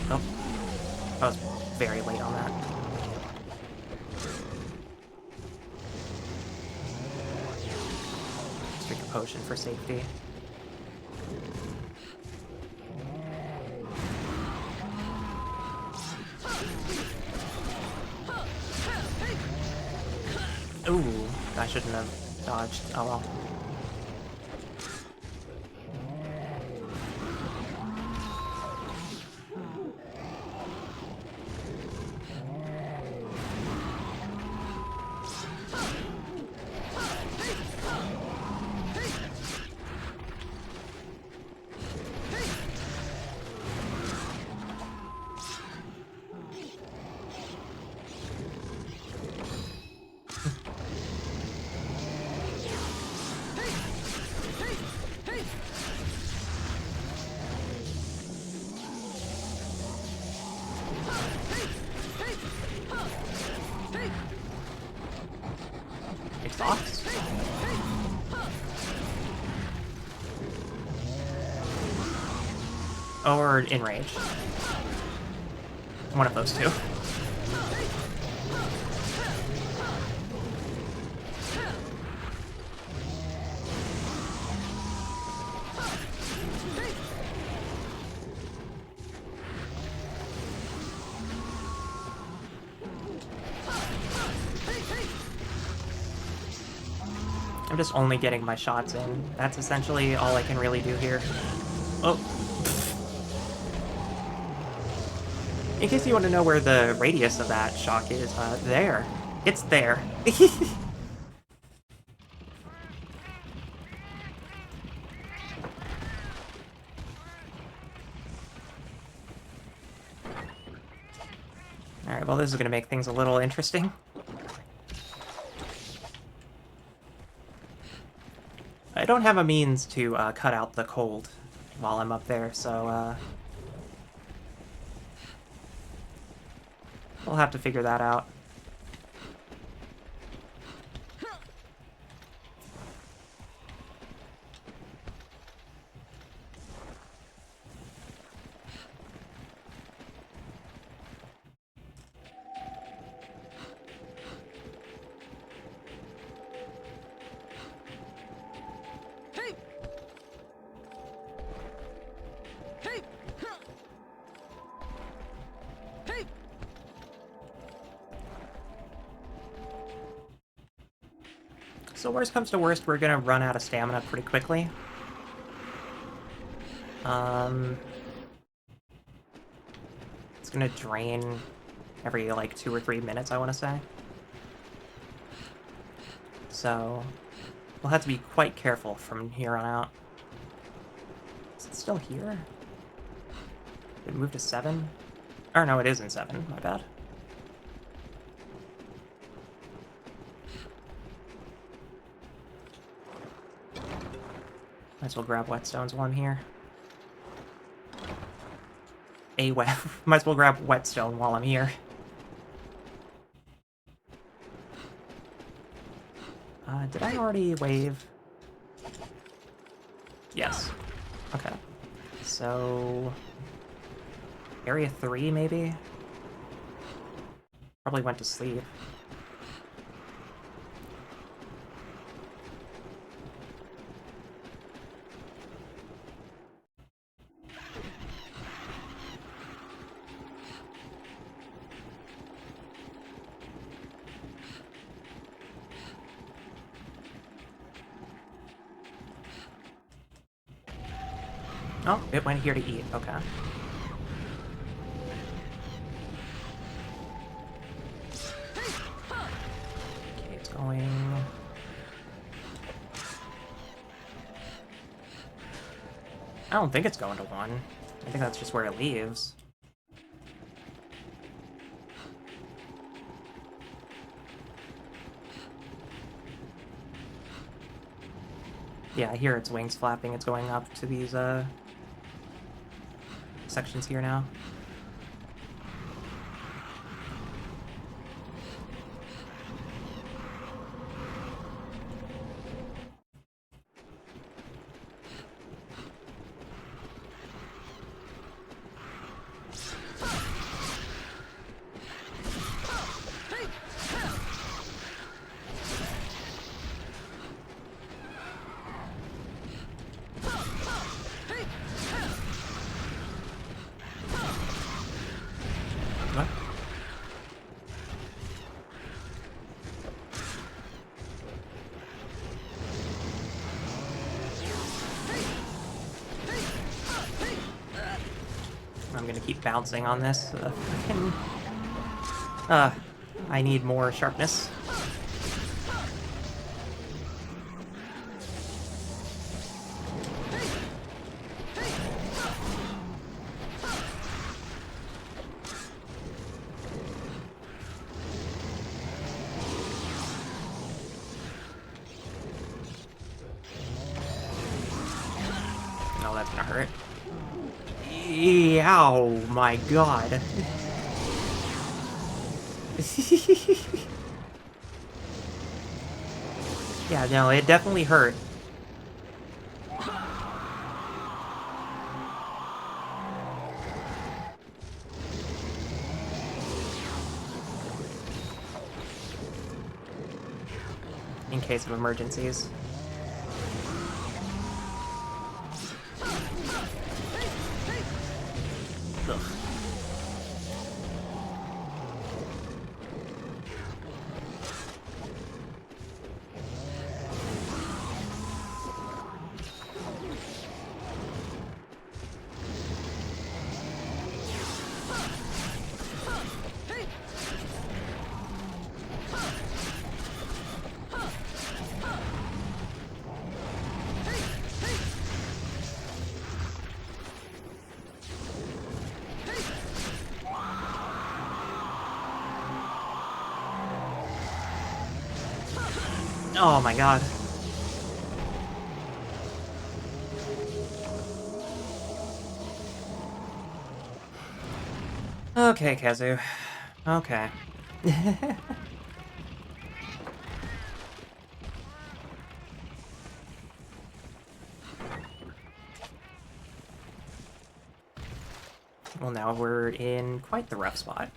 Oh, I was very late on that. Let's drink a potion for safety. Ooh, I shouldn't have dodged. Oh well. Exhaust? Or in range. One of those two. I'm just only getting my shots in. That's essentially all I can really do here. Oh. In case you want to know where the radius of that shock is, there. It's there. Alright, well this is going to make things a little interesting. I don't have a means to cut out the cold while I'm up there, so we'll have to figure that out. So worst comes to worst, we're gonna run out of stamina pretty quickly. It's gonna drain every, like, 2 or 3 minutes, I want to say. So we'll have to be quite careful from here on out. Is it still here? Did it move to 7? Or no, it is in 7, my bad. Might as well grab whetstones while I'm here. Might as well grab whetstone while I'm here. Did I already wave? Yes. Okay. So... Area 3, maybe? Probably went to sleep. Oh, it went here to eat. Okay. Okay, it's going... I don't think it's going to 1. I think that's just where it leaves. Yeah, I hear its wings flapping. It's going up to these, sections here now. What? I'm gonna keep bouncing on this. I need more sharpness. No, that's gonna hurt. Ow, my god. Yeah, no, it definitely hurt. In case of emergencies. Ugh. Oh my god. Okay, Khezu. Okay. Well, now we're in quite the rough spot.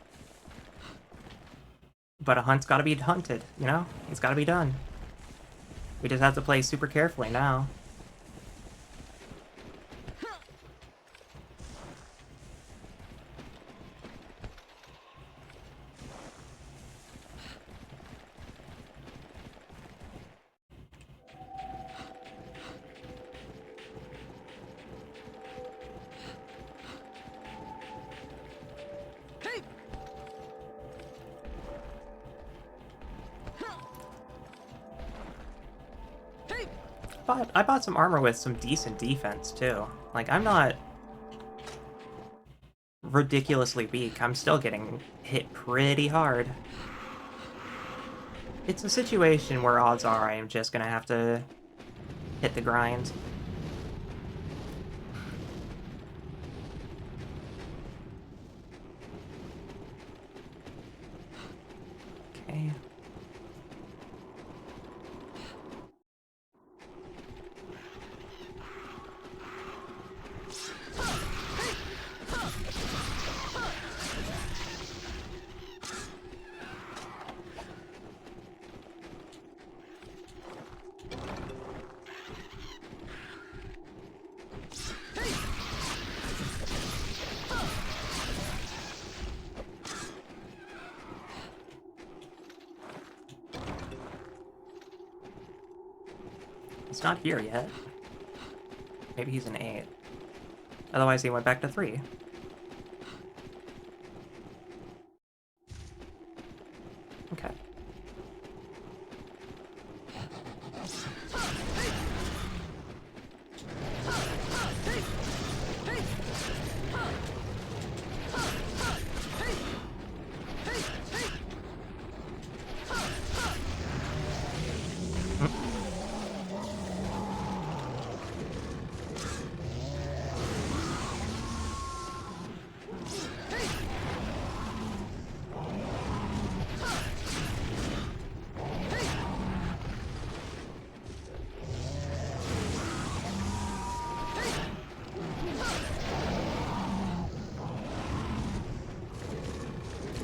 But a hunt's gotta be hunted, you know? It's gotta be done. We just have to play super carefully now. I bought some armor with some decent defense, too. Like, I'm not ridiculously weak. I'm still getting hit pretty hard. It's a situation where odds are I am just gonna have to hit the grind. Okay. He's not here yet. Maybe he's an 8. Otherwise, he went back to 3. Okay.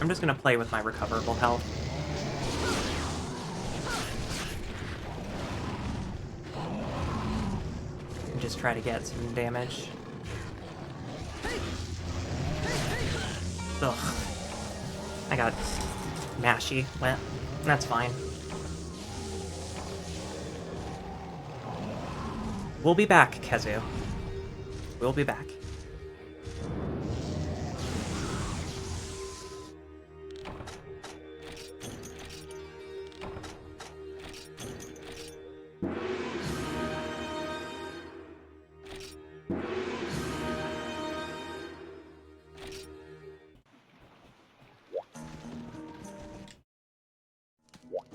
I'm just gonna play with my recoverable health. And just try to get some damage. Ugh. I got mashy. Well, that's fine. We'll be back, Khezu. We'll be back.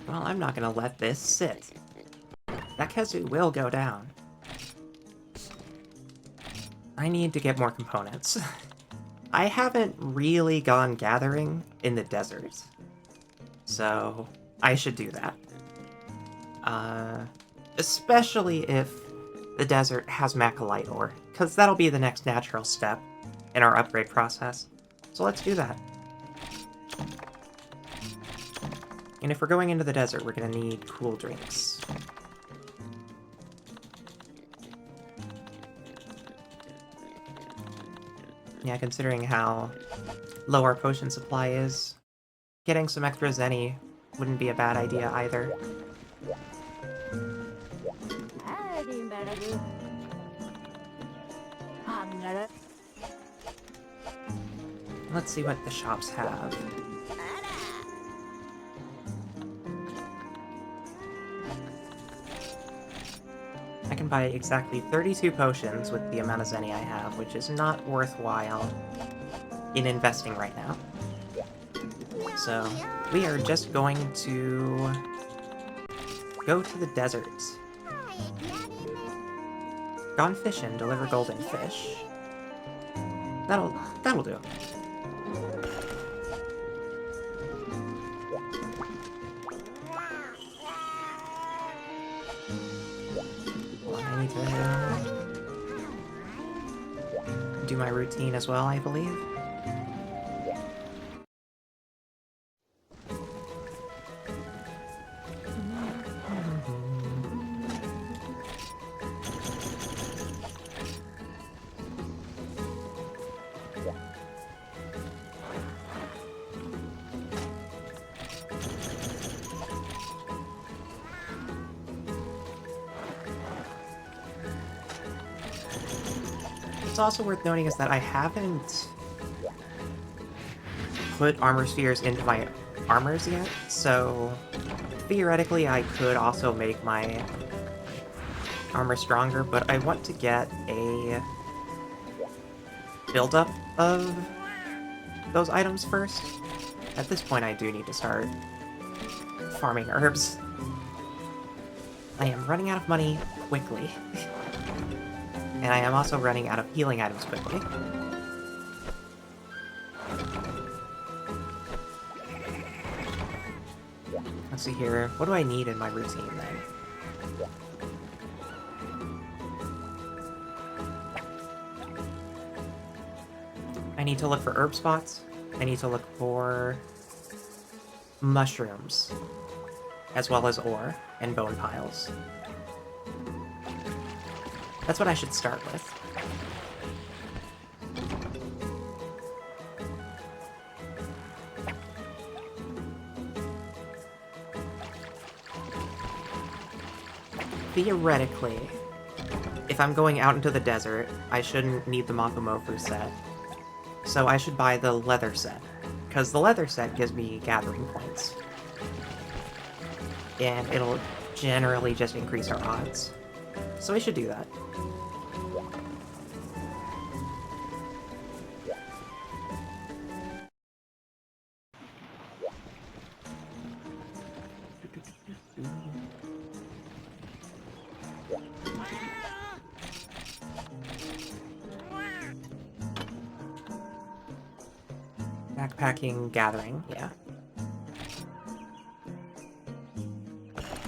Well, I'm not gonna let this sit. That Khezu will go down. I need to get more components. I haven't really gone gathering in the desert, so I should do that. Especially if the desert has Macalite ore, because that'll be the next natural step in our upgrade process. So let's do that. And if we're going into the desert, we're gonna need cool drinks. Yeah, considering how low our potion supply is, getting some extra zenny wouldn't be a bad idea either. Let's see what the shops have. I can buy exactly 32 potions with the amount of zenny I have, which is not worthwhile in investing right now. So, we are just going to go to the desert. Gone Fishin, deliver golden fish. That'll do. I need to do my routine as well, I believe. What's also worth noting is that I haven't put armor spheres into my armors yet, so theoretically I could also make my armor stronger, but I want to get a build-up of those items first. At this point I do need to start farming herbs. I am running out of money quickly. And I am also running out of healing items quickly. Let's see here. What do I need in my routine then? I need to look for herb spots. I need to look for mushrooms, as well as ore and bone piles. That's what I should start with. Theoretically, if I'm going out into the desert, I shouldn't need the Makumofu set. So I should buy the leather set, because the leather set gives me gathering points. And it'll generally just increase our odds. So I should do that. Backpacking, gathering, yeah.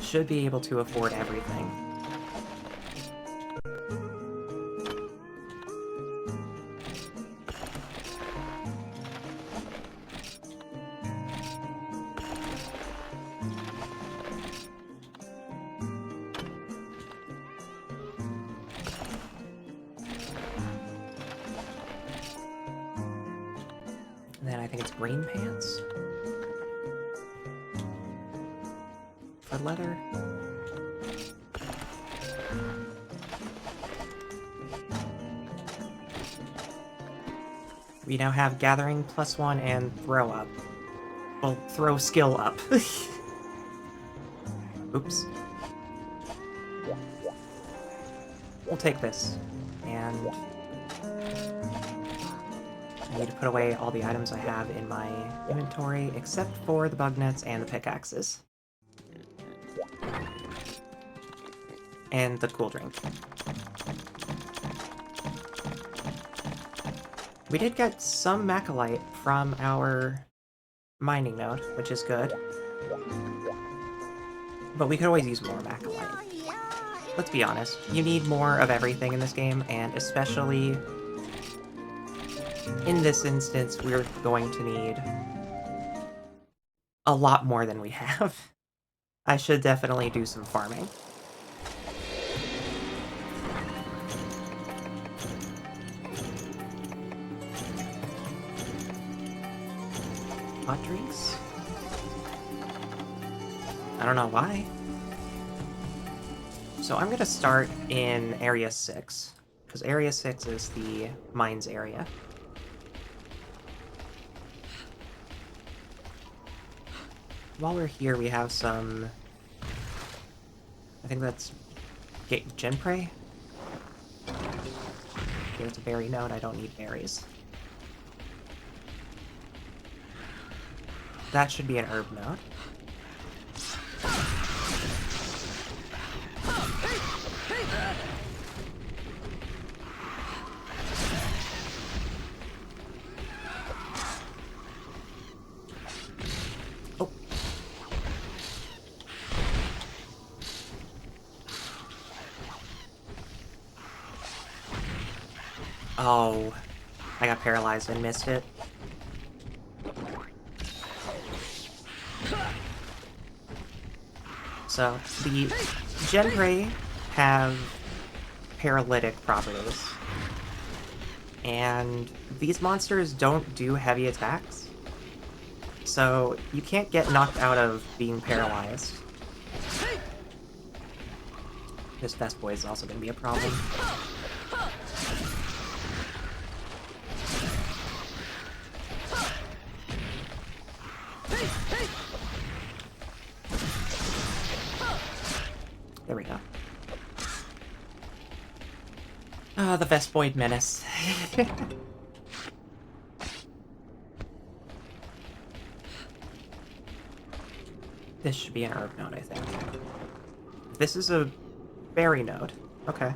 Should be able to afford everything. think it's green pants? For leather? We now have gathering +1 and throw up. Well, throw skill up. Oops. We'll take this. And I need to put away all the items I have in my inventory, except for the bug nets and the pickaxes. And the cool drink. We did get some macalite from our mining node, which is good. But we could always use more macalite. Let's be honest, you need more of everything in this game, and especially in this instance, we're going to need a lot more than we have. I should definitely do some farming. Hot drinks? I don't know why. So I'm gonna start in Area 6, because Area 6 is the mines area. While we're here, we have some... I think that's... Genprey? Here's a berry node, I don't need berries. That should be an herb node. Oh. Oh. I got paralyzed and missed it. So, the Genprey have paralytic properties. And these monsters don't do heavy attacks. So, you can't get knocked out of being paralyzed. This Best Boy is also going to be a problem. There we go. Ah, the Vespoid Menace. This should be an herb node, I think. This is a berry node. Okay.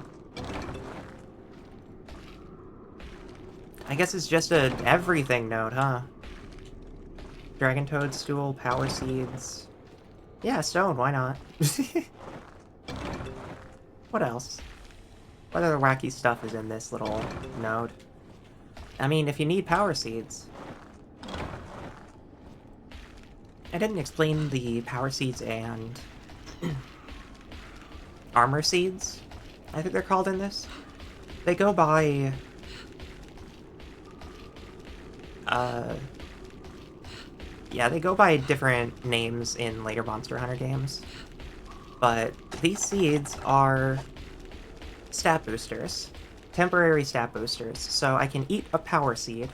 I guess it's just a everything node, huh? Dragon Toadstool, Power Seeds. Yeah, stone, why not? What else? What other wacky stuff is in this little node? I mean, if you need power seeds... I didn't explain the power seeds and... armor seeds, I think they're called in this. They go by... yeah, they go by different names in later Monster Hunter games. But these seeds are stat boosters. Temporary stat boosters. So I can eat a power seed.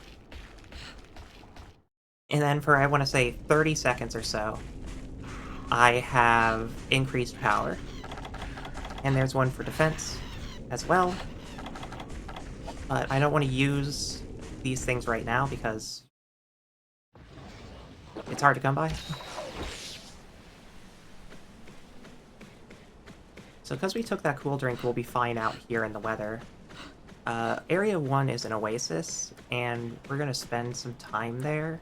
And then for, I want to say, 30 seconds or so, I have increased power. And there's one for defense as well. But I don't want to use these things right now because it's hard to come by. So because we took that cool drink, we'll be fine out here in the weather. Area 1 is an oasis, and we're going to spend some time there.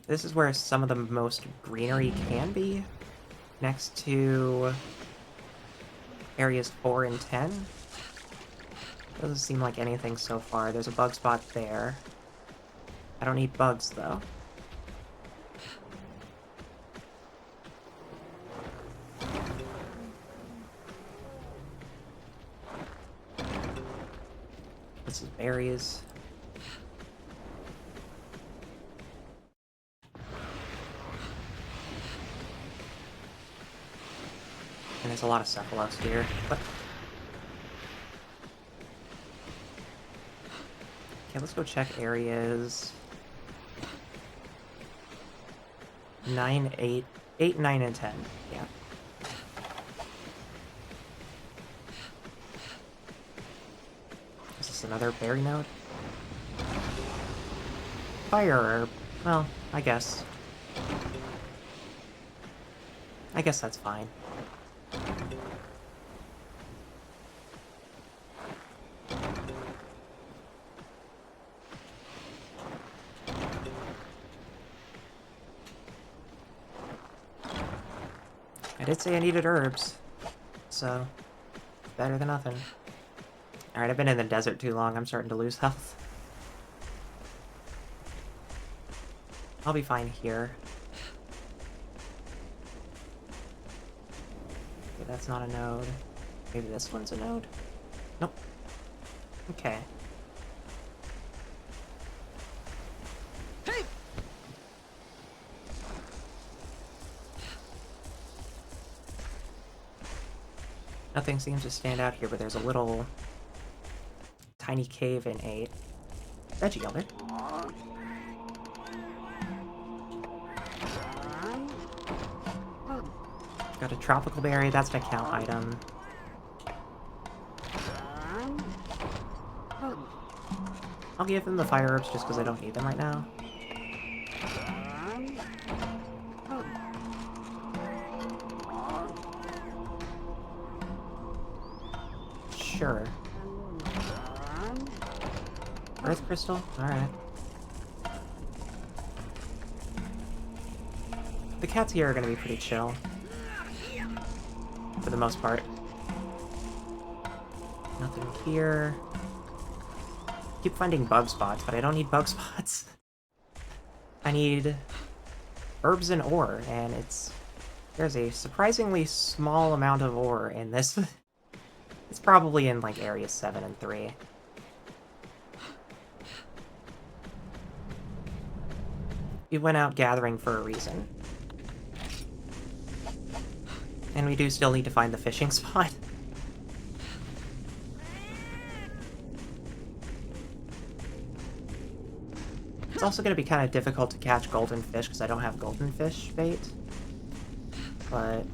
This is where some of the most greenery can be, next to areas 4 and 10. Doesn't seem like anything so far. There's a bug spot there. I don't need bugs, though. This is berries. And there's a lot of Cephalos here. But... okay, let's go check areas 9, 8, 8, 9, and 10. Yeah. Is this another berry node? Fire herb. Well, I guess. I guess that's fine. I did say I needed herbs, so better than nothing. Alright, I've been in the desert too long, I'm starting to lose health. I'll be fine here. Okay, that's not a node. Maybe this one's a node? Nope. Okay. Nothing seems to stand out here, but there's a little tiny cave in 8. Veggie Elder. Got a tropical berry, that's an account item. I'll give them the fire herbs just because I don't need them right now. Sure. Earth crystal? Alright. The cats here are gonna be pretty chill. For the most part. Nothing here. Keep finding bug spots, but I don't need bug spots. I need herbs and ore, and there's a surprisingly small amount of ore in this. It's probably in, like, areas 7 and 3. We went out gathering for a reason. And we do still need to find the fishing spot. It's also going to be kind of difficult to catch golden fish because I don't have golden fish bait. But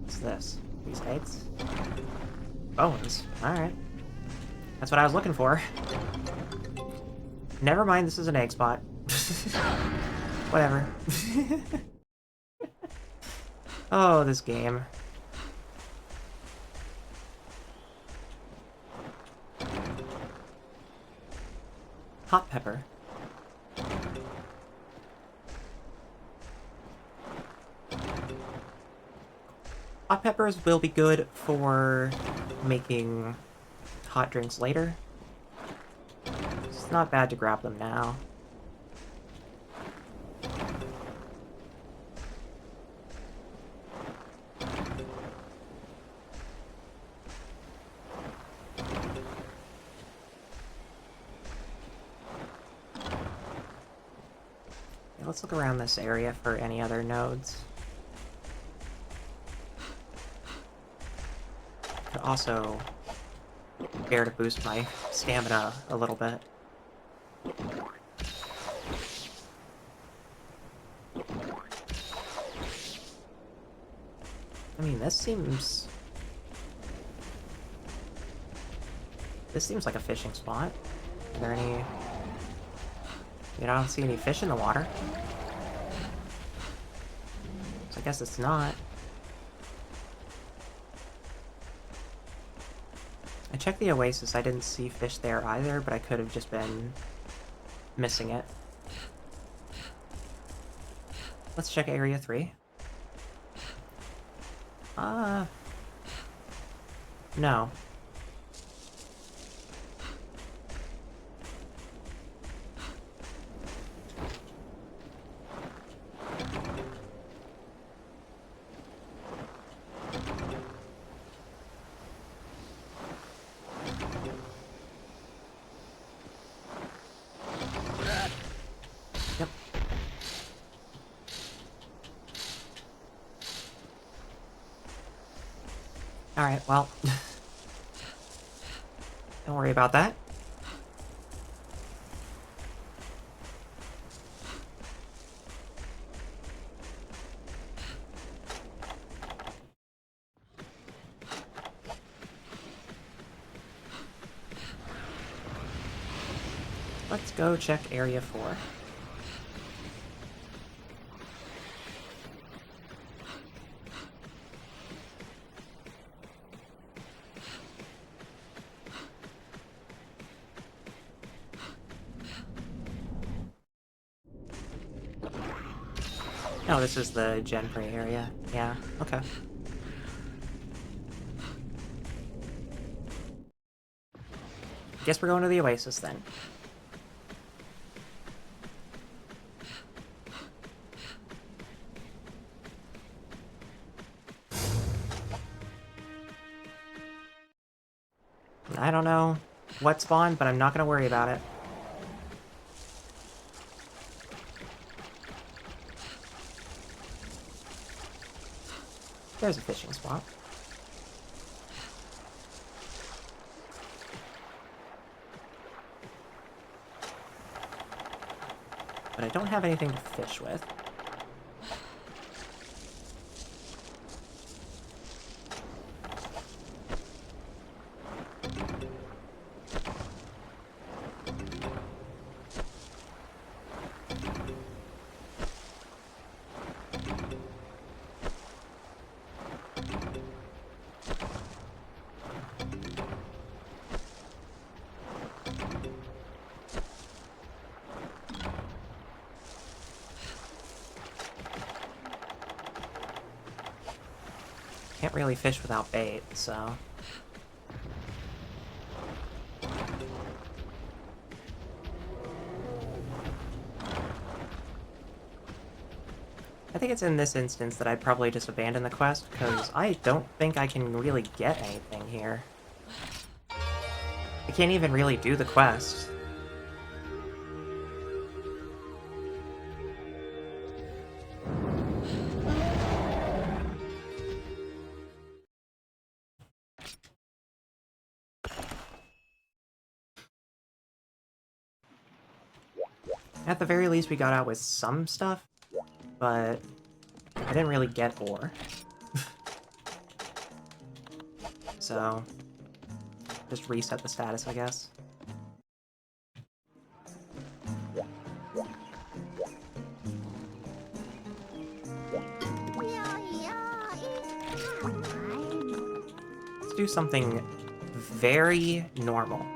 what's this? These eggs? Bones. Alright. That's what I was looking for. Never mind, this is an egg spot. Whatever. Oh, this game. Hot pepper. Hot peppers will be good for making hot drinks later. It's not bad to grab them now. Yeah, let's look around this area for any other nodes. Could also bear to boost my stamina a little bit. I mean, this seems like a fishing spot. Are there any... I don't see any fish in the water. So I guess it's not. I checked the oasis, I didn't see fish there either, but I could have just been missing it. Let's check area 3. No. Alright, well. Don't worry about that. Let's go check Area 4. Oh, this is the Gen Prey area. Yeah, okay. Guess we're going to the Oasis then. I don't know what spawned, but I'm not going to worry about it. There's a fishing spot. But I don't have anything to fish with. Can't really fish without bait, so... I think it's in this instance that I'd probably just abandon the quest, because I don't think I can really get anything here. I can't even really do the quest. At the very least, we got out with some stuff, but I didn't really get ore. So, just reset the status, I guess. Let's do something very normal.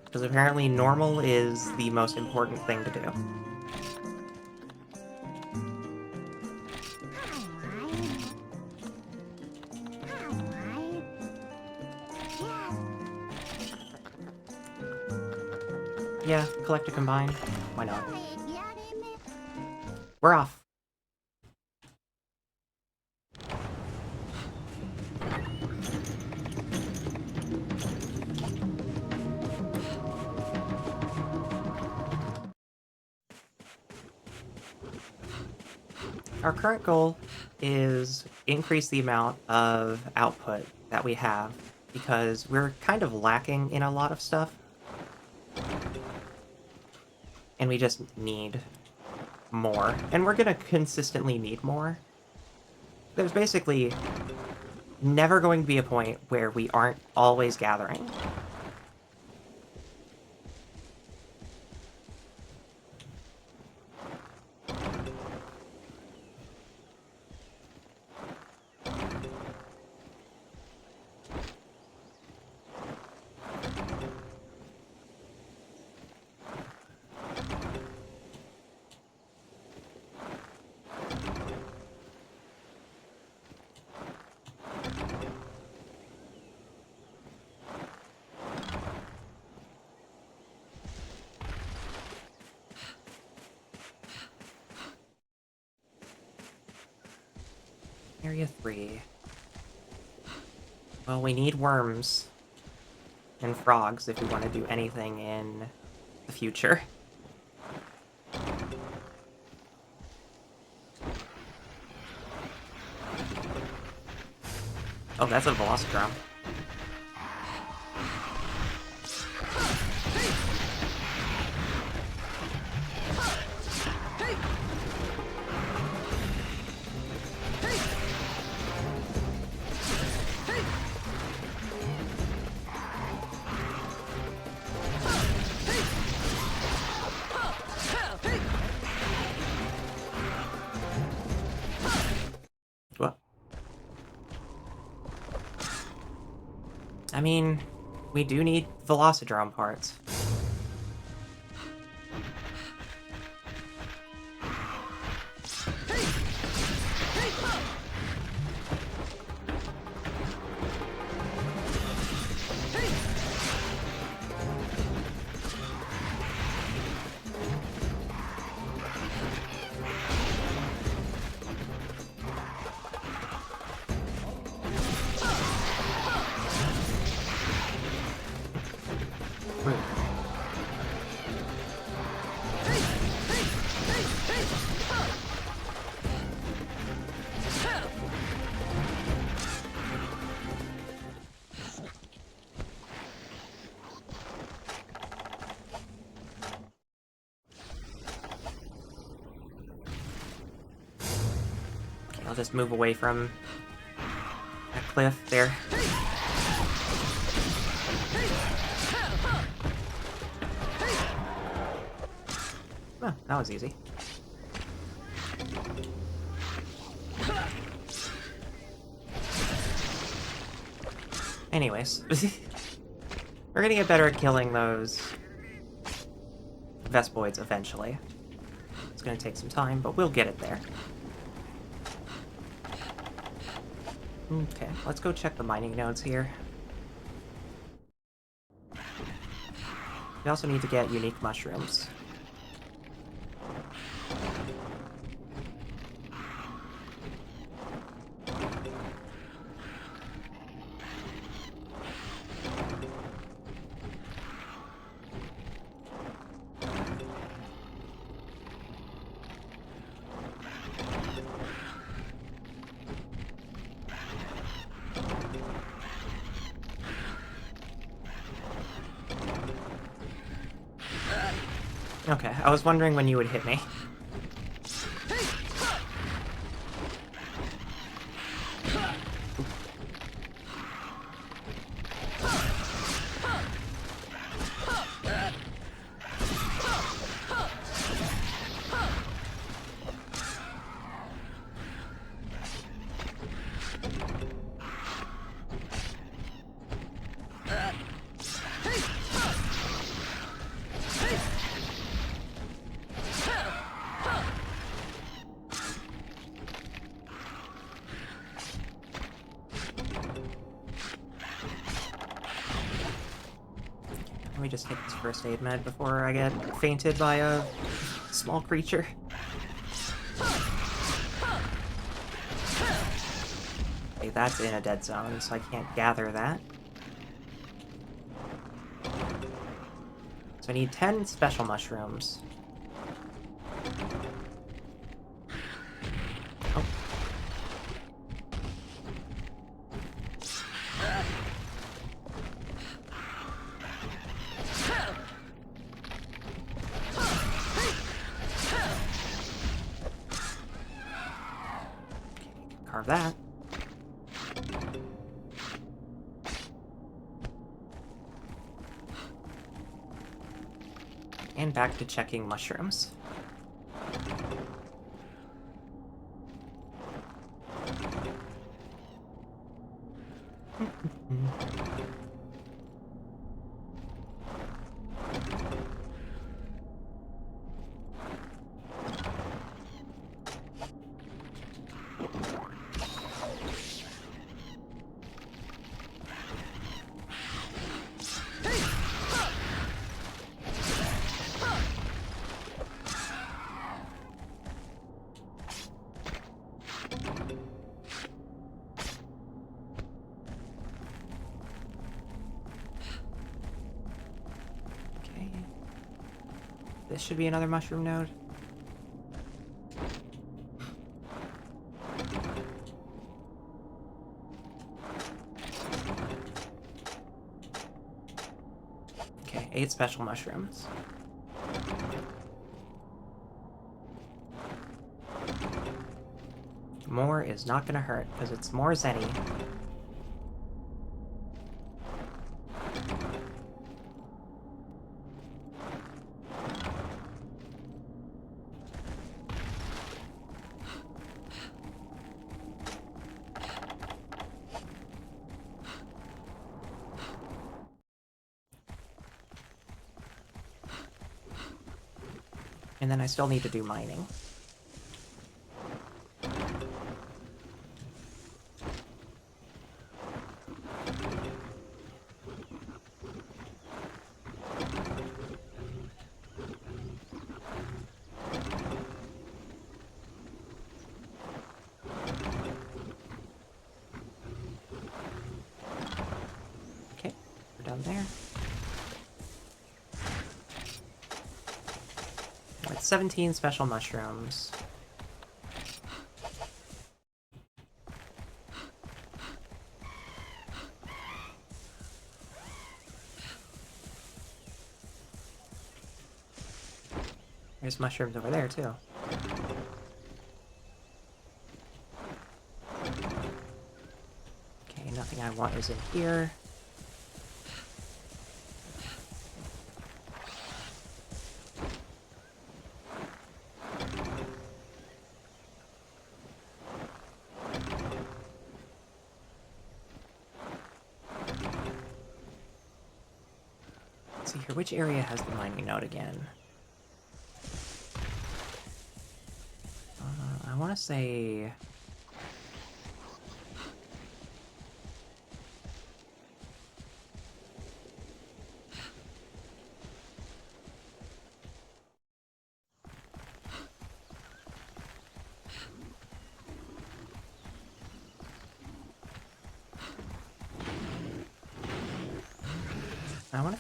Because apparently normal is the most important thing to do. Yeah, collect to combine. Why not? We're off. Our current goal is increase the amount of output that we have, because we're kind of lacking in a lot of stuff. And we just need more. And we're gonna consistently need more. There's basically never going to be a point where we aren't always gathering. Area 3. Well, we need worms and frogs if we want to do anything in the future. Oh, that's a Velocidrome. What? I mean, we do need Velocidrome parts. I'll just move away from that cliff there. Oh, that was easy. Anyways, we're gonna get better at killing those Vespoids eventually. It's gonna take some time, but we'll get it there. Okay, let's go check the mining nodes here. We also need to get unique mushrooms. Okay, I was wondering when you would hit me. Let me just take this first aid med before I get fainted by a small creature. Okay, that's in a dead zone, so I can't gather that. So I need 10 special mushrooms. Oh. Carve that. And back to checking mushrooms. This should be another mushroom node. 8 special mushrooms. More is not gonna hurt, because it's more Zenny. And then I still need to do mining. Okay, we're done there. With 17 special mushrooms. There's mushrooms over there, too. Okay, nothing I want is in here. Let's see here, which area has the mining node again? I want to say...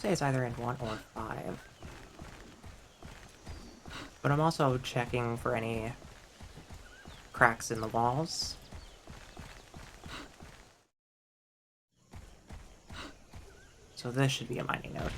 it's either in 1 or 5. But I'm also checking for any cracks in the walls. So this should be a mining node.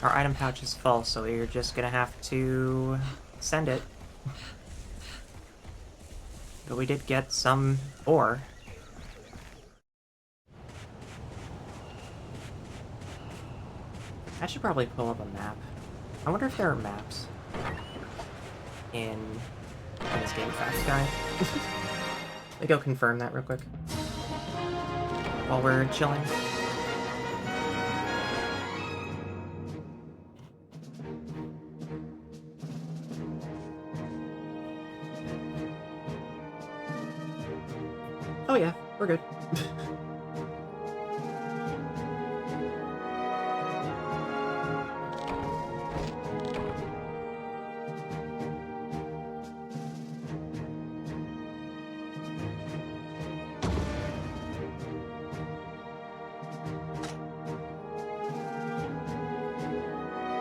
Our item pouch is full, so we're just gonna have to send it. But we did get some ore. I should probably pull up a map. I wonder if there are maps in this game facts guide. Let me go confirm that real quick. While we're chilling. Oh yeah, we're good.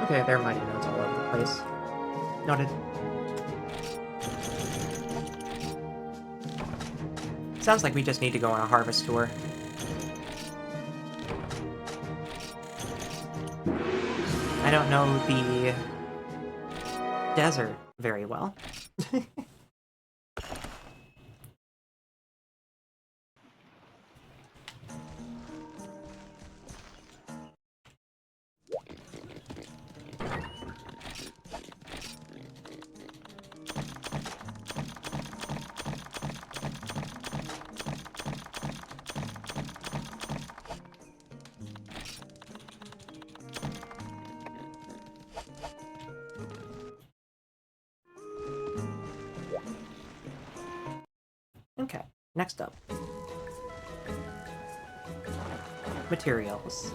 Okay, there are mighty nodes all over the place. Noted. Sounds like we just need to go on a harvest tour. I don't know the desert very well. Okay, next up. Materials.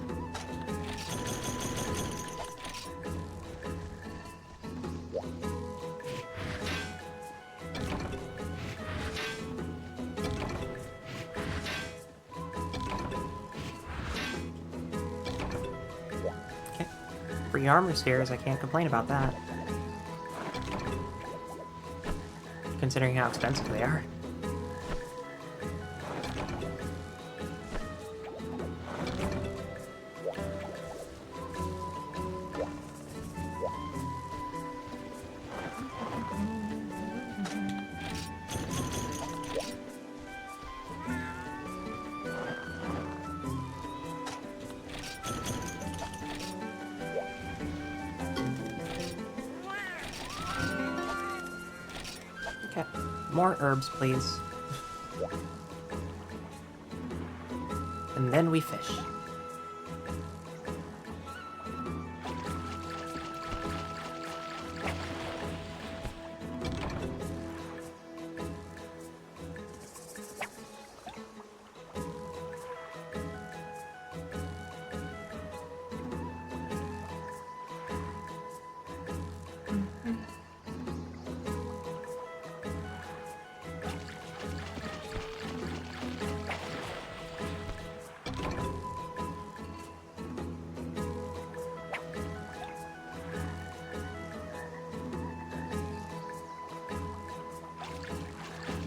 Free armor stairs, I can't complain about that. Considering how expensive they are. Okay, more herbs, please. And then we fish.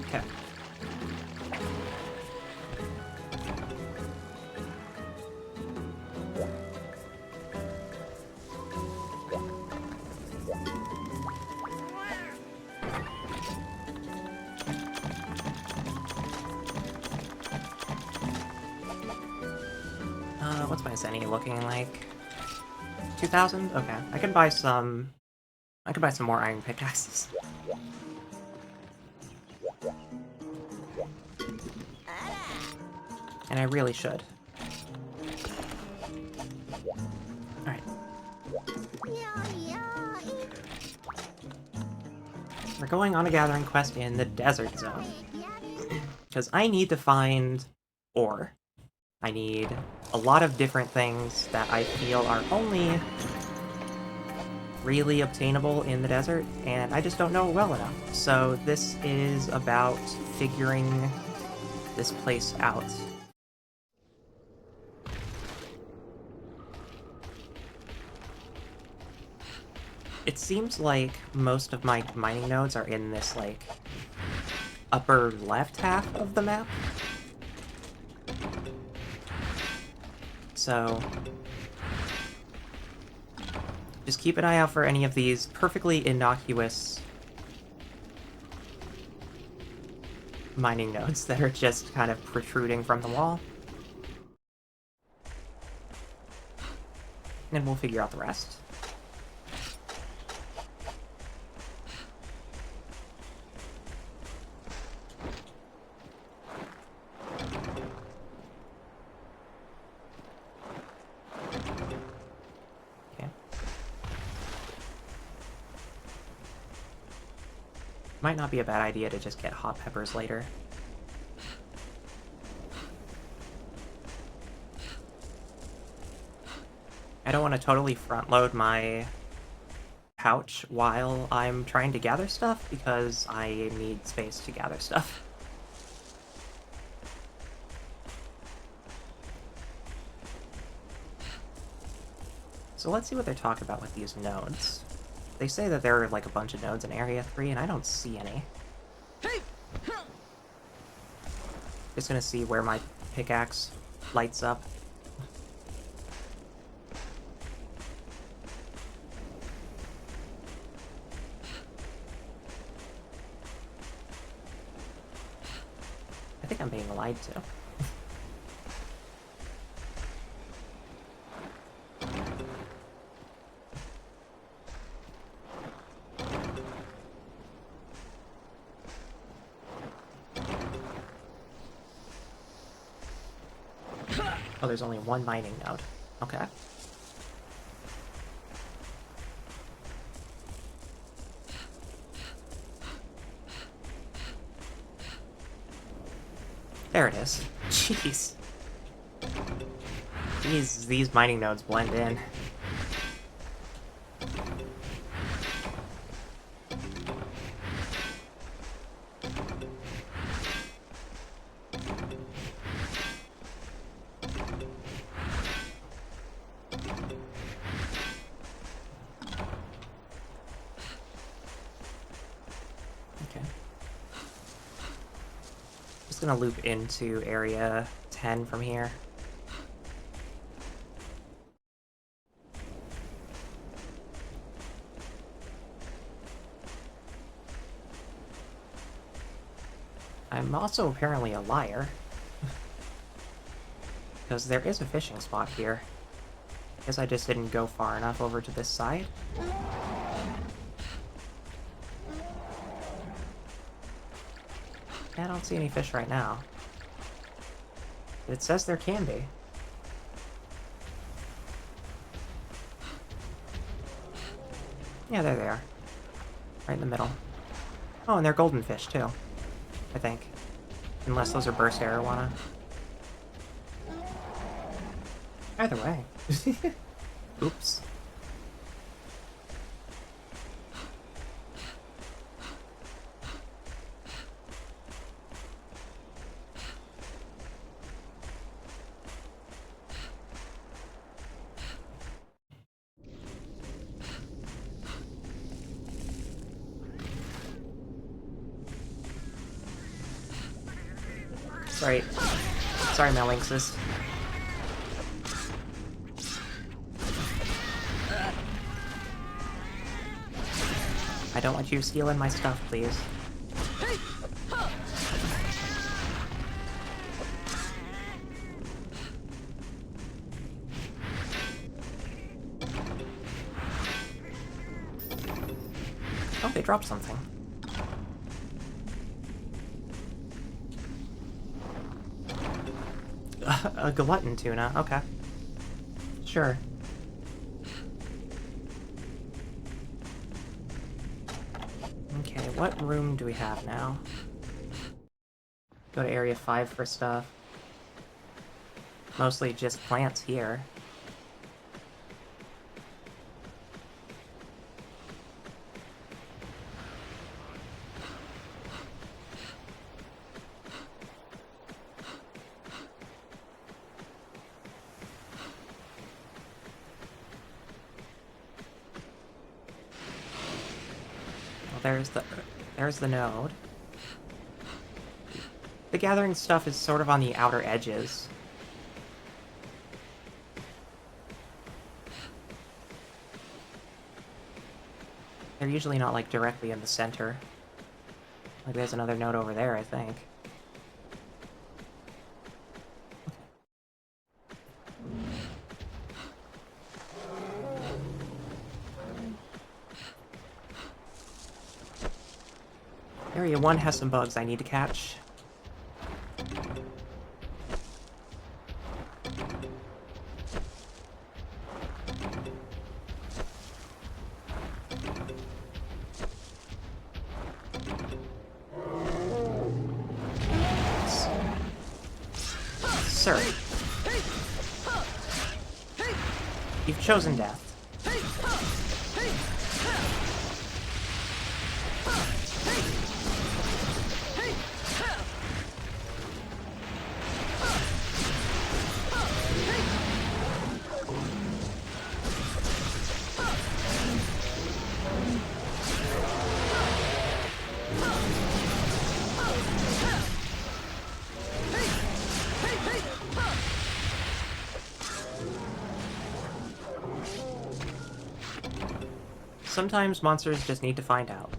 Okay. What's my Zenny looking like? 2,000? Okay. I could buy some more iron pickaxes. And I really should. Alright. We're going on a gathering quest in the desert zone. Because I need to find ore. I need a lot of different things that I feel are only really obtainable in the desert, and I just don't know it well enough. So this is about figuring this place out. It seems like most of my mining nodes are in this, like, upper left half of the map. So just keep an eye out for any of these perfectly innocuous mining nodes that are just kind of protruding from the wall. And we'll figure out the rest. Might not be a bad idea to just get hot peppers later. I don't want to totally front-load my pouch while I'm trying to gather stuff, because I need space to gather stuff. So let's see what they're talking about with these nodes. They say that there are like a bunch of nodes in Area 3, and I don't see any. Just gonna see where my pickaxe lights up. I think I'm being lied to. Oh, there's only one mining node. Okay. There it is. Jeez. These mining nodes blend in. just gonna loop into area 10 from here. I'm also apparently a liar. Because there is a fishing spot here. Guess I just didn't go far enough over to this side. Yeah, I don't see any fish right now. But it says there can be. Yeah, there they are. Right in the middle. Oh, and they're golden fish, too. I think. Unless those are burst arowana. Either way. Oops. Sorry. Sorry, Melinxes. I don't want you stealing my stuff, please. Oh, they dropped something. A glutton tuna, okay. Sure. Okay, what room do we have now? Go to area 5 for stuff. Mostly just plants here. There's the node. The gathering stuff is sort of on the outer edges. They're usually not, like, directly in the center. Like, there's another node over there, I think. Area 1 has some bugs I need to catch. Sir. You've chosen death. Sometimes monsters just need to find out.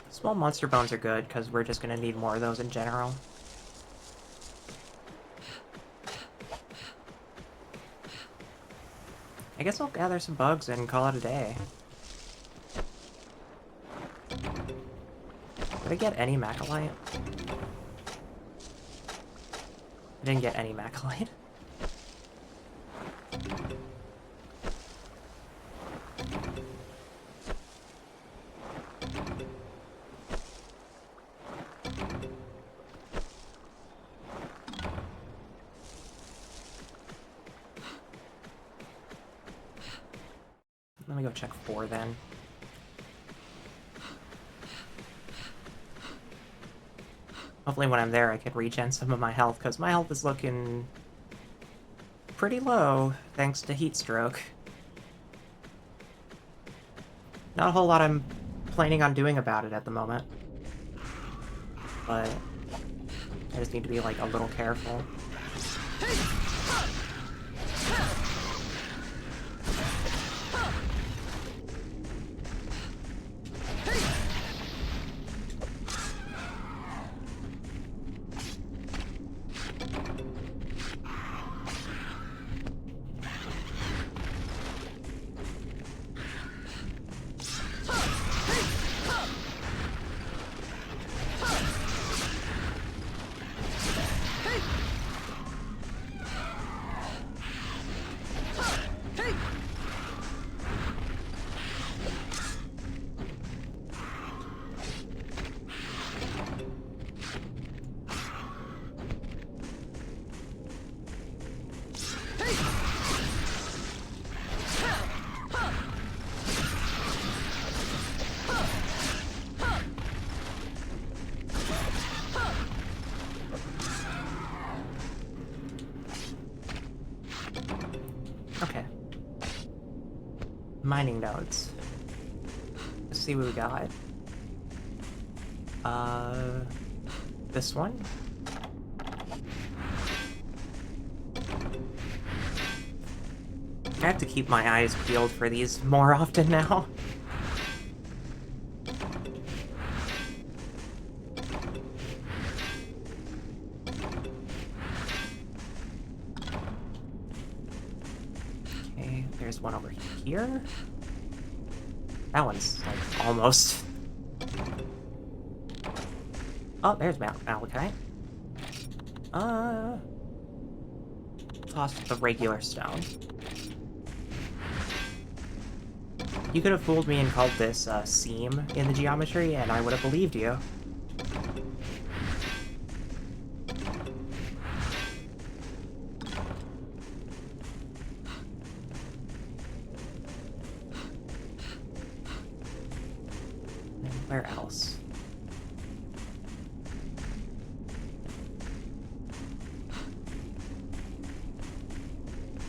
Small monster bones are good, because we're just going to need more of those in general. I guess I'll gather some bugs and call it a day. Did I get any Macalite? I didn't get any Macalite. Let me go check 4 then. Hopefully when I'm there I can regen some of my health, because my health is looking pretty low, thanks to heat stroke. Not a whole lot I'm planning on doing about it at the moment. But I just need to be, like, a little careful. Okay. Mining nodes. Let's see what we got. This one? I have to keep my eyes peeled for these more often now. Okay, there's one over here. That one's, like, almost... Oh, there's Malachite. Toss the regular stone. You could have fooled me and called this a seam in the geometry, and I would have believed you. And where else?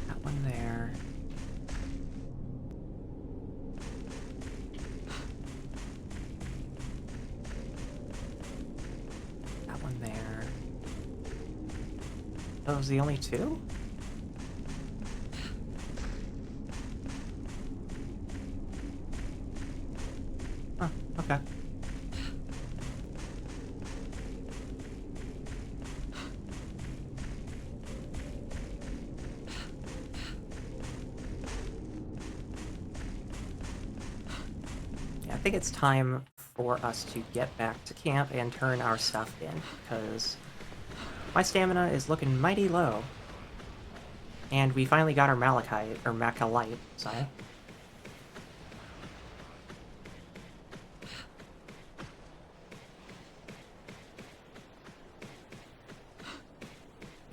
That one there. That one there. Those the only two? Huh, okay. Yeah, I think it's time for us to get back to camp and turn our stuff in, because my stamina is looking mighty low. And we finally got our Malachite, or Macalite, sorry.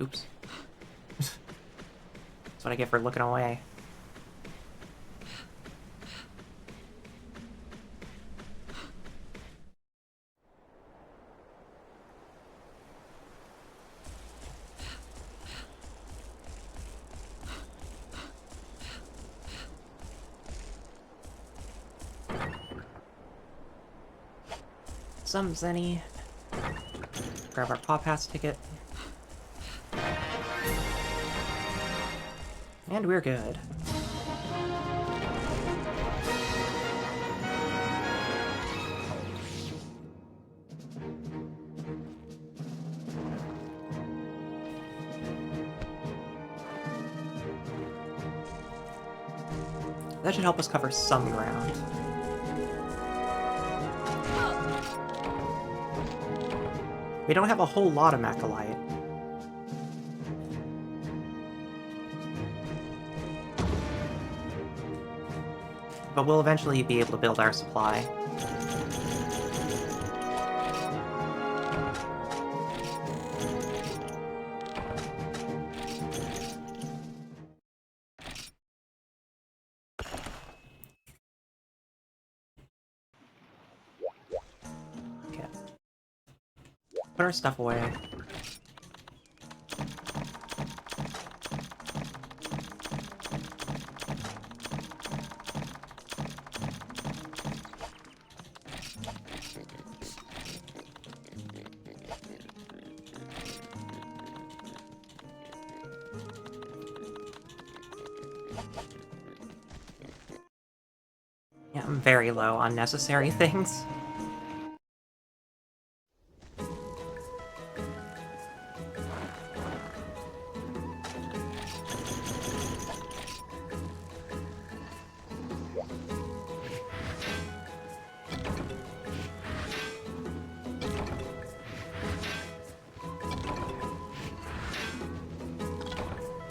Oops. That's what I get for looking away. Some Zenny. Grab our Paw Pass ticket. And we're good. That should help us cover some ground. We don't have a whole lot of Macalite. But we'll eventually be able to build our supply. Okay. put our stuff away. Yeah, I'm very low on necessary things.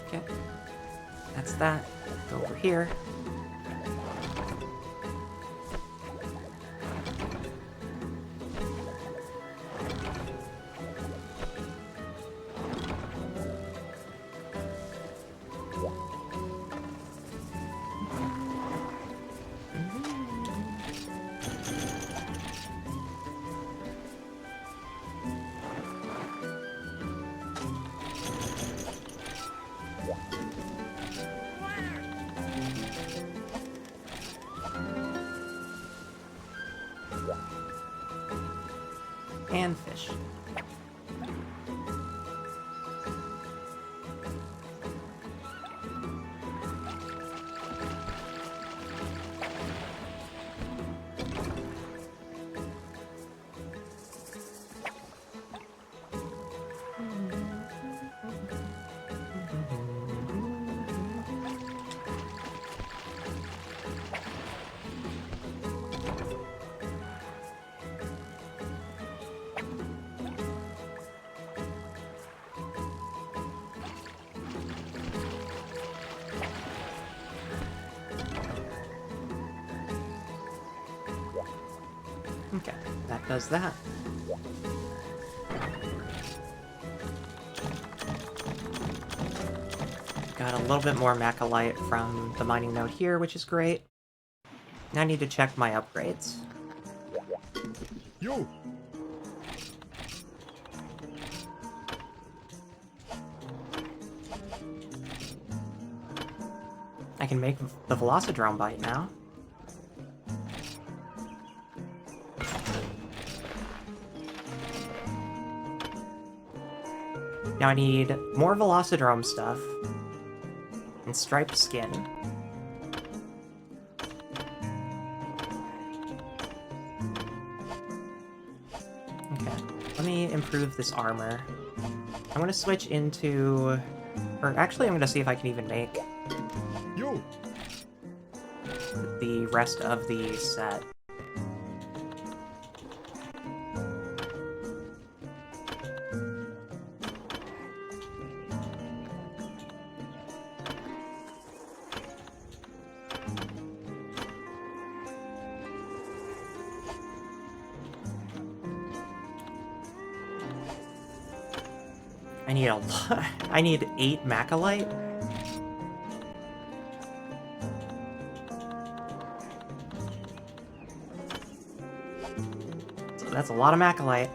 Okay. That's that. Go over here. And fish. Okay, that does that. Got a little bit more Macalite from the mining node here, which is great. Now I need to check my upgrades. Yo! I can make the Velocidrome bite now. Now I need more Velocidrome stuff and striped skin. Okay, let me improve this armor. I'm gonna switch into... Or actually, I'm gonna see if I can even make Yo! the rest of the set. I need a lot. I need 8 Macalite. So that's a lot of Macalite.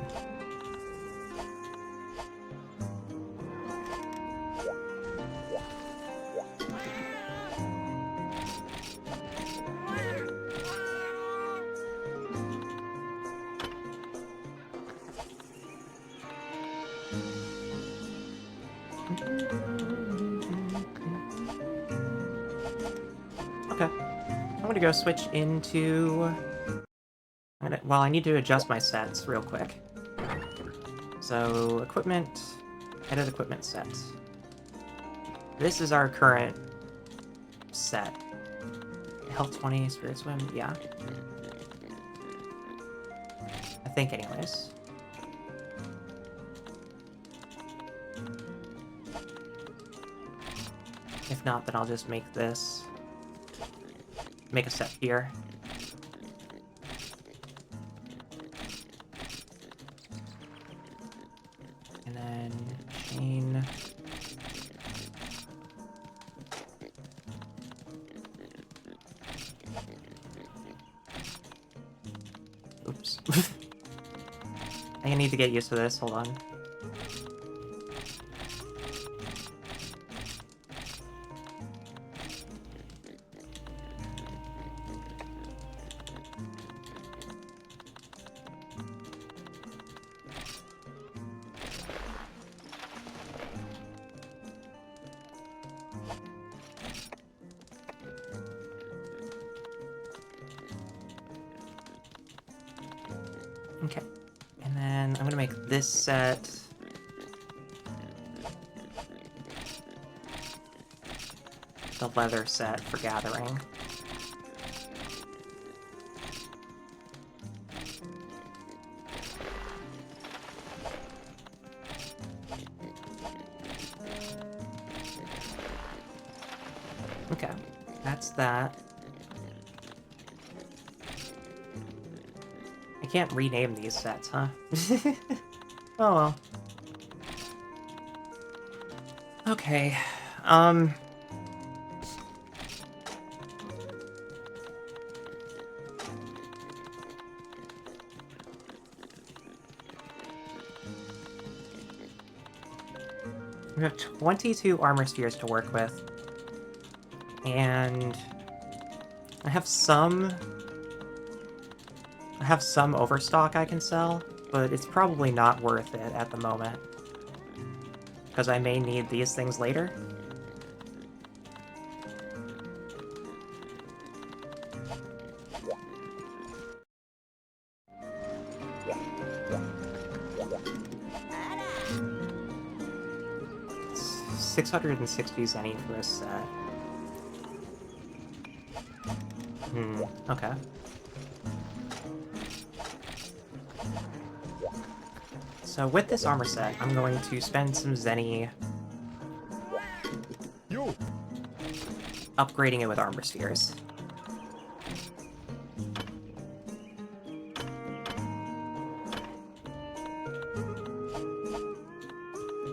Okay. I'm gonna go switch into... Well, I need to adjust my sets real quick. So, equipment... Edit equipment set. This is our current set. Health 20, Spirit Swim, yeah. I think anyways. If not, then I'll just make this... Make a set here. And then chain... Oops. I need to get used to this, hold on. Okay, and then I'm gonna make this set the leather set for gathering. Okay, that's that. I can't rename these sets, huh? Oh well. Okay, we have 22 armor spheres to work with. And I have some overstock I can sell, but it's probably not worth it at the moment. Because I may need these things later. It's 660 zenny for a set. Okay. So with this armor set, I'm going to spend some zenny Yo! upgrading it with armor spheres.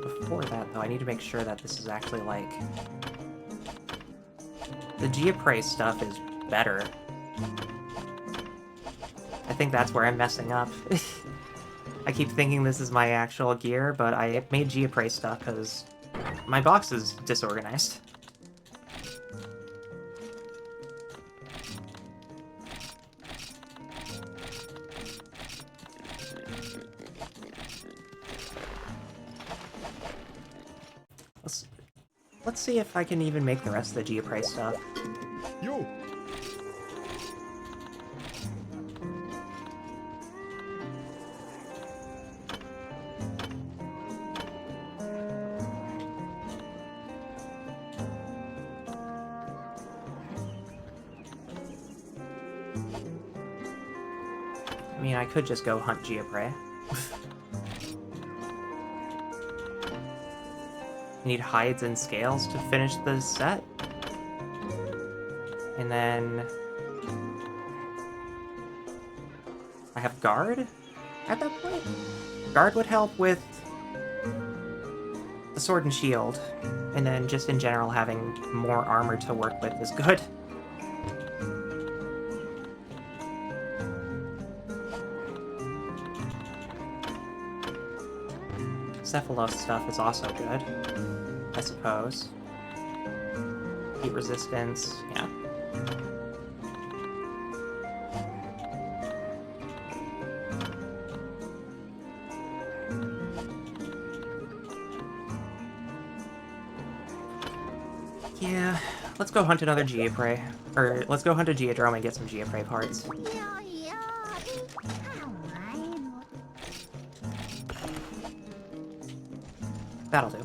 Before that, though, I need to make sure that this is actually, like... The Geoprey stuff is better. I think that's where I'm messing up. I keep thinking this is my actual gear, but I made Geoprey stuff because my box is disorganized. Let's see if I can even make the rest of the Geoprey stuff. Yo! I mean, I could just go hunt Geoprey. Need hides and scales to finish the set. And then... I have guard at that point? Guard would help with the sword and shield. And then just in general having more armor to work with is good. Cephalos stuff is also good, I suppose. Heat resistance, yeah. Yeah, let's go hunt another Geoprey. Or, let's go hunt a Geodrome and get some Geoprey parts. That'll do.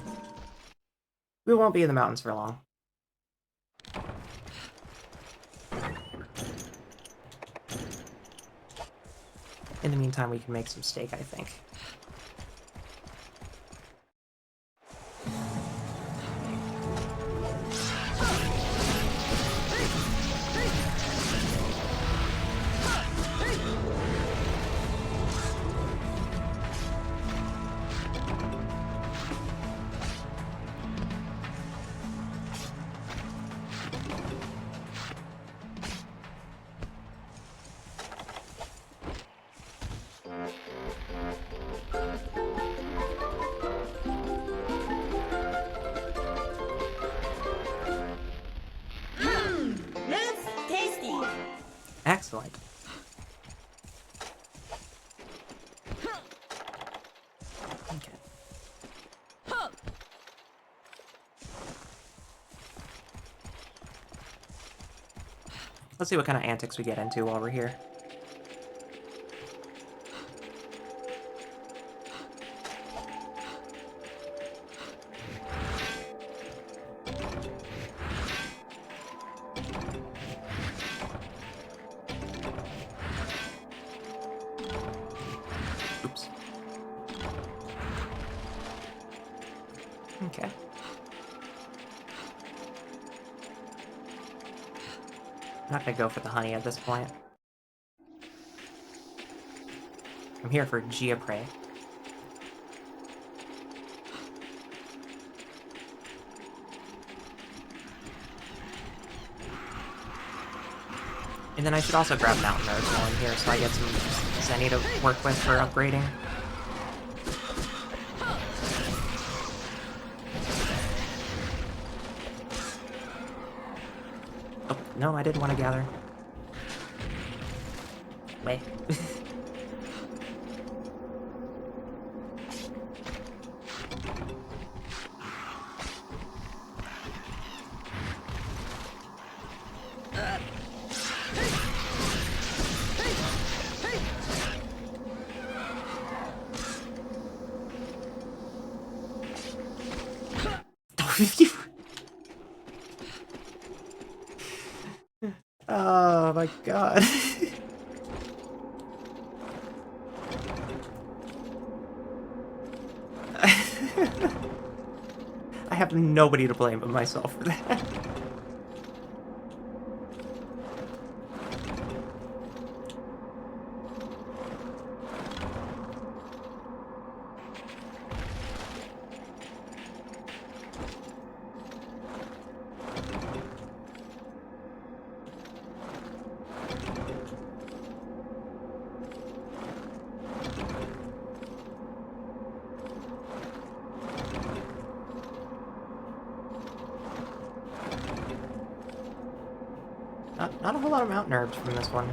We won't be in the mountains for long. In the meantime, we can make some steak, I think. Excellent. Okay. Let's see what kind of antics we get into while we're here. Oops. Okay. I'm not gonna go for the honey at this point. I'm here for Geoprey. And then I should also grab Mountain Roads while I'm here so I get some Zenny to work with for upgrading. Oh, no, I didn't want to gather. Wait. Oh my god. I have nobody to blame but myself for that. Not a whole lot of mountain herbs from this one.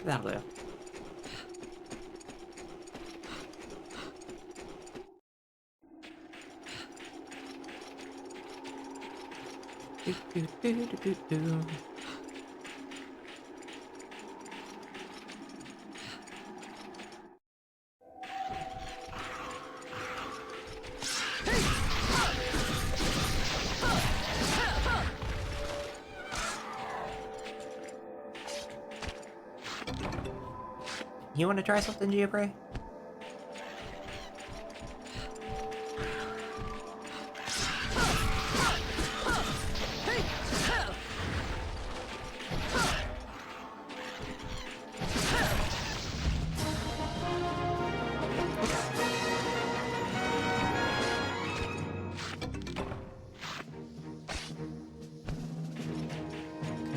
That'll do. Do. You want to try something, Geoprey?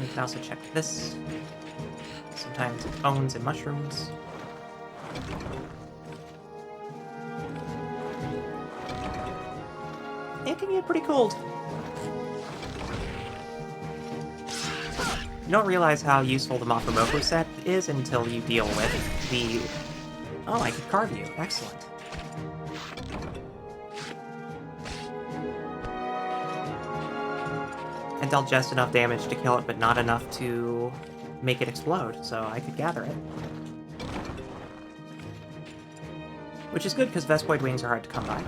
We can also check this. Sometimes bones and mushrooms. It can get pretty cold. You don't realize how useful the Mafumoku set is until you deal with the... Oh, I could carve you. Excellent. It dealt just enough damage to kill it, but not enough to make it explode, so I could gather it. Which is good, because Vespoid wings are hard to come by.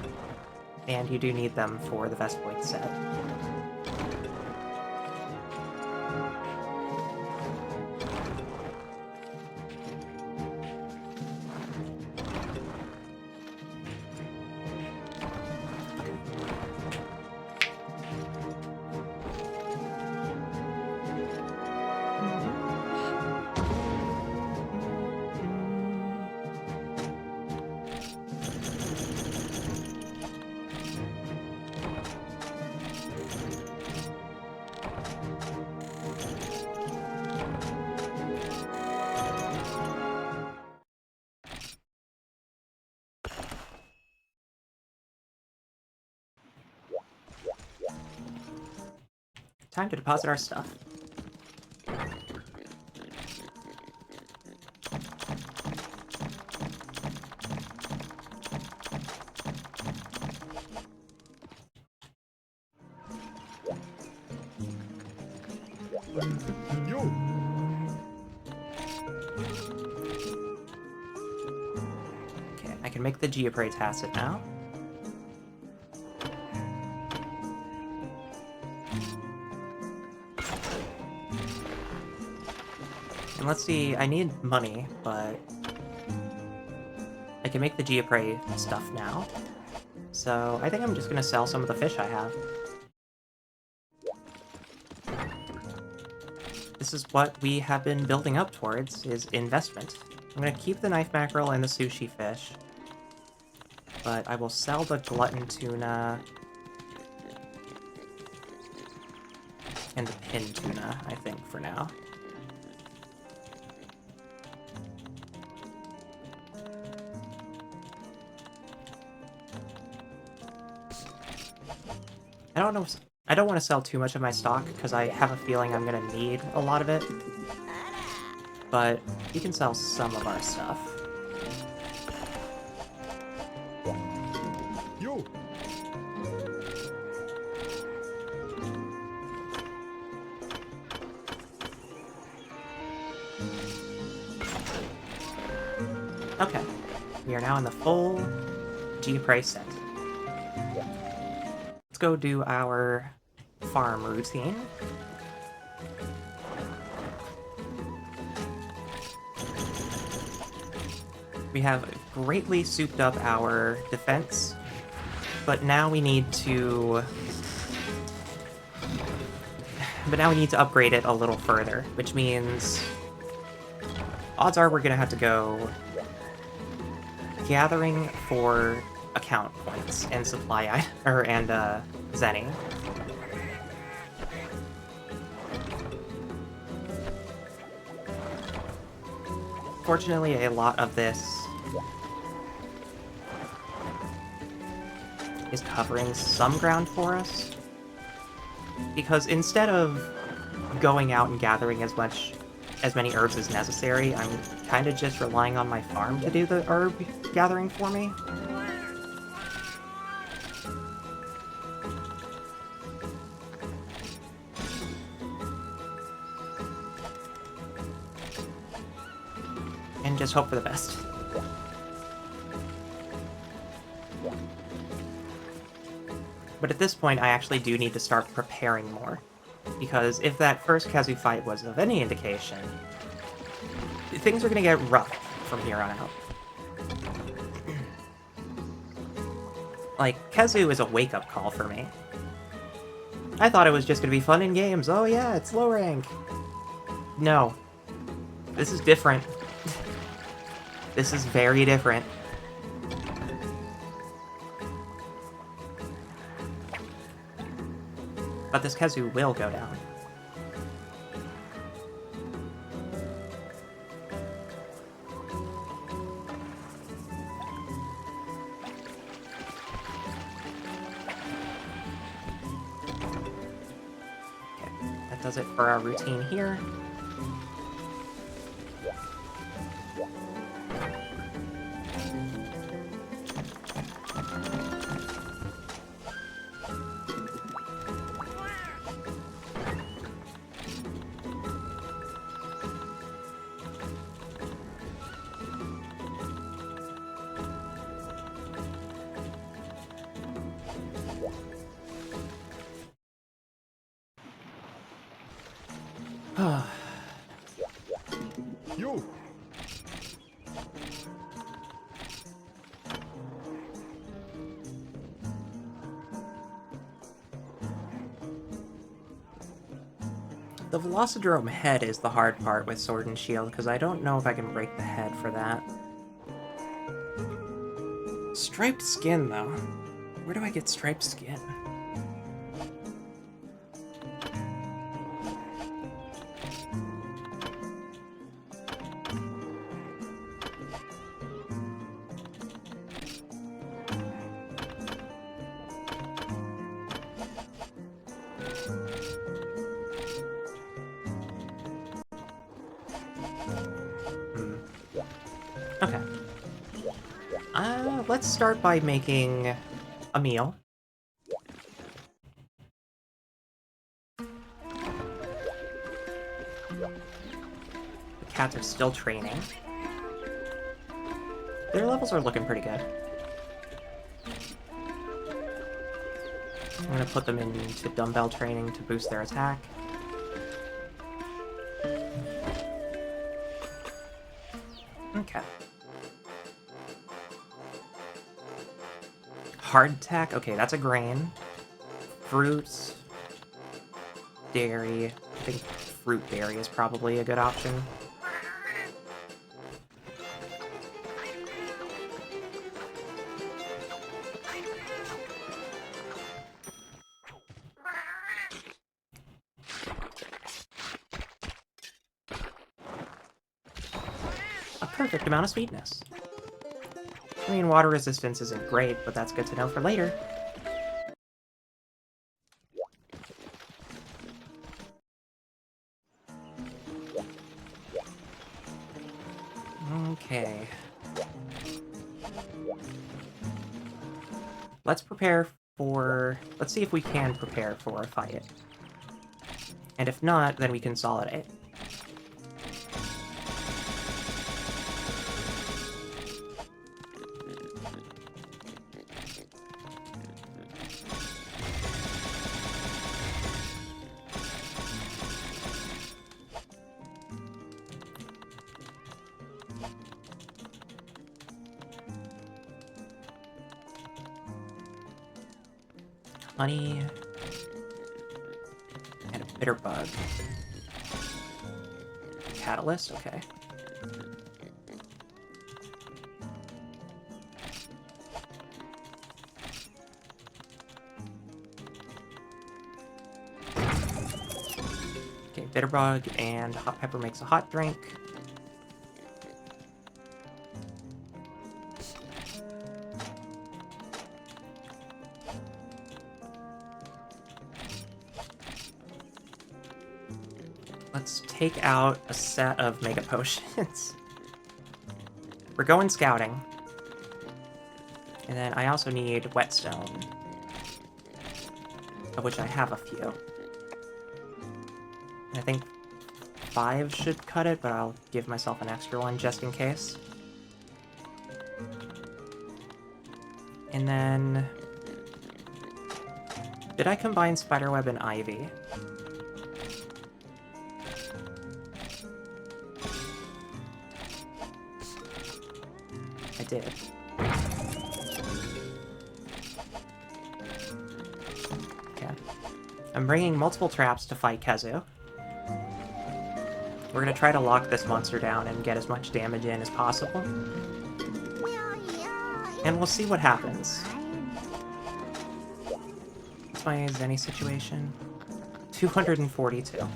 And you do need them for the Vespoid set. Time to deposit our stuff. Yo! Okay, I can make the Geoprey tacit now. And let's see, I need money, but I can make the Geoprey stuff now. So I think I'm just gonna sell some of the fish I have. This is what we have been building up towards, is investment. I'm gonna keep the knife mackerel and the sushi fish, but I will sell the glutton tuna and the pin tuna, I think, for now. I don't want to sell too much of my stock, because I have a feeling I'm going to need a lot of it. But we can sell some of our stuff. Yo! Okay. We are now in the full G-Prey set. Let's go do our farm routine. We have greatly souped up our defense, but now we need to... upgrade it a little further, which means... odds are we're gonna have to go gathering for account points and supply and zenning. Fortunately, a lot of this is covering some ground for us, because instead of going out and gathering as many herbs as necessary, I'm kind of just relying on my farm to do the herb gathering for me. And just hope for the best. But at this point, I actually do need to start preparing more. Because if that first Khezu fight was of any indication, things are going to get rough from here on out. Like, Khezu is a wake-up call for me. I thought it was just going to be fun in games. Oh yeah, it's low rank. No. This is different. This is very different. But this Khezu will go down. Okay, that does it for our routine here. Yo! The Velocidrome head is the hard part with Sword and Shield, because I don't know if I can break the head for that. Striped skin, though. Where do I get striped skin? Okay. Let's start by making a meal. The cats are still training. Their levels are looking pretty good. I'm gonna put them into dumbbell training to boost their attack. Okay. Hardtack? Okay, that's a grain. Fruits. Dairy. I think fruit dairy is probably a good option. A perfect amount of sweetness. I mean, water resistance isn't great, but that's good to know for later. Okay. Let's prepare for... Let's see if we can prepare for a fight. And if not, then we consolidate. Honey... and a bitter bug. Catalyst? Okay. Okay, bitter bug and hot pepper makes a hot drink. Let's take out a set of Mega Potions. We're going scouting. And then I also need Whetstone, of which I have a few. And I think 5 should cut it, but I'll give myself an extra one just in case. And then... Did I combine Spiderweb and Ivy? I did. Okay. I'm bringing multiple traps to fight Khezu. We're gonna try to lock this monster down and get as much damage in as possible. And we'll see what happens. What's my Zenny situation? 242.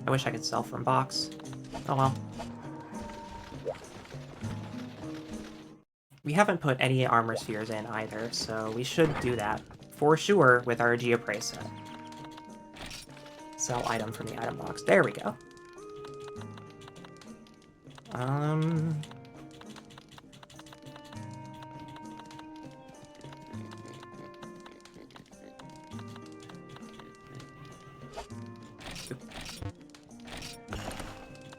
I wish I could sell from box. Oh well. We haven't put any armor spheres in either, so we should do that for sure with our Geoprey set. Sell item from the item box. There we go.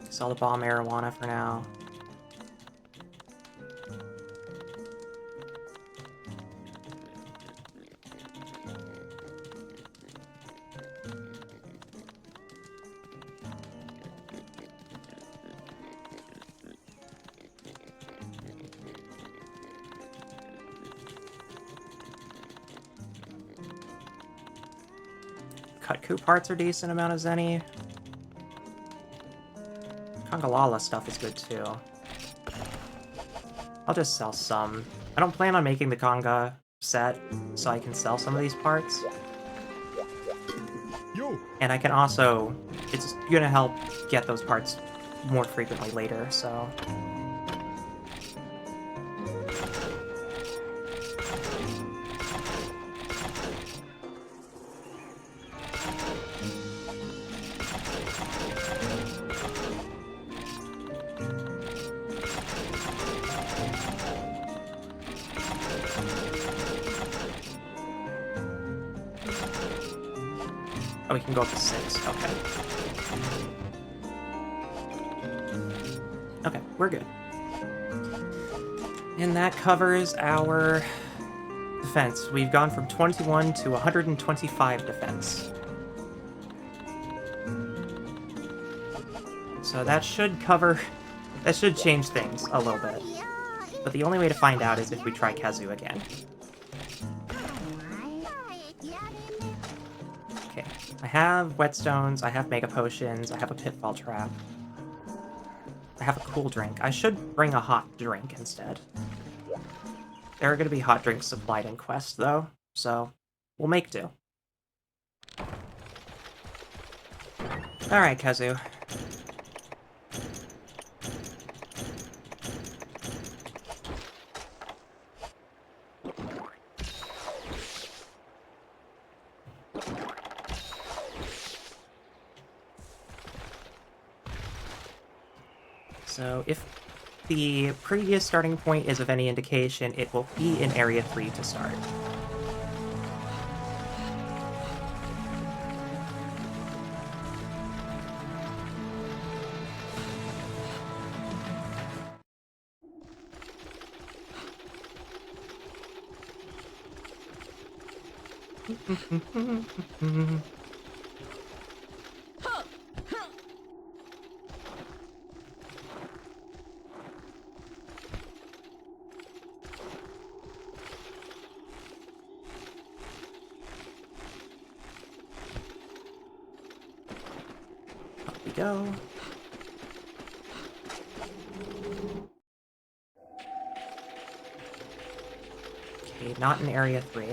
Sell the ball marijuana for now. Cutku parts are decent amount of Zenny. Congalala stuff is good too. I'll just sell some. I don't plan on making the Conga set, so I can sell some of these parts. Yo. And I can also... It's gonna help get those parts more frequently later, so... Oh, we can go up to 6. Okay. Okay, we're good. And that covers our defense. We've gone from 21 to 125 defense. So that should cover... That should change things a little bit. But the only way to find out is if we try Khezu again. Okay, I have whetstones, I have mega potions, I have a pitfall trap. I have a cool drink. I should bring a hot drink instead. There are going to be hot drinks supplied in Quest, though, so we'll make do. Alright, Khezu. So, if the previous starting point is of any indication, it will be in Area 3 to start. Up we go. Okay, not in Area 3.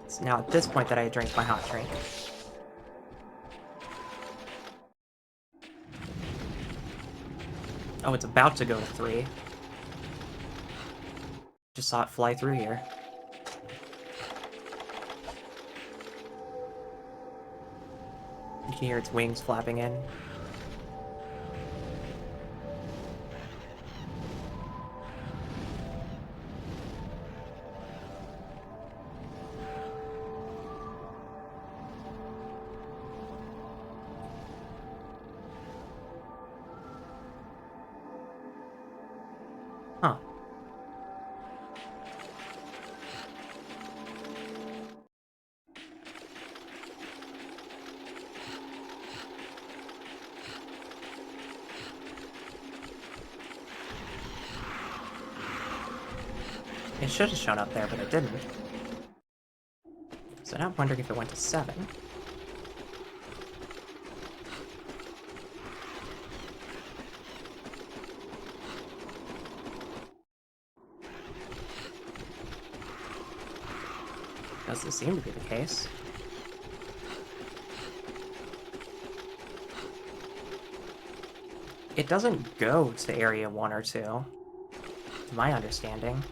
It's now at this point that I drink my hot drink. Oh, it's about to go to 3. Just saw it fly through here. You can hear its wings flapping in. Huh. It should have shown up there, but it didn't. So now I'm wondering if it went to 7. Doesn't seem to be the case. It doesn't go to Area 1 or 2, to my understanding.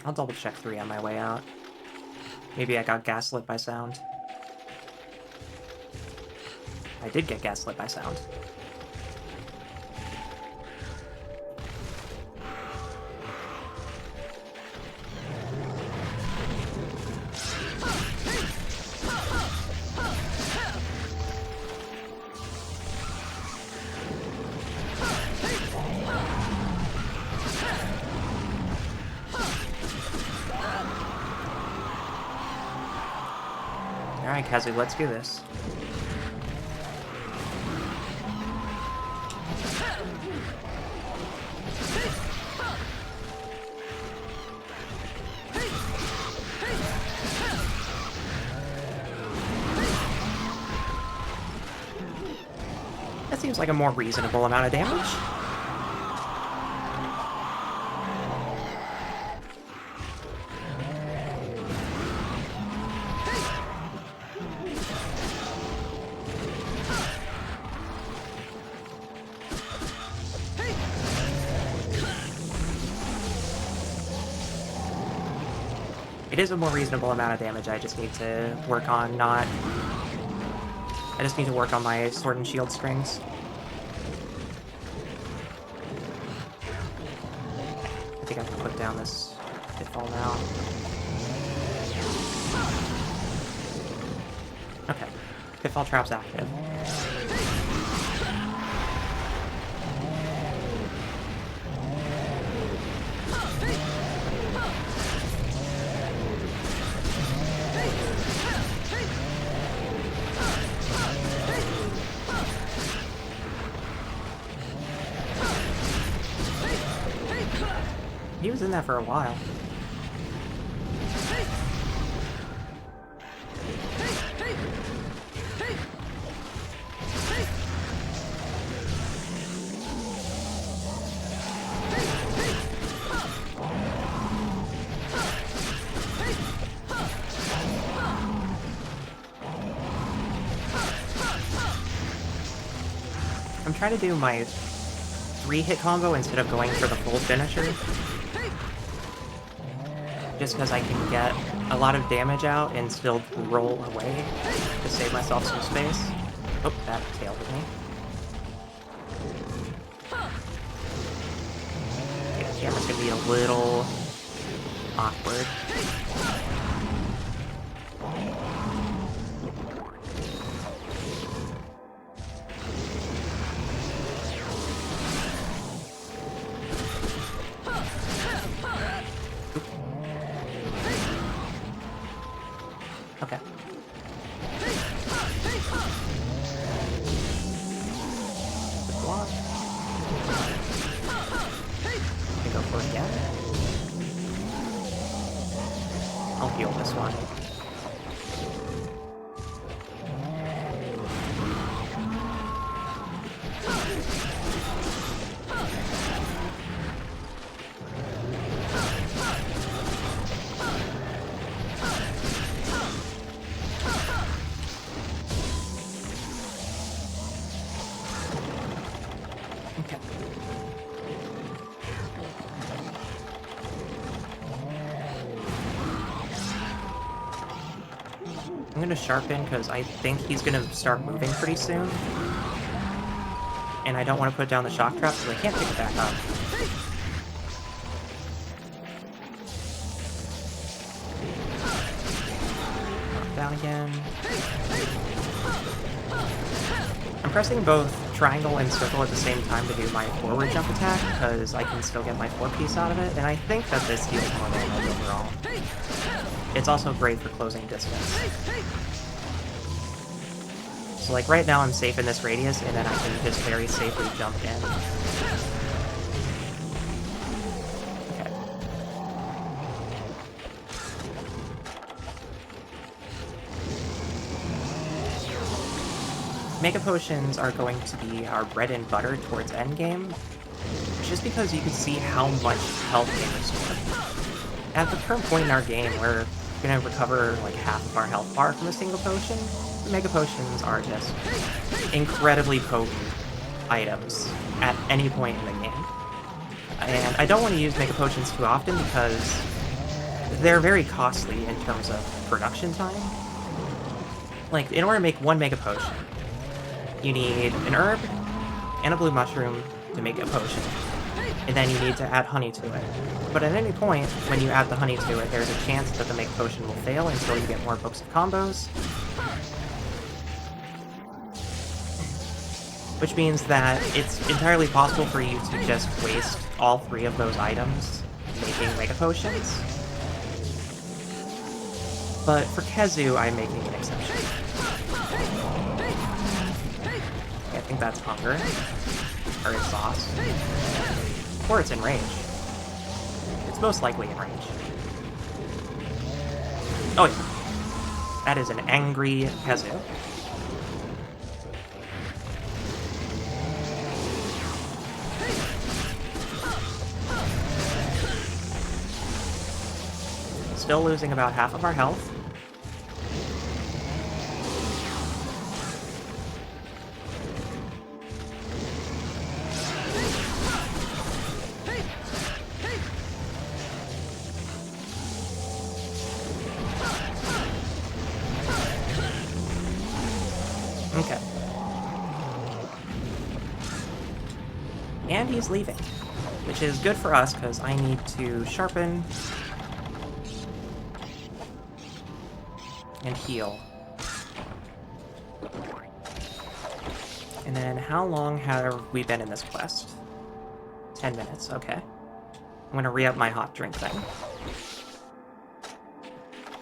I'll double check 3 on my way out. Maybe I got gaslit by sound. I did get gaslit by sound. Alright, Khezu, let's do this. That seems like a more reasonable amount of damage. It is a more reasonable amount of damage. I just need to work on not... I just need to work on my sword and shield strings. I think I can put down this pitfall now. Okay. Pitfall trap's active. He was in that for a while. I'm trying to do my 3-hit combo instead of going for the full finisher. Just because I can get a lot of damage out and still roll away to save myself some space. Oh, that tailed at me. Yeah, the camera's gonna be a little awkward. Okay. Good block. I go for it again. I'll heal this one. Okay. I'm gonna sharpen because I think he's gonna start moving pretty soon. And I don't want to put down the shock trap because I can't pick it back up. Knock down again. I'm pressing both triangle and circle at the same time to do my forward jump attack, because I can still get my 4-piece out of it, and I think that this deals more damage overall. It's also great for closing distance. So like right now I'm safe in this radius, and then I can just very safely jump in. Okay. Mega Potions are going to be our bread and butter towards endgame, just because you can see how much health they restore. At the current point in our game, we're going to recover like half of our health bar from a single potion. The Mega Potions are just incredibly potent items at any point in the game. And I don't want to use Mega Potions too often because they're very costly in terms of production time. Like, in order to make one Mega Potion, you need an herb and a blue mushroom to make a potion. And then you need to add honey to it. But at any point, when you add the honey to it, there's a chance that the Mega Potion will fail until you get more books of combos. Which means that it's entirely possible for you to just waste all 3 of those items making Mega Potions. But for Khezu, I'm making an exception. I think that's hunger. Or exhaust. Or it's in range. It's most likely in range. Oh yeah. That is an angry Khezu. still losing about half of our health. Okay. And he's leaving, which is good for us because I need to sharpen and heal. And then how long have we been in this quest? 10 minutes, okay. I'm gonna re-up my hot drink thing.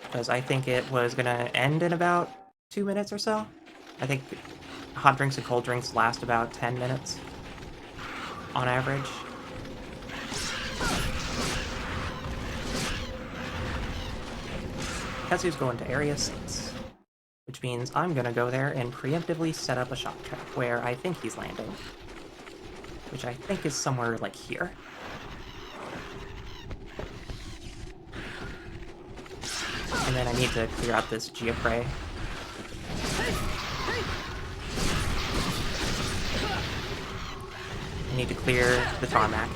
Because I think it was gonna end in about 2 minutes or so. I think hot drinks and cold drinks last about 10 minutes on average. Khezu's going to Area 6, which means I'm gonna go there and preemptively set up a shock trap where I think he's landing. Which I think is somewhere like here. And then I need to clear out this Geoprey. I need to clear the tarmac.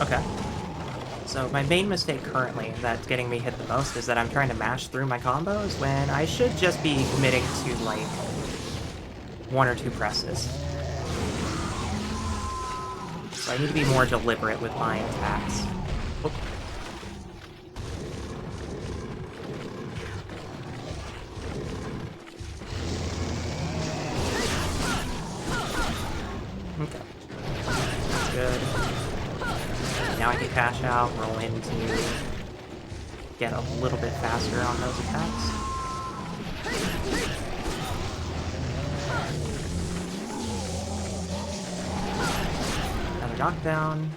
Okay. So my main mistake currently that's getting me hit the most is that I'm trying to mash through my combos when I should just be committing to, like, 1 or 2 presses. So I need to be more deliberate with my attacks. Oop. Okay. That's good. Now I can cash out, roll in to get a little bit faster on those attacks. Another knockdown.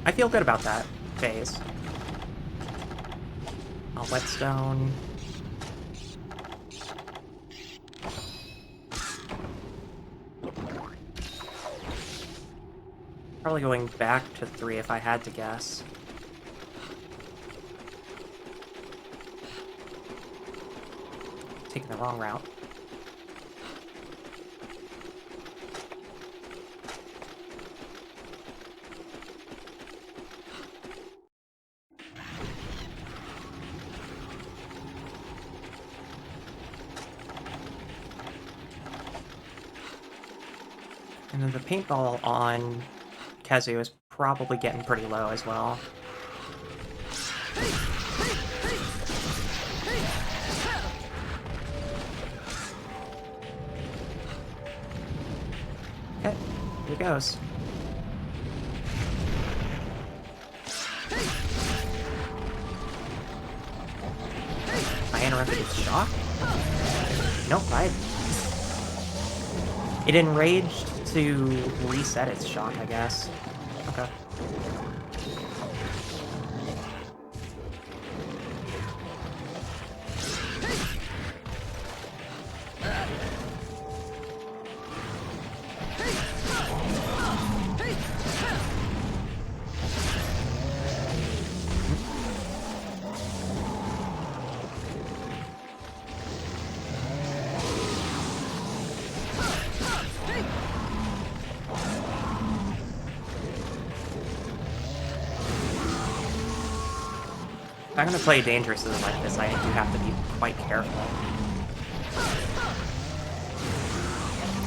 I feel good about that phase. I'll whetstone. Probably going back to 3 if I had to guess. Taking the wrong route. And then the paintball on Khezu is probably getting pretty low as well. Okay, here it goes. I interrupted its shock? Nope, it enraged to reset its shock, I guess. Okay. If I'm gonna play dangerously like this, I do have to be quite careful.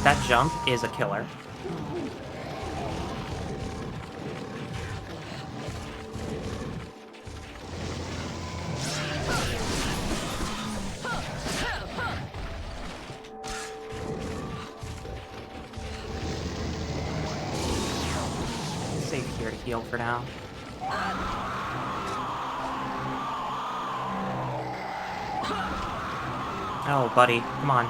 That jump is a killer. Safe here to heal for now. Oh, buddy, come on.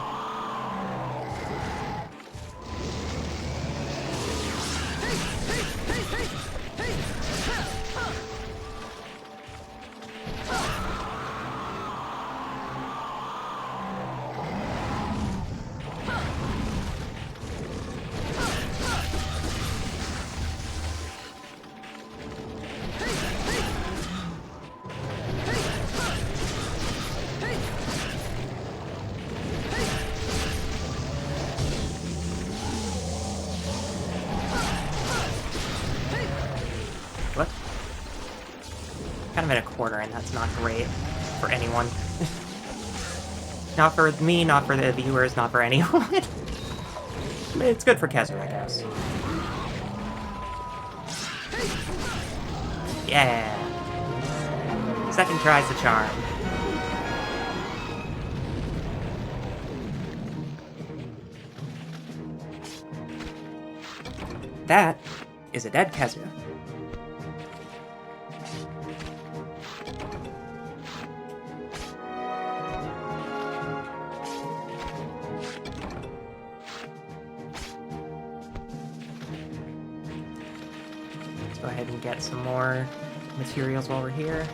What? Kind of at a corner, and that's not great for anyone. Not for me, not for the viewers, not for anyone. I mean, it's good for Khezu, I guess. Yeah! Second tries the charm. That is a dead Khezu. Let's go ahead and get some more materials while we're here.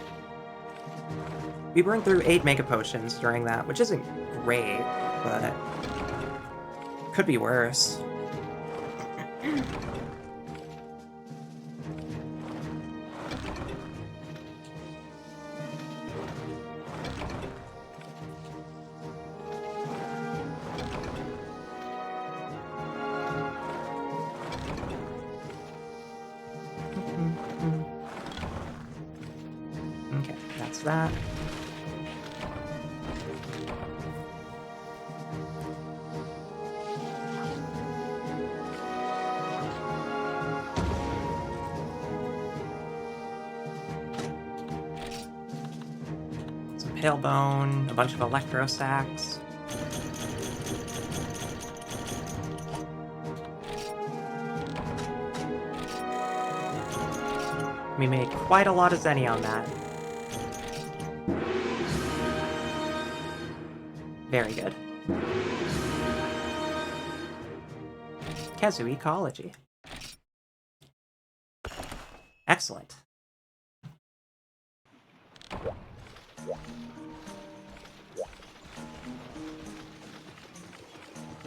We burned through 8 Mega Potions during that, which isn't great, but could be worse. Okay, that's that. Some pale bone, a bunch of electro sacks. We made quite a lot of Zenny on that. Very good. Khezu ecology. Excellent.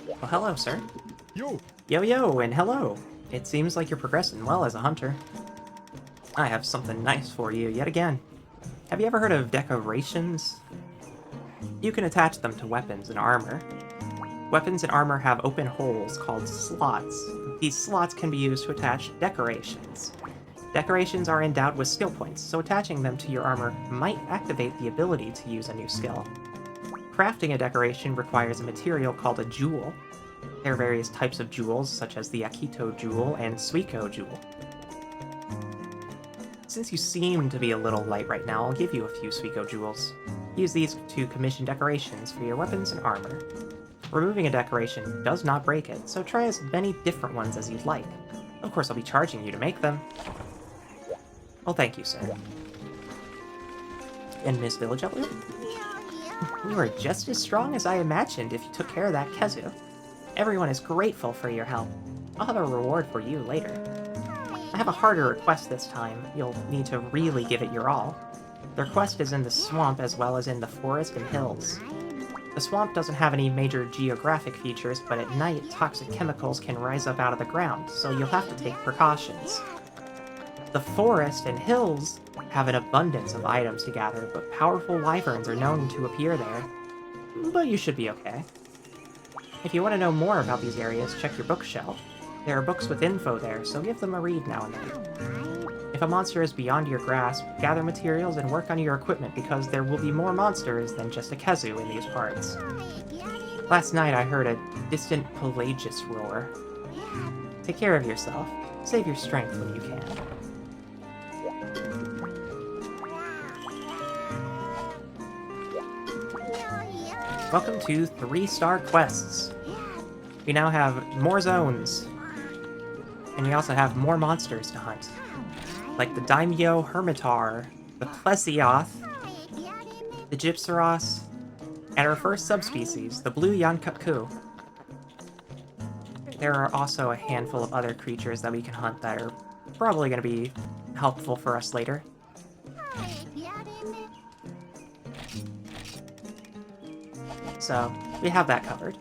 Well, hello, sir. Yo! Yo, and hello. It seems like you're progressing well as a hunter. I have something nice for you yet again. Have you ever heard of decorations? You can attach them to weapons and armor. Weapons and armor have open holes called slots. These slots can be used to attach decorations. Decorations are endowed with skill points, so attaching them to your armor might activate the ability to use a new skill. Crafting a decoration requires a material called a jewel. There are various types of jewels, such as the Akito jewel and Suiko jewel. Since you seem to be a little light right now, I'll give you a few Suiko jewels. Use these to commission decorations for your weapons and armor. Removing a decoration does not break it, so try as many different ones as you'd like. Of course, I'll be charging you to make them. Oh, thank you, sir. And Miss Village Outlook? You are just as strong as I imagined if you took care of that Khezu. Everyone is grateful for your help. I'll have a reward for you later. I have a harder request this time. You'll need to really give it your all. The request is in the swamp as well as in the forest and hills. The swamp doesn't have any major geographic features, but at night, toxic chemicals can rise up out of the ground, so you'll have to take precautions. The forest and hills have an abundance of items to gather, but powerful wyverns are known to appear there. But you should be okay. If you want to know more about these areas, check your bookshelf. There are books with info there, so give them a read now and then. If a monster is beyond your grasp, gather materials and work on your equipment because there will be more monsters than just a Khezu in these parts. Last night I heard a distant Pelagius roar. Take care of yourself. Save your strength when you can. Welcome to 3-star quests. We now have more zones. And we also have more monsters to hunt. Like the Daimyo Hermitar, the Plesioth, the Gypsaros, and our first subspecies, the blue uncut. There are also a handful of other creatures that we can hunt that are probably going to be helpful for us later. So, we have that covered.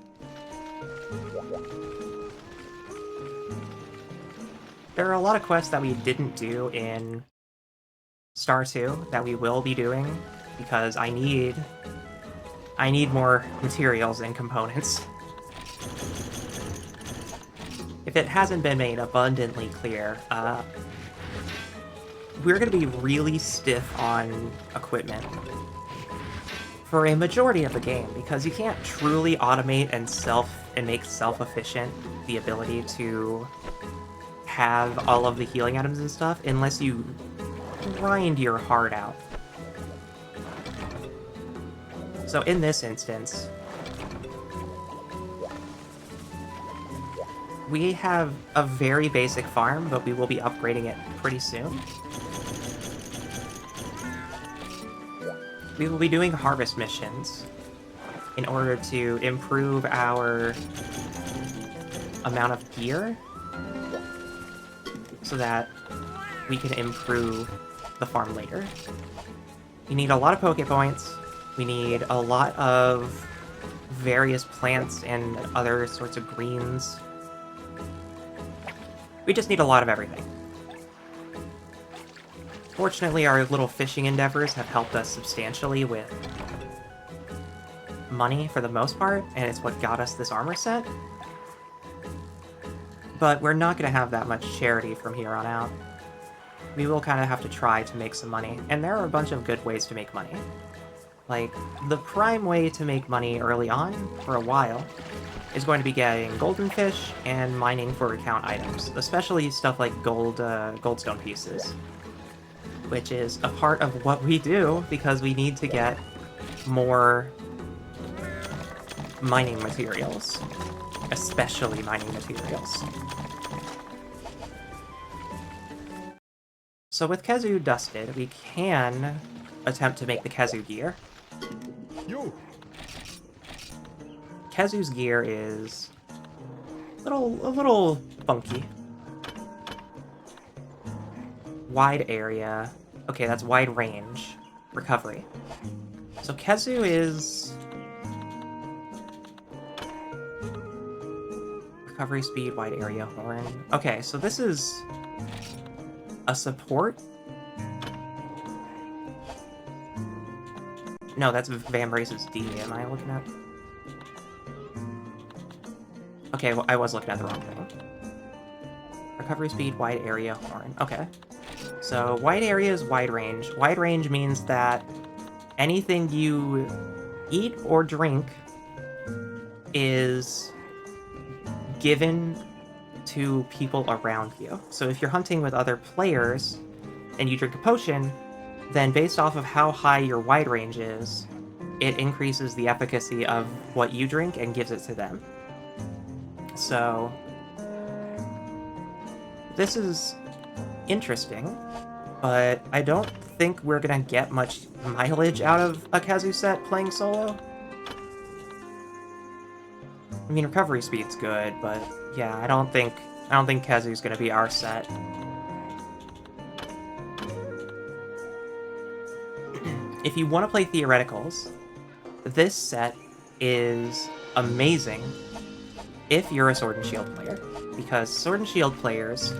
There are a lot of quests that we didn't do in Star 2 that we will be doing because I need more materials and components. If it hasn't been made abundantly clear, we're going to be really stiff on equipment for a majority of the game because you can't truly automate and make self-efficient the ability to have all of the healing items and stuff unless you grind your heart out. So in this instance, we have a very basic farm, but we will be upgrading it pretty soon. We will be doing harvest missions in order to improve our amount of gear so that we can improve the farm later. You need a lot of Poké Points. We need a lot of various plants and other sorts of greens. We just need a lot of everything. Fortunately, our little fishing endeavors have helped us substantially with money for the most part, and it's what got us this armor set. But we're not going to have that much charity from here on out. We will kind of have to try to make some money, and there are a bunch of good ways to make money. Like, the prime way to make money early on, for a while, is going to be getting golden fish and mining for account items, especially stuff like goldstone pieces, which is a part of what we do because we need to get more mining materials, especially mining materials. So with Khezu dusted, we can attempt to make the Khezu gear. Yo! Khezu's gear is a little funky. Wide area. Okay, that's wide range. Recovery. So Khezu is... recovery speed, wide area, horn. Okay, so this is a support? No, that's Vambrace's D. Am I looking at... okay, well, I was looking at the wrong thing. Recovery speed, wide area, horn. Okay. So, wide area is wide range. Wide range means that anything you eat or drink is given to people around you. So if you're hunting with other players and you drink a potion, then based off of how high your wide range is, it increases the efficacy of what you drink and gives it to them. So this is interesting, but I don't think we're gonna get much mileage out of a Khezu set playing solo. I mean, recovery speed's good, but yeah, I don't think Khezu's gonna be our set. if you want to play Theoreticals, this set is amazing if you're a Sword and Shield player, because Sword and Shield players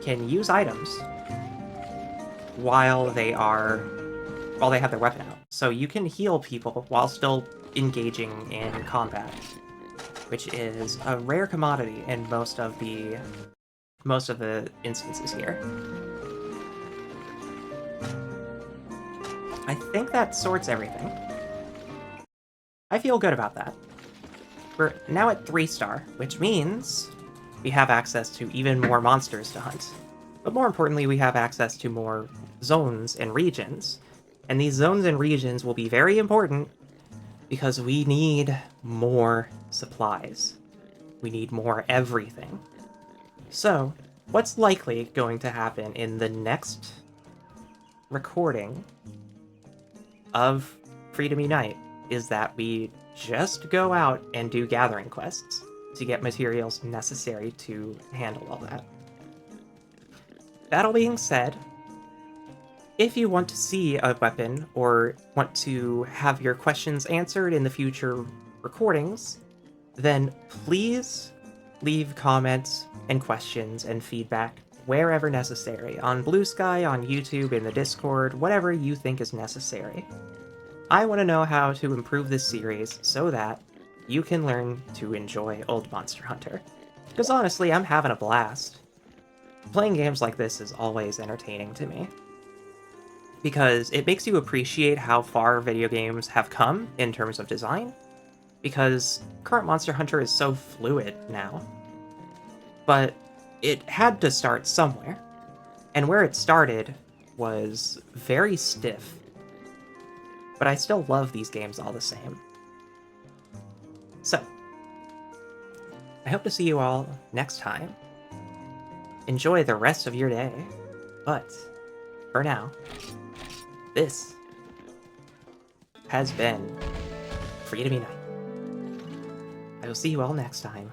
can use items while they have their weapon out. So you can heal people while still engaging in combat, which is a rare commodity in most of the instances here. I think that sorts everything. I feel good about that. We're now at 3-star, which means we have access to even more monsters to hunt. But more importantly, we have access to more zones and regions. And these zones and regions will be very important because we need more supplies. We need more everything. So, what's likely going to happen in the next recording of Freedom Unite is that we just go out and do gathering quests to get materials necessary to handle all that. That all being said, if you want to see a weapon or want to have your questions answered in the future recordings, then please leave comments and questions and feedback wherever necessary, on Blue Sky, on YouTube, in the Discord, whatever you think is necessary. I want to know how to improve this series so that you can learn to enjoy old Monster Hunter. Because honestly, I'm having a blast. Playing games like this is always entertaining to me, because it makes you appreciate how far video games have come in terms of design, because current Monster Hunter is so fluid now. But it had to start somewhere, and where it started was very stiff. But I still love these games all the same. So, I hope to see you all next time. Enjoy the rest of your day, but for now, this has been Freedom Unite. I will see you all next time.